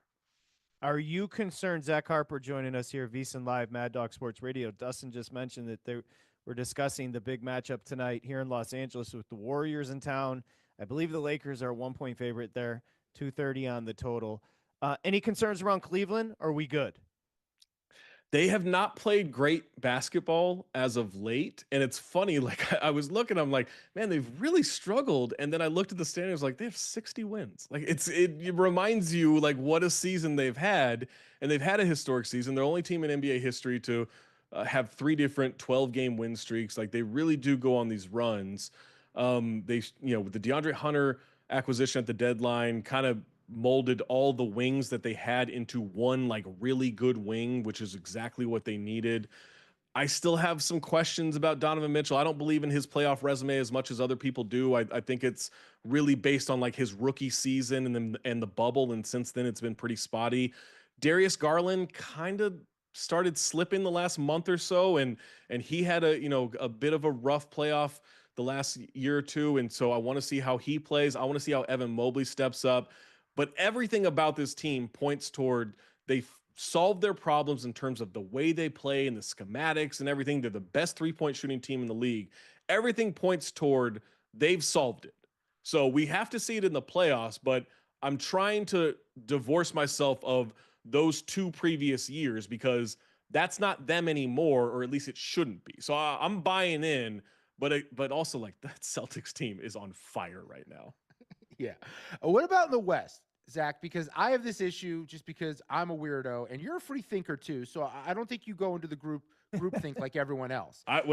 Are you concerned? Zach Harper joining us here, VSiN Live, Mad Dog Sports Radio. Dustin just mentioned that we're discussing the big matchup tonight here in Los Angeles with the Warriors in town. I believe the Lakers are a 1-point favorite there, 230 on the total. Any concerns around Cleveland? Or are we good? They have not played great basketball as of late. And it's funny, like I was looking, I'm like, man, they've really struggled. And then I looked at the standings, like they have 60 wins. Like it reminds you like what a season they've had. And they've had a historic season. They're the only team in NBA history to have 3 different 12-game win streaks. Like they really do go on these runs. They, with the DeAndre Hunter acquisition at the deadline, kind of molded all the wings that they had into one like really good wing, which is exactly what they needed. I still have some questions about Donovan Mitchell. I don't believe in his playoff resume as much as other people do. I think it's really based on like his rookie season and the bubble, and since then it's been pretty spotty. Darius Garland kind of started slipping the last month or so, and he had a bit of a rough playoff the last year or two, and so I want to see how he plays. I want to see how Evan Mobley steps up. But everything about this team points toward they've solved their problems in terms of the way they play and the schematics and everything. They're the best 3-point shooting team in the league. Everything points toward they've solved it. So we have to see it in the playoffs, but I'm trying to divorce myself of those 2 previous years because that's not them anymore, or at least it shouldn't be. So I'm buying in, but also like that Celtics team is on fire right now. Yeah. What about in the West, Zach? Because I have this issue just because I'm a weirdo and you're a free thinker too. So I don't think you go into the group think like everyone else. I'm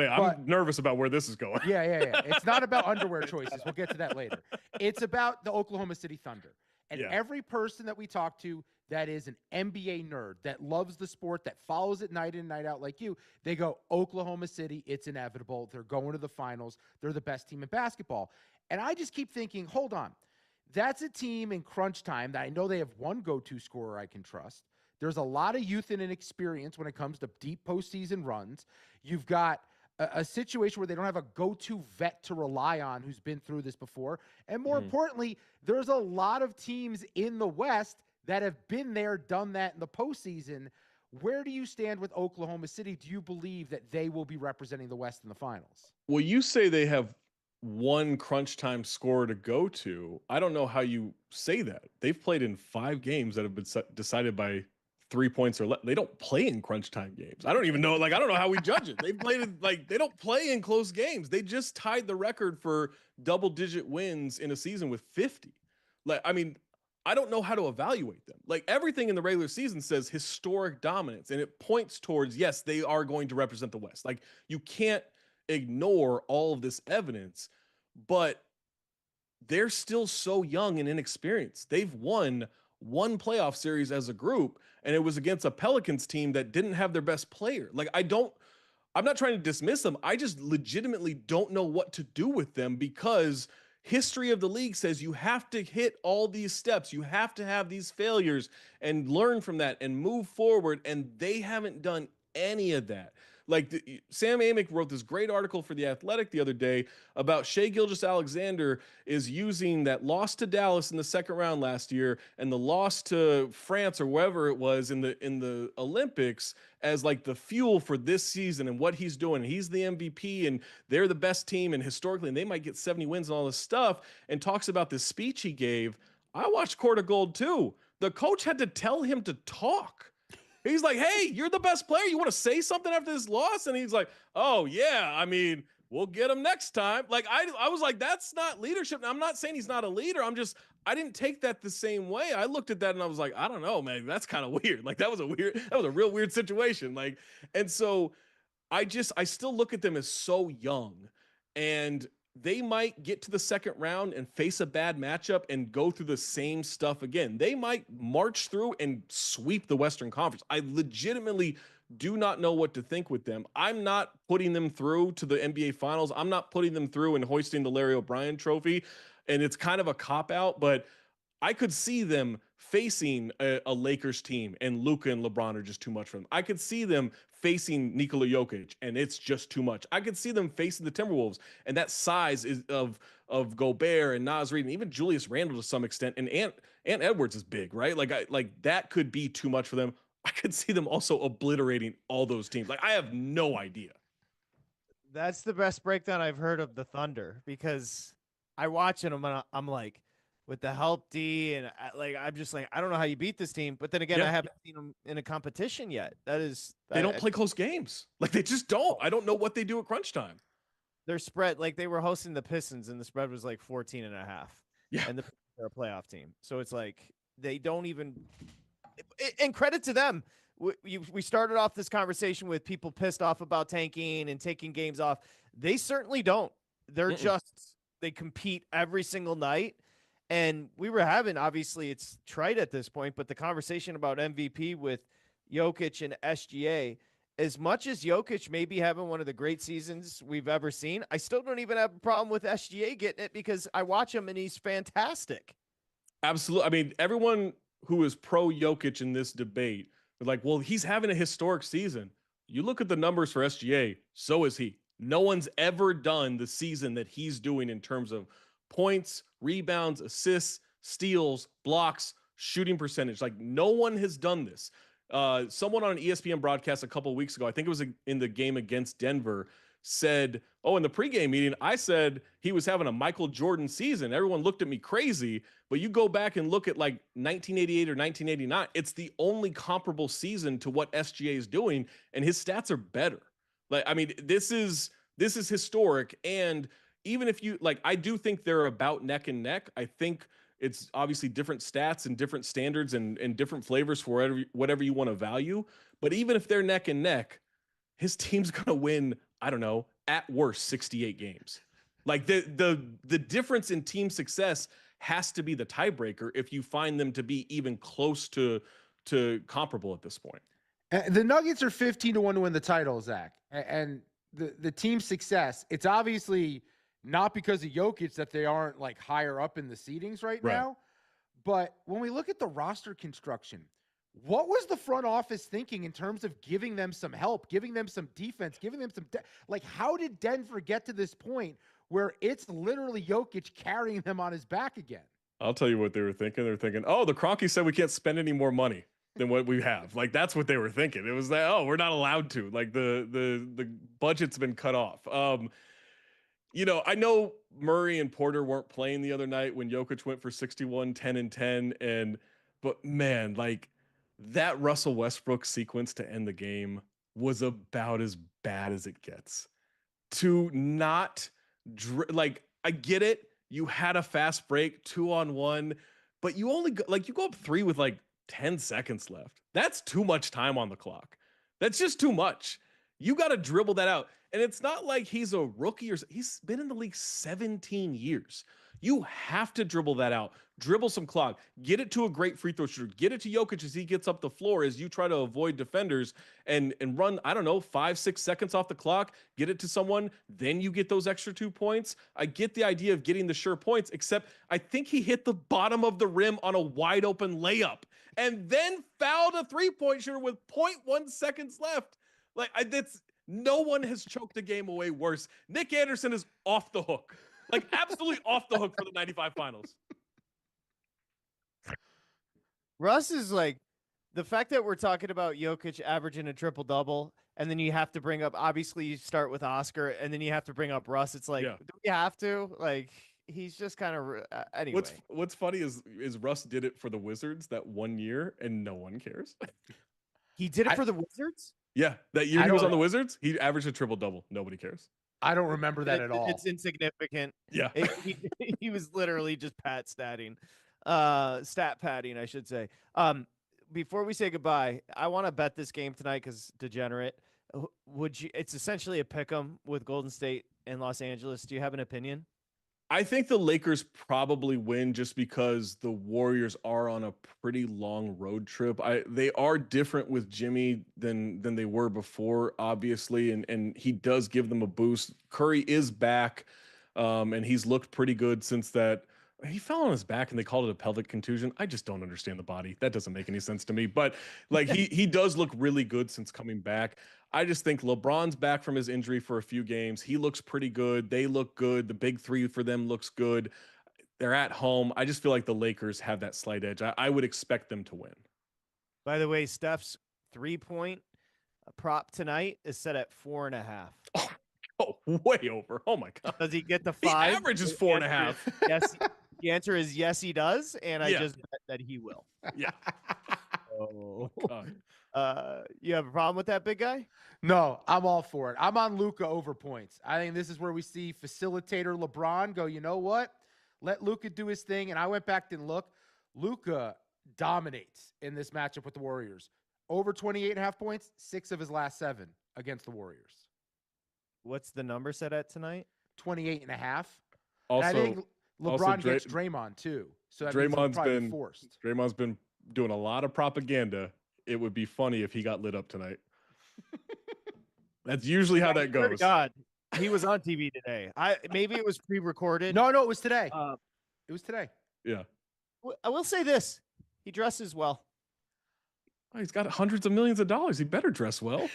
nervous about where this is going. Yeah. It's not about underwear choices. We'll get to that later. It's about the Oklahoma City Thunder. And every person that we talk to that is an NBA nerd, that loves the sport, that follows it night in, night out like you, they go, Oklahoma City, it's inevitable. They're going to the finals. They're the best team in basketball. And I just keep thinking, hold on. That's a team in crunch time that I know they have one go-to scorer I can trust. There's a lot of youth and inexperience when it comes to deep postseason runs. You've got a situation where they don't have a go-to vet to rely on who's been through this before. And more importantly, there's a lot of teams in the West that have been there, done that in the postseason. Where do you stand with Oklahoma City? Do you believe that they will be representing the West in the finals? Well, you say they have one crunch time scorer to go to. I don't know how you say that. They've played in 5 games that have been decided by 3 points or less. They don't play in crunch time games. I don't even know. Like, I don't know how we judge it. They've played in, like, they don't play in close games. They just tied the record for double-digit wins in a season with 50. Like, I mean, I don't know how to evaluate them. Like, everything in the regular season says historic dominance, and it points towards, yes, they are going to represent the West. Like, you can't ignore all of this evidence, but they're still so young and inexperienced. They've won one playoff series as a group, and it was against a Pelicans team that didn't have their best player. Like, I'm not trying to dismiss them. I just legitimately don't know what to do with them because history of the league says you have to hit all these steps. You have to have these failures and learn from that and move forward, and they haven't done any of that. Like Sam Amick wrote this great article for The Athletic the other day about Shai Gilgeous-Alexander is using that loss to Dallas in the second round last year and the loss to France or wherever it was in the Olympics as like the fuel for this season and what he's doing. He's the MVP and they're the best team and historically and they might get 70 wins and all this stuff, and talks about this speech he gave. I watched Court of Gold too. The coach had to tell him to talk. He's like, hey, you're the best player. You want to say something after this loss? And he's like, oh, yeah, I mean, we'll get him next time. Like, I was like, that's not leadership. Now, I'm not saying he's not a leader. I didn't take that the same way. I looked at that and I was like, I don't know, man, that's kind of weird. Like, that was a real weird situation. Like, and so I still look at them as so young, and they might get to the second round and face a bad matchup and go through the same stuff again. They might march through and sweep the Western Conference. I legitimately do not know what to think with them. I'm not putting them through to the NBA Finals. I'm not putting them through and hoisting the Larry O'Brien trophy. And it's kind of a cop-out, but I could see them facing a Lakers team and Luka and LeBron are just too much for them. I could see them facing Nikola Jokic, and it's just too much. I could see them facing the Timberwolves, and that size is of Gobert and Naz Reid and even Julius Randle to some extent, and Ant Edwards is big, right? Like that could be too much for them. I could see them also obliterating all those teams. Like, I have no idea. That's the best breakdown I've heard of the Thunder, because I watch them and I'm like, with the help D, and I'm just like, I don't know how you beat this team. But then again, I haven't seen them in a competition yet. They don't play close games. Like, they just don't. I don't know what they do at crunch time. Their spread, like, they were hosting the Pistons and the spread was like 14.5. Yeah. And they're a playoff team. So it's like, they don't even, and credit to them. We started off this conversation with people pissed off about tanking and taking games off. They certainly don't. They're just, they compete every single night. And we were having, obviously it's trite at this point, but the conversation about MVP with Jokic and SGA, as much as Jokic may be having one of the great seasons we've ever seen, I still don't even have a problem with SGA getting it, because I watch him and he's fantastic. Absolutely. I mean, everyone who is pro Jokic in this debate, they're like, well, he's having a historic season. You look at the numbers for SGA, so is he. No one's ever done the season that he's doing in terms of points, rebounds, assists, steals, blocks, shooting percentage. Like, no one has done this. Someone on an ESPN broadcast a couple of weeks ago, I think it was in the game against Denver, said, oh, in the pregame meeting, I said he was having a Michael Jordan season. Everyone looked at me crazy, but you go back and look at like 1988 or 1989, it's the only comparable season to what SGA is doing, and his stats are better. Like, I mean, this is historic. And even if you, like, I do think they're about neck and neck. I think it's obviously different stats and different standards and different flavors for whatever you want to value. But even if they're neck and neck, his team's going to win, I don't know, at worst 68 games. Like, the difference in team success has to be the tiebreaker if you find them to be even close to comparable at this point. The Nuggets are 15-1 to win the title, Zach. And the team success, it's obviously not because of Jokic that they aren't like higher up in the seedings right now. But when we look at the roster construction, what was the front office thinking in terms of giving them some help, giving them some defense, giving them some like, how did Denver get to this point where it's literally Jokic carrying them on his back again? I'll tell you what they were thinking. They're thinking, oh, the Kroenke said we can't spend any more money than what we have. Like, that's what they were thinking. It was that, oh, we're not allowed to. Like, the budget's been cut off. You know, I know Murray and Porter weren't playing the other night when Jokic went for 61, 10 and 10. But man, like, that Russell Westbrook sequence to end the game was about as bad as it gets. To not, like, I get it. You had a fast break, 2-on-1, but you only you go up 3 with like 10 seconds left. That's too much time on the clock. That's just too much. You got to dribble that out. And it's not like he's a rookie, or he's been in the league 17 years. You have to dribble that out. Dribble some clock. Get it to a great free throw shooter. Get it to Jokic as he gets up the floor, as you try to avoid defenders and run, I don't know, 5-6 seconds off the clock. Get it to someone. Then you get those extra 2 points. I get the idea of getting the sure points, except I think he hit the bottom of the rim on a wide open layup and then fouled a 3-point shooter with 0.1 seconds left. Like, no one has choked a game away worse. Nick Anderson is off the hook. Like, absolutely off the hook for the 95 finals. Russ is like, the fact that we're talking about Jokic averaging a triple-double, and then you have to bring up, obviously you start with Oscar, and then you have to bring up Russ. It's like, do we have to? Like, he's just kind of, anyway. What's funny is Russ did it for the Wizards that one year, and no one cares. He did it for the Wizards? Yeah, that year he was on the Wizards, he averaged a triple-double. Nobody cares. I don't remember that at all. It's insignificant. Yeah. He was literally just stat padding, I should say. Before we say goodbye, I want to bet this game tonight because degenerate. It's essentially a pick 'em with Golden State and Los Angeles. Do you have an opinion? I think the Lakers probably win just because the Warriors are on a pretty long road trip. They are different with Jimmy than they were before, obviously, and he does give them a boost. Curry is back, and he's looked pretty good since that he fell on his back and they called it a pelvic contusion. I just don't understand the body. That doesn't make any sense to me. But like he does look really good since coming back. I just think LeBron's back from his injury for a few games. He looks pretty good. They look good. The big three for them looks good. They're at home. I just feel like the Lakers have that slight edge. I would expect them to win. By the way, Steph's 3-point prop tonight is set at 4.5. Oh, way over. Oh my God. Does he get the The 5? average is 4.5. Yes. The answer is yes, he does, and I Yeah. just bet that he will. Yeah. Oh. God. You have a problem with that, big guy? No, I'm all for it. I'm on Luka over points. I think this is where we see facilitator LeBron go, you know what? Let Luka do his thing. And I went back and looked. Luka dominates in this matchup with the Warriors. Over 28.5 points, 6 of his last 7 against the Warriors. What's the number set at tonight? 28.5. Also, and I think also LeBron gets Draymond too. So that means he'll probably be forced. Draymond's been doing a lot of propaganda. It would be funny if he got lit up tonight. That's usually how that goes. God, he was on TV today. Maybe it was pre-recorded. No, it was today. It was today. Yeah. I will say this: he dresses well. Oh, he's got hundreds of millions of dollars. He better dress well.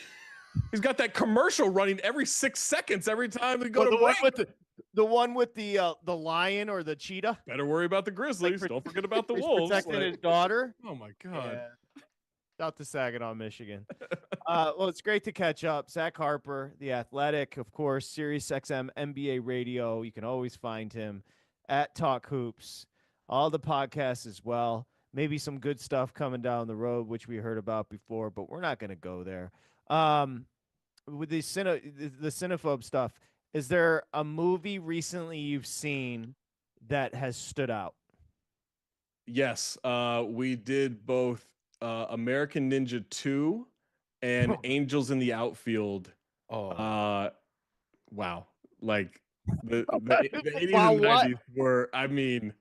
He's got that commercial running every 6 seconds every time we go to break. The one with the lion or the cheetah. Better worry about the Grizzlies. Don't forget about the Wolves. Protecting his daughter. Oh my God. Yeah. Out to Saginaw, Michigan. Well, it's great to catch up. Zach Harper, The Athletic, of course, SiriusXM NBA Radio. You can always find him at Talk Hoops. All the podcasts as well. Maybe some good stuff coming down the road, which we heard about before, but we're not going to go there. With the cinephobe stuff, is there a movie recently you've seen that has stood out? Yes, we did both American Ninja 2 and Angels in the Outfield. Oh, wow! Like the 80s and 90s were. I mean,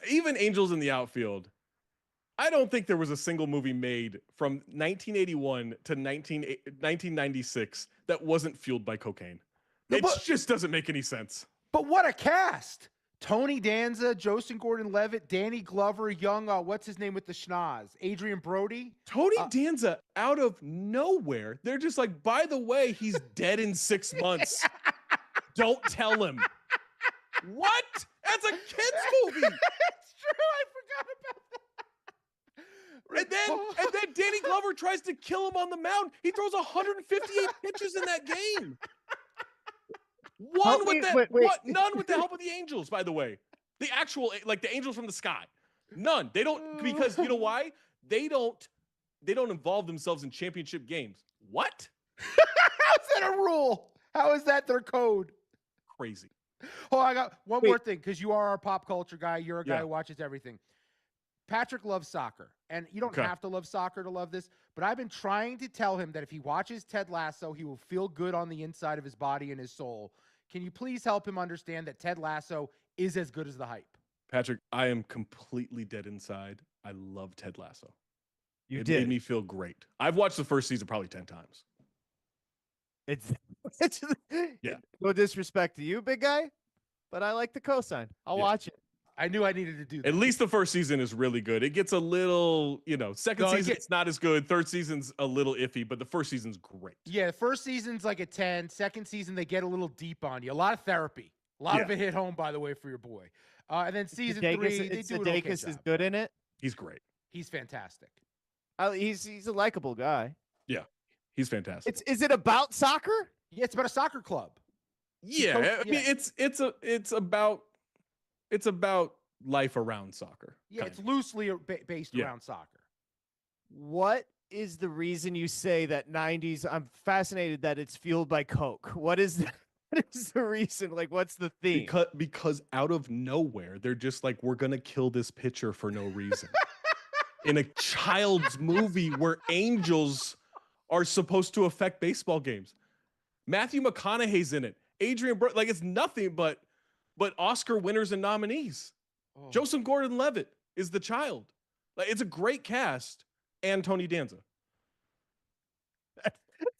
even Angels in the Outfield. I don't think there was a single movie made from 1981 to 1996 that wasn't fueled by cocaine. It just doesn't make any sense. But what a cast! Tony Danza, Joseph Gordon-Levitt, Danny Glover, young, what's his name with the schnoz? Adrian Brody? Tony Danza, out of nowhere, they're just like, by the way, he's dead in 6 months. Don't tell him. What? That's a kid's movie. It's true. I forgot about that. And then Danny Glover tries to kill him on the mound. He throws 158 pitches in that game. None with the help of the Angels, by the way. The actual, like the Angels from the sky. None. They don't, because you know why? They don't involve themselves in championship games. What? How's that a rule? How is that their code? Crazy. Oh, I got one more thing, because you are our pop culture guy. You're a guy who watches everything. Patrick loves soccer, and you don't have to love soccer to love this, but I've been trying to tell him that if he watches Ted Lasso, he will feel good on the inside of his body and his soul. Can you please help him understand that Ted Lasso is as good as the hype? Patrick, I am completely dead inside. I love Ted Lasso. It made me feel great. I've watched the first season probably 10 times. It's no disrespect to you, big guy, but I like the cosign. I'll watch it. I knew I needed to do that. At least the first season is really good. It gets a little, second season it's not as good. Third season's a little iffy, but the first season's great. Yeah, the first season's like a 10. Second season, they get a little deep on you. A lot of therapy. A lot of it hit home, by the way, for your boy. And then season 3, they do an okay job. Is good in it. He's great. He's fantastic. He's a likable guy. Yeah, he's fantastic. Is it about soccer? Yeah, it's about a soccer club. Yeah, I mean it's about life around soccer. Yeah, it's loosely based around soccer. What is the reason you say that 90s? I'm fascinated that it's fueled by Coke. What is the reason? Like, what's the theme? Because out of nowhere, they're just like, we're going to kill this pitcher for no reason. In a child's movie where angels are supposed to affect baseball games. Matthew McConaughey's in it. Adrian Brody, like it's nothing but Oscar winners and nominees. Oh. Joseph Gordon-Levitt is the child. Like it's a great cast, and Tony Danza.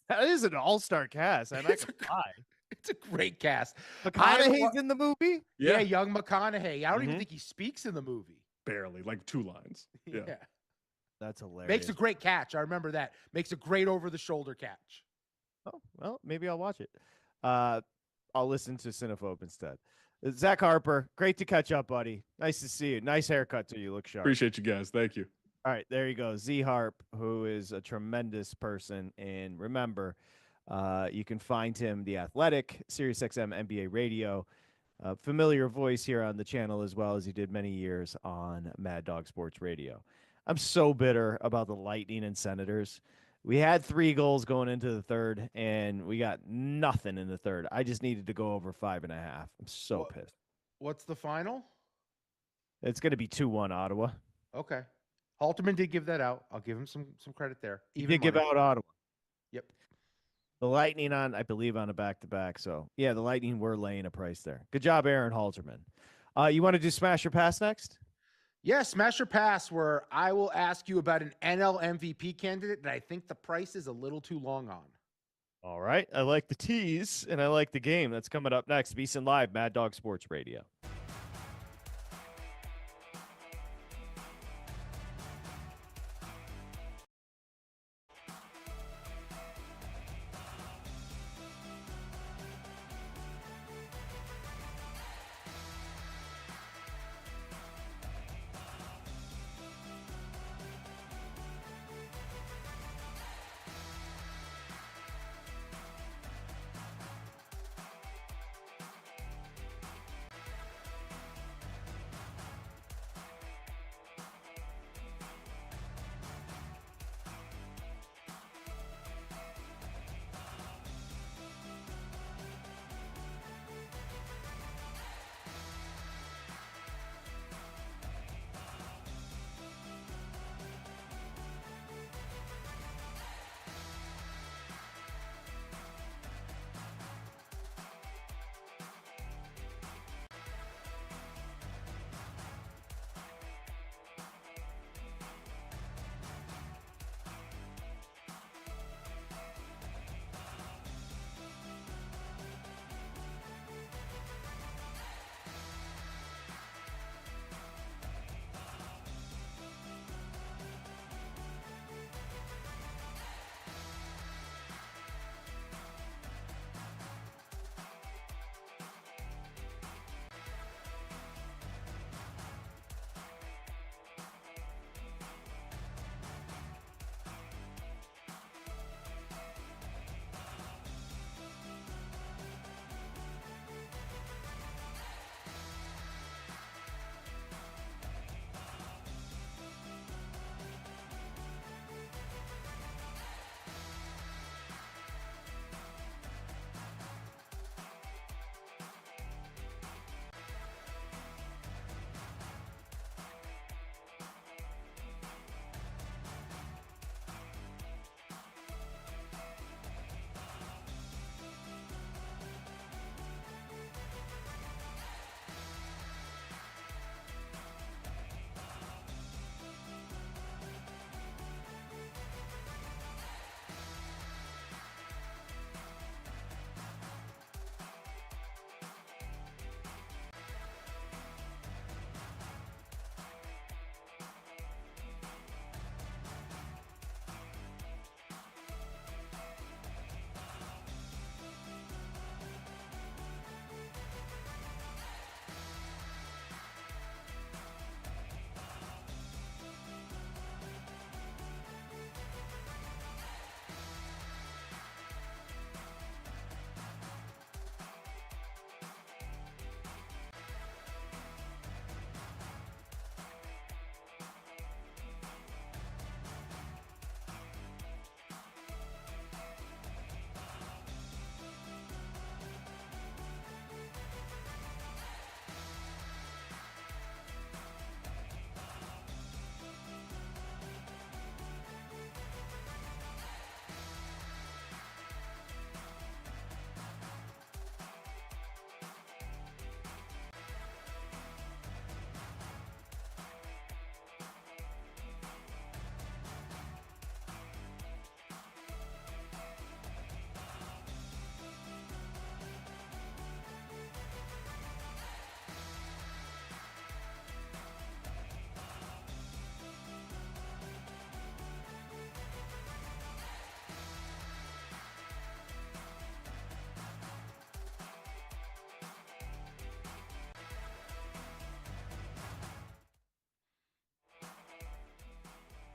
That is an all-star cast. I'm not gonna lie. It's a great cast. McConaughey's in the movie? Yeah, young McConaughey. I don't even Mhm. think he speaks in the movie. Barely, like 2 lines. Yeah. That's hilarious. Makes a great catch. I remember that. Makes a great over-the-shoulder catch. Oh, well, maybe I'll watch it. I'll listen to Cinephobe instead. Zach Harper, great to catch up, buddy. Nice to see you. Nice haircut too. You look sharp. Appreciate you guys. Thank you. All right, there you go. Z Harp, who is a tremendous person. And remember, you can find him, The Athletic, SiriusXM NBA Radio, familiar voice here on the channel as well as he did many years on Mad Dog Sports Radio. I'm so bitter about the Lightning and Senators. We had 3 goals going into the third, and we got nothing in the third. I just needed to go over 5.5. I'm so pissed. What's the final? It's going to be 2-1 Ottawa. Okay. Halterman did give that out. I'll give him some credit there. He did give out Ottawa. Yep. The Lightning I believe, on a back-to-back. So, yeah, the Lightning were laying a price there. Good job, Aaron Halterman. You want to do Smash or Pass next? Yeah, Smash or Pass, where I will ask you about an NL MVP candidate that I think the price is a little too long on. All right. I like the tease, and I like the game. That's coming up next. VSiN Live, Mad Dog Sports Radio.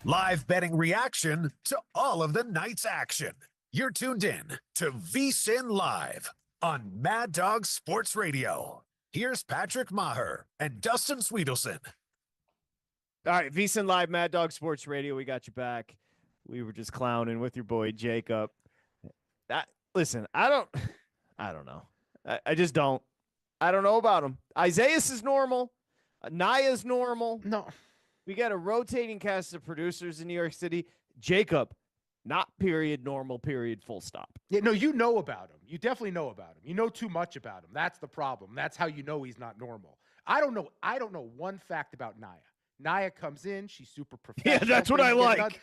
Live betting reaction to all of the night's action. You're tuned in to VSiN Live on Mad Dog Sports Radio. Here's Patrick Meagher and Dustin Swedelson. All right, VSiN Live, Mad Dog Sports Radio. We got you back. We were just clowning with your boy Jacob. Listen, I don't know. I just don't. I don't know about him. Isaiah's is normal. Naya's normal. No. We got a rotating cast of producers in New York City. Jacob, not period, normal, period, full stop. Yeah, no, you know about him. You definitely know about him. You know too much about him. That's the problem. That's how you know he's not normal. I don't know one fact about Naya. Naya comes in. She's super professional. Yeah, that's what I like.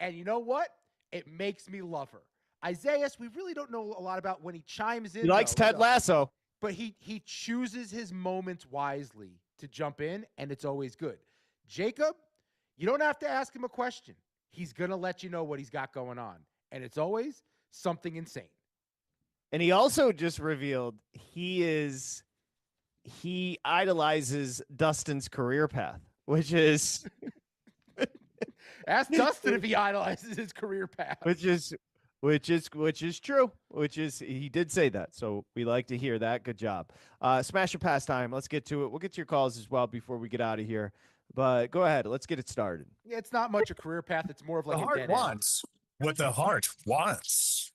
And you know what? It makes me love her. Isaiah, we really don't know a lot about when he chimes in. He likes Ted Lasso. But he chooses his moments wisely to jump in, and it's always good. Jacob, you don't have to ask him a question. He's going to let you know what he's got going on, and it's always something insane. And he also just revealed he idolizes Dustin's career path, which is ask Dustin if he idolizes his career path. Which is true. He did say that. So we like to hear that. Good job. Smash or pass time. Let's get to it. We'll get to your calls as well before we get out of here. But go ahead. Let's get it started. Yeah, it's not much a career path. It's more of like the a heart dead wants what the heart wants.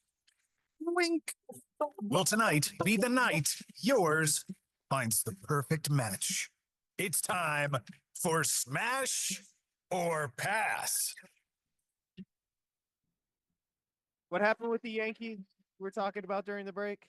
Wink. Will tonight be the night yours finds the perfect match? It's time for Smash or Pass. What happened with the Yankees we're talking about during the break?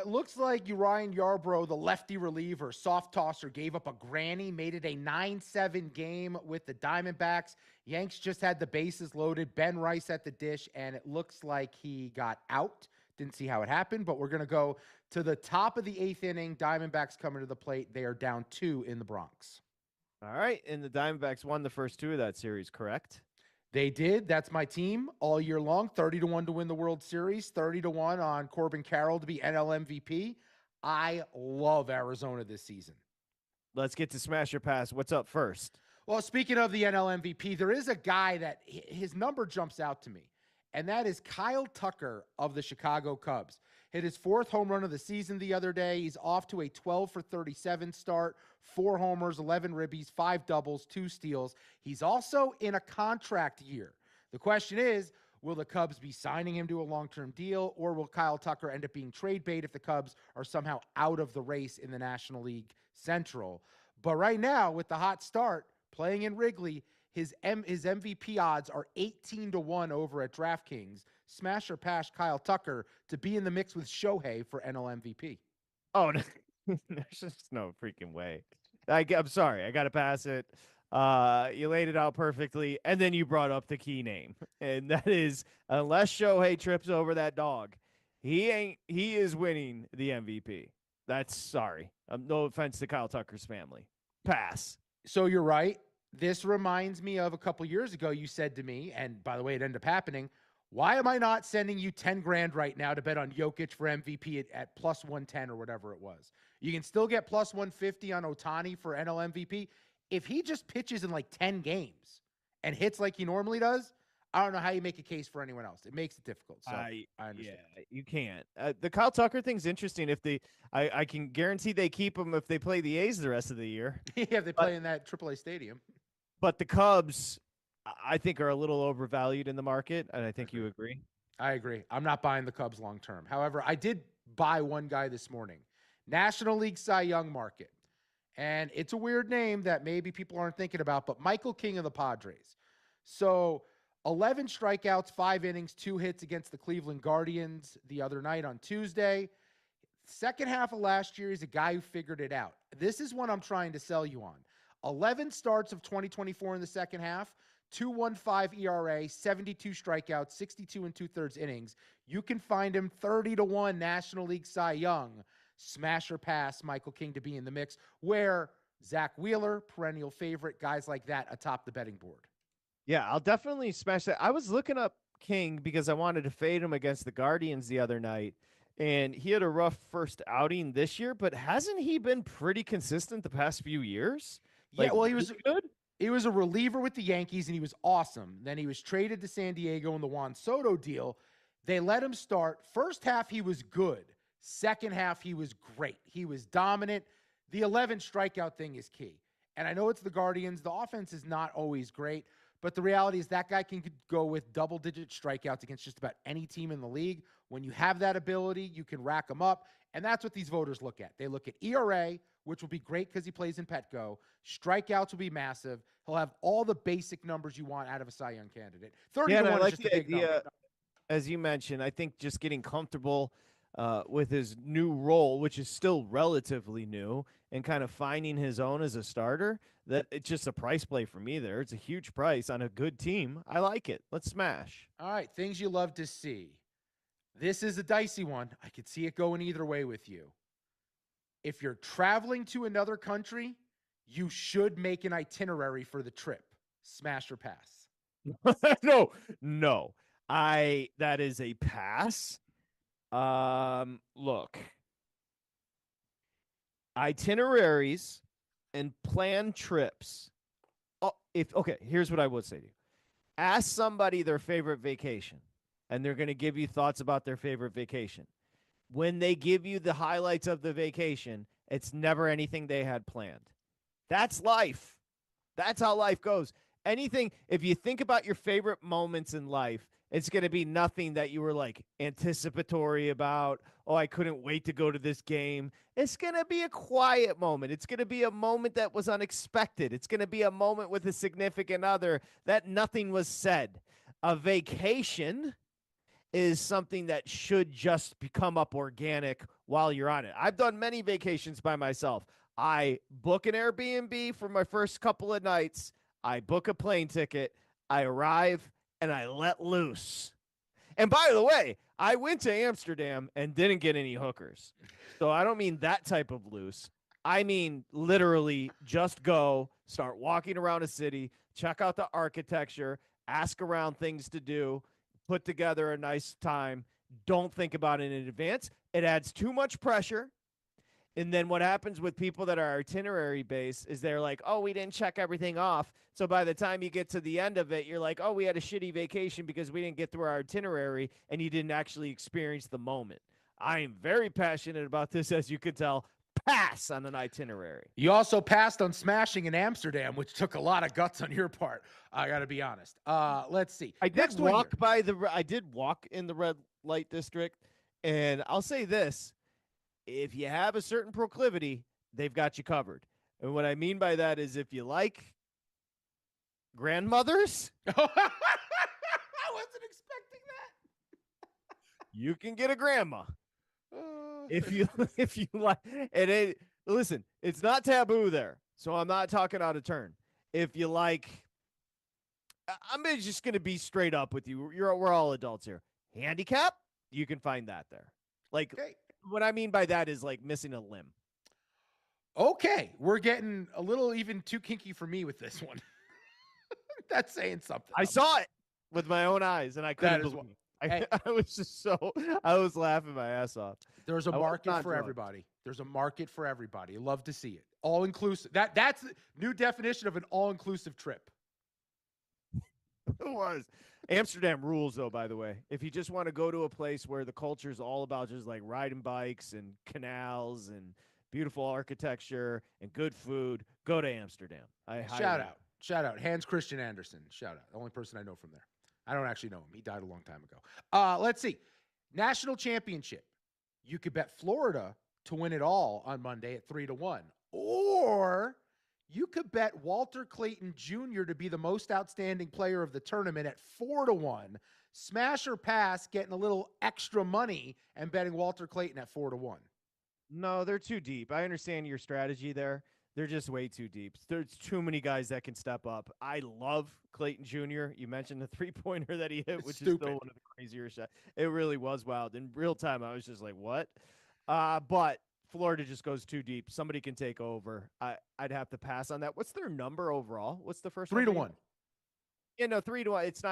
Looks like Urian Yarbrough, the lefty reliever, soft tosser, gave up a granny, made it a 9-7 game with the Diamondbacks. Yanks just had the bases loaded, Ben Rice at the dish, and it looks like he got out. Didn't see how it happened, but we're going to go to the top of the 8th inning. Diamondbacks coming to the plate. They are down 2 in the Bronx. All right, and the Diamondbacks won the first 2 of that series, correct? They did. That's my team all year long. 30-1 to win the World Series. 30-1 on Corbin Carroll to be NL MVP. I love Arizona this season. Let's get to Smash or Pass. What's up first? Well, speaking of the NL MVP, there is a guy that his number jumps out to me, and that is Kyle Tucker of the Chicago Cubs. Hit his 4th home run of the season the other day. He's off to a 12-for-37 start, 4 homers, 11 ribbies, 5 doubles, 2 steals. He's also in a contract year. The question is, will the Cubs be signing him to a long-term deal, or will Kyle Tucker end up being trade bait if the Cubs are somehow out of the race in the National League Central? But right now, with the hot start, playing in Wrigley, his MVP odds are 18-1 over at DraftKings. Smash or pass Kyle Tucker to be in the mix with Shohei for NL MVP. Oh, no. There's just no freaking way. I'm sorry. I got to pass it. You laid it out perfectly, and then you brought up the key name, and that is, unless Shohei trips over that dog, he is winning the MVP. That's sorry. No offense to Kyle Tucker's family. Pass. So you're right. This reminds me of a couple years ago. You said to me, and by the way, it ended up happening. Why am I not sending you 10 grand right now to bet on Jokic for MVP at plus 110 or whatever it was? You can still get plus 150 on Ohtani for NL MVP. If he just pitches in like 10 games and hits like he normally does, I don't know how you make a case for anyone else. It makes it difficult. So I understand. Yeah, you can't. The Kyle Tucker thing's interesting. I can guarantee they keep him if they play the A's the rest of the year. Yeah, they play in that AAA stadium. But the Cubs, I think, are a little overvalued in the market, and I think you agree. I agree. I'm not buying the Cubs long term. However, I did buy one guy this morning. National League Cy Young market. And it's a weird name that maybe people aren't thinking about, but Michael King of the Padres. So 11 strikeouts, 5 innings, 2 hits against the Cleveland Guardians the other night on Tuesday. Second half of last year, he's a guy who figured it out. This is what I'm trying to sell you on. 11 starts of 2024 in the second half, 2.15 ERA, 72 strikeouts, 62 2/3 innings. You can find him 30-1 National League Cy Young. Smash or pass Michael King to be in the mix, where Zach Wheeler, perennial favorite, guys like that atop the betting board. Yeah, I'll definitely smash that. I was looking up King because I wanted to fade him against the Guardians the other night, and he had a rough first outing this year, but hasn't he been pretty consistent the past few years? Yeah, well, he was good. He was a reliever with the Yankees, and he was awesome. Then he was traded to San Diego in the Juan Soto deal. They let him start. First half, he was good. Second half, he was great. He was dominant. The 11 strikeout thing is key. And I know it's the Guardians. The offense is not always great, but the reality is that guy can go with double-digit strikeouts against just about any team in the league. When you have that ability, you can rack them up, and that's what these voters look at. They look at ERA, which will be great because he plays in Petco. Strikeouts will be massive. He'll have all the basic numbers you want out of a Cy Young candidate. 30 to 1 is just a big number. As you mentioned, I think just getting comfortable with his new role, which is still relatively new, and kind of finding his own as a starter, that it's just a price play for me there. It's a huge price on a good team. I like it. Let's smash. All right, things you love to see. This is a dicey one. I could see it going either way with you. If you're traveling to another country, you should make an itinerary for the trip. Smash or pass? No. That is a pass. Look, itineraries and planned trips. Here's what I would say to you. Ask somebody their favorite vacation, and they're going to give you thoughts about their favorite vacation. When they give you the highlights of the vacation, it's never anything they had planned. That's life. That's how life goes. If you think about your favorite moments in life, it's going to be nothing that you were like anticipatory about. Oh, I couldn't wait to go to this game. It's going to be a quiet moment. It's going to be a moment that was unexpected. It's going to be a moment with a significant other that nothing was said. A vacation is something that should just come up organic while you're on it. I've done many vacations by myself. I book an Airbnb for my first couple of nights. I book a plane ticket. I arrive and I let loose. And by the way, I went to Amsterdam and didn't get any hookers. So I don't mean that type of loose. I mean literally just go, start walking around a city, check out the architecture, ask around things to do, put together a nice time. Don't think about it in advance. It adds too much pressure. And then what happens with people that are itinerary based is they're like, oh, we didn't check everything off. So by the time you get to the end of it, you're like, oh, we had a shitty vacation because we didn't get through our itinerary and you didn't actually experience the moment. I am very passionate about this, as you could tell. Pass on an itinerary. You also passed on smashing in Amsterdam, which took a lot of guts on your part. I got to be honest. Let's see. I did walk in the red light district, and I'll say this. If you have a certain proclivity, they've got you covered. And what I mean by that is if you like grandmothers, I wasn't expecting that. You can get a grandma. If you like, and listen, it's not taboo there. So I'm not talking out of turn. If you like, I'm just going to be straight up with you. We're all adults here. Handicap, you can find that there. Like, okay. What I mean by that is like missing a limb. Okay, we're getting a little even too kinky for me with this one. That's saying something. I saw it with my own eyes, and I couldn't believe it. I was just I was laughing my ass off. There's a market for everybody. There's a market for everybody. Love to see it. All inclusive. That's the new definition of an all-inclusive trip. It was. Amsterdam rules, though, by the way. If you just want to go to a place where the culture is all about just like riding bikes and canals and beautiful architecture and good food, go to Amsterdam. Shout out. Hans Christian Andersen. Shout out. The only person I know from there. I don't actually know him. He died a long time ago. Let's see. National championship. You could bet Florida to win it all on Monday at 3-1. Or you could bet Walter Clayton Jr. to be the most outstanding player of the tournament at 4-1. Smash or pass, getting a little extra money and betting Walter Clayton at 4-1. No, they're too deep. I understand your strategy there. They're just way too deep. There's too many guys that can step up. I love Clayton Jr. You mentioned the three-pointer that he hit, which is still one of the crazier shots. It really was wild. In real time, I was just like, what? But Florida just goes too deep. Somebody can take over. I'd have to pass on that. What's their number overall? What's the first 3-1? Yeah, no, 3-1. It's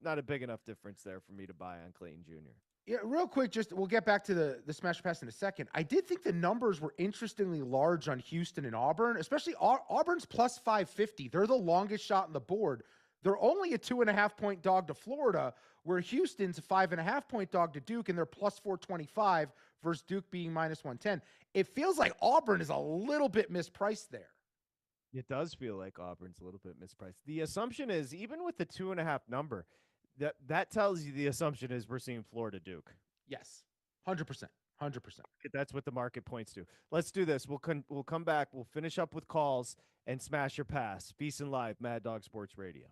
not a big enough difference there for me to buy on Clayton Jr. Yeah, real quick, just we'll get back to the smash pass in a second. I did think the numbers were interestingly large on Houston and Auburn, especially Auburn's plus 550. They're the longest shot on the board. They're only a 2.5-point dog to Florida, where Houston's a 5.5-point dog to Duke, and they're plus 425 versus Duke being minus 110. It feels like Auburn is a little bit mispriced there. It does feel like Auburn's a little bit mispriced. The assumption is, even with the 2.5 number, that tells you the assumption is we're seeing Florida Duke. Yes, 100%. 100%. That's what the market points to. Let's do this. We'll come back. We'll finish up with calls and smash your pass. VSiN Live, Mad Dog Sports Radio.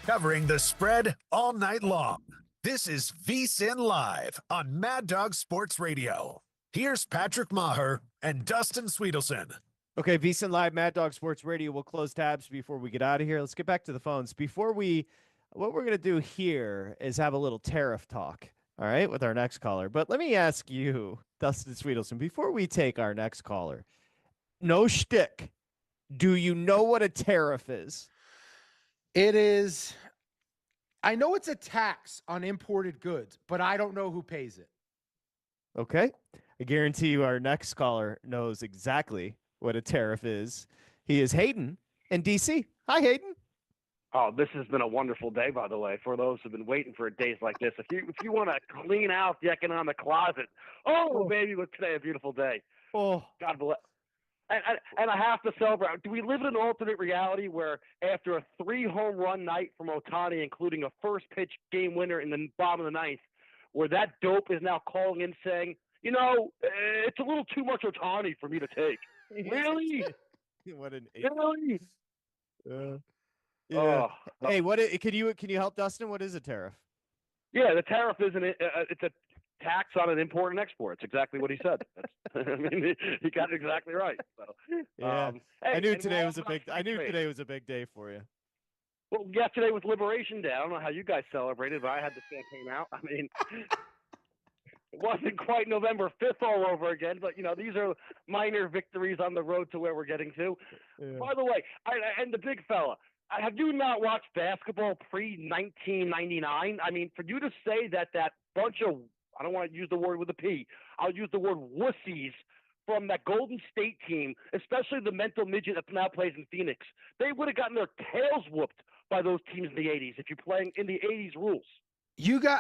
Covering the spread all night long. This is VSiN Live on Mad Dog Sports Radio. Here's Patrick Meagher and Dustin Swedelson. Okay, VSiN Live, Mad Dog Sports Radio. We'll close tabs before we get out of here. Let's get back to the phones. What we're going to do here is have a little tariff talk, all right, with our next caller. But let me ask you, Dustin Swedelson, before we take our next caller, no shtick, do you know what a tariff is? It is, I know it's a tax on imported goods, but I don't know who pays it. Okay. I guarantee you our next caller knows exactly what a tariff is. He is Hayden in D.C. Hi, Hayden. Oh, this has been a wonderful day, by the way, for those who've been waiting for days like this. If you want to clean out the economic closet, baby, was today a beautiful day. Oh, God bless. And I have to celebrate. Do we live in an alternate reality where after a 3-home run night from Ohtani, including a first pitch game winner in the bottom of the ninth, where that dope is now calling in saying, it's a little too much Ohtani for me to take. Really? What an really? Yeah. Hey, can you help Dustin? What is a tariff? Yeah, the tariff isn't it? It's a tax on an import and export. It's exactly what he said. I mean, he got it exactly right. So, yeah, hey, I knew today was a big day for you. Well, yesterday was Liberation Day. I don't know how you guys celebrated, but I had the champagne out. I mean, it wasn't quite November 5th all over again, but these are minor victories on the road to where we're getting to. Yeah. By the way, and the big fella, have you not watched basketball pre-1999? I mean, for you to say that bunch of, I don't want to use the word with a P, I'll use the word wussies from that Golden State team, especially the mental midget that now plays in Phoenix, they would have gotten their tails whooped by those teams in the 80s if you're playing in the 80s rules.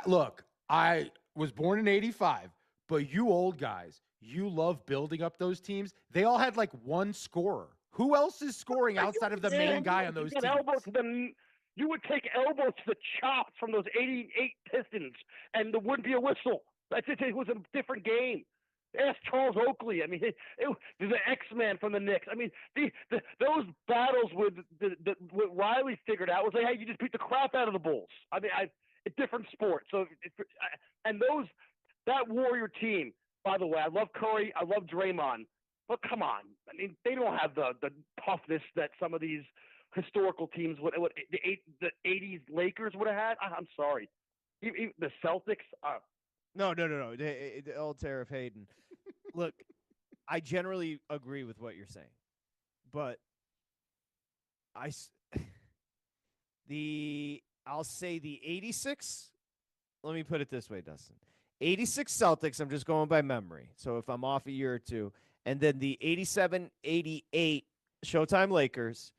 Look, I was born in 85, but you old guys, you love building up those teams. They all had like one scorer. Who else is scoring outside of the main guy on those teams? You would take elbows to the chops from those 88 Pistons, and there wouldn't be a whistle. It was a different game. Ask Charles Oakley. I mean, the X-Man from the Knicks. I mean, those battles with what Riley figured out was like, hey, you just beat the crap out of the Bulls. I mean, a different sport. So, that Warrior team. By the way, I love Curry. I love Draymond. But come on, I mean, they don't have the toughness that some of these historical teams would. The '80s Lakers would have had. I'm sorry, the Celtics. No. The old tariff Hayden. Look, I generally agree with what you're saying, but I'll say the 86. Let me put it this way, Dustin. 86 Celtics. I'm just going by memory. So if I'm off a year or two. And then the 87-88 Showtime Lakers,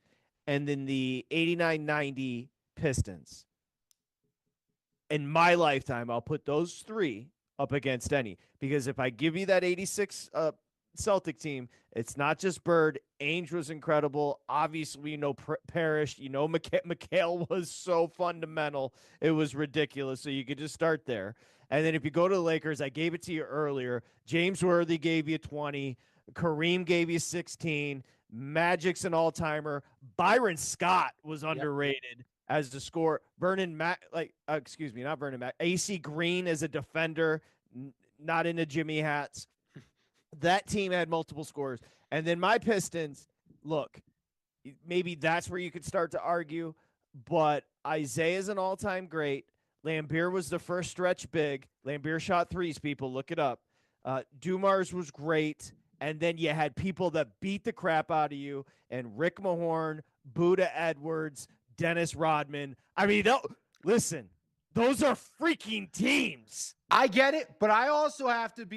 and then the 89-90 Pistons. In my lifetime, I'll put those three up against any. Because if I give you that 86 Celtic team, it's not just Bird. Ainge was incredible. Obviously, Parrish. McHale was so fundamental. It was ridiculous. So you could just start there. And then if you go to the Lakers, I gave it to you earlier. James Worthy gave you 20. Kareem gave you 16. Magic's an all-timer. Byron Scott was underrated as the scorer. Not Vernon Mac. AC Green as a defender, not into Jimmy hats. That team had multiple scorers. And then my Pistons, look, maybe that's where you could start to argue, but Isaiah's an all-time great. Lambeer was the first stretch big. Lambeer shot threes, people. Look it up. Dumars was great. And then you had people that beat the crap out of you, and Rick Mahorn, Buda Edwards, Dennis Rodman. I mean, listen, those are freaking teams. I get it, but I also have to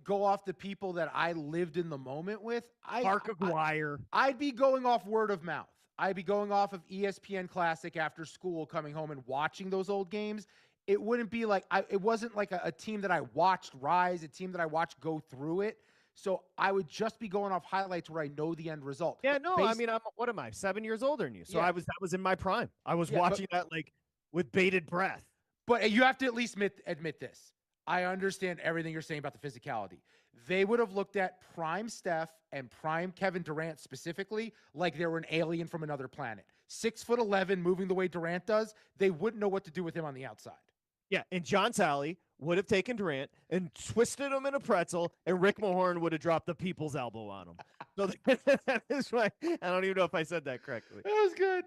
go off the people that I lived in the moment with. Mark Aguirre. I'd be going off word of mouth. I'd be going off of ESPN Classic after school, coming home and watching those old games. It wouldn't be it wasn't like a team that I watched rise, a team that I watched go through it. So I would just be going off highlights where I know the end result. Yeah, no, I mean, what am I? 7 years older than you. So that was in my prime. I was watching that with bated breath. But you have to at least admit this. I understand everything you're saying about the physicality. They would have looked at prime Steph and prime Kevin Durant specifically like they were an alien from another planet. 6'11", moving the way Durant does, they wouldn't know what to do with him on the outside. Yeah, and John Talley would have taken Durant and twisted him in a pretzel, and Rick Mahorn would have dropped the people's elbow on him. So that is why I don't even know if I said that correctly. That was good.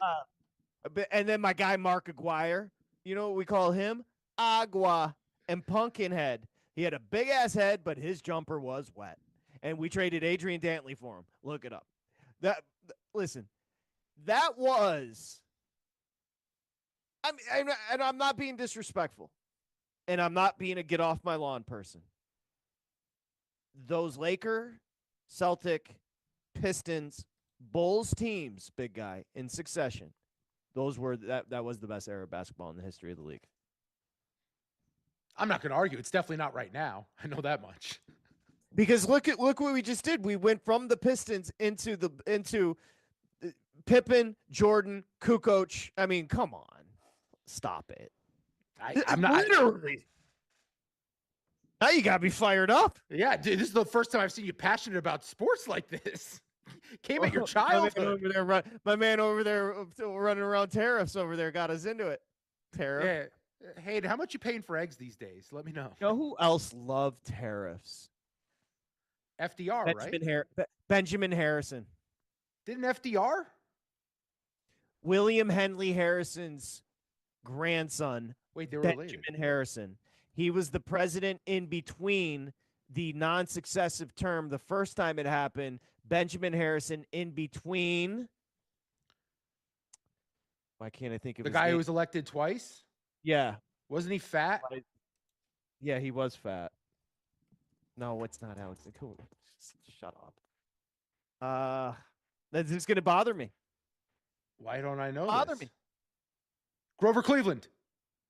And then my guy Mark Aguirre, you know what we call him? Agua and Pumpkinhead. He had a big ass head, but his jumper was wet. And we traded Adrian Dantley for him. Look it up. Listen, that was. I mean, and I'm not being disrespectful, and I'm not being a get off my lawn person. Those Laker, Celtic, Pistons, Bulls teams, big guy, in succession. Those were that was the best era of basketball in the history of the league. I'm not going to argue. It's definitely not right now. I know that much. Because look what we just did. We went from the Pistons into Pippen, Jordan, Kukoc. I mean, come on, stop it. I'm not literally. Now you gotta be fired up. Yeah, dude, this is the first time I've seen you passionate about sports like this. Came at your childhood. My man over there running around tariffs over there got us into it. Tariff. Yeah. Hey, how much you paying for eggs these days? Let me know. You know who else loved tariffs? FDR, right? Benjamin Harrison. Didn't FDR? William Henley Harrison's grandson. Wait, they were Benjamin related. Harrison. He was the president in between the non-successive term. The first time it happened, Benjamin Harrison in between. Why can't I think of the his guy name? who was elected twice? Yeah. Wasn't he fat? Yeah, he was fat. No, it's not Alex. Shut up. That's just gonna bother me. Why don't I know Bother this? me. Grover Cleveland.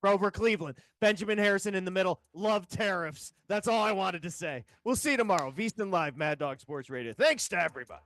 Grover Cleveland. Benjamin Harrison in the middle. Love tariffs. That's all I wanted to say. We'll see you tomorrow. VSiN Live, Mad Dog Sports Radio. Thanks to everybody.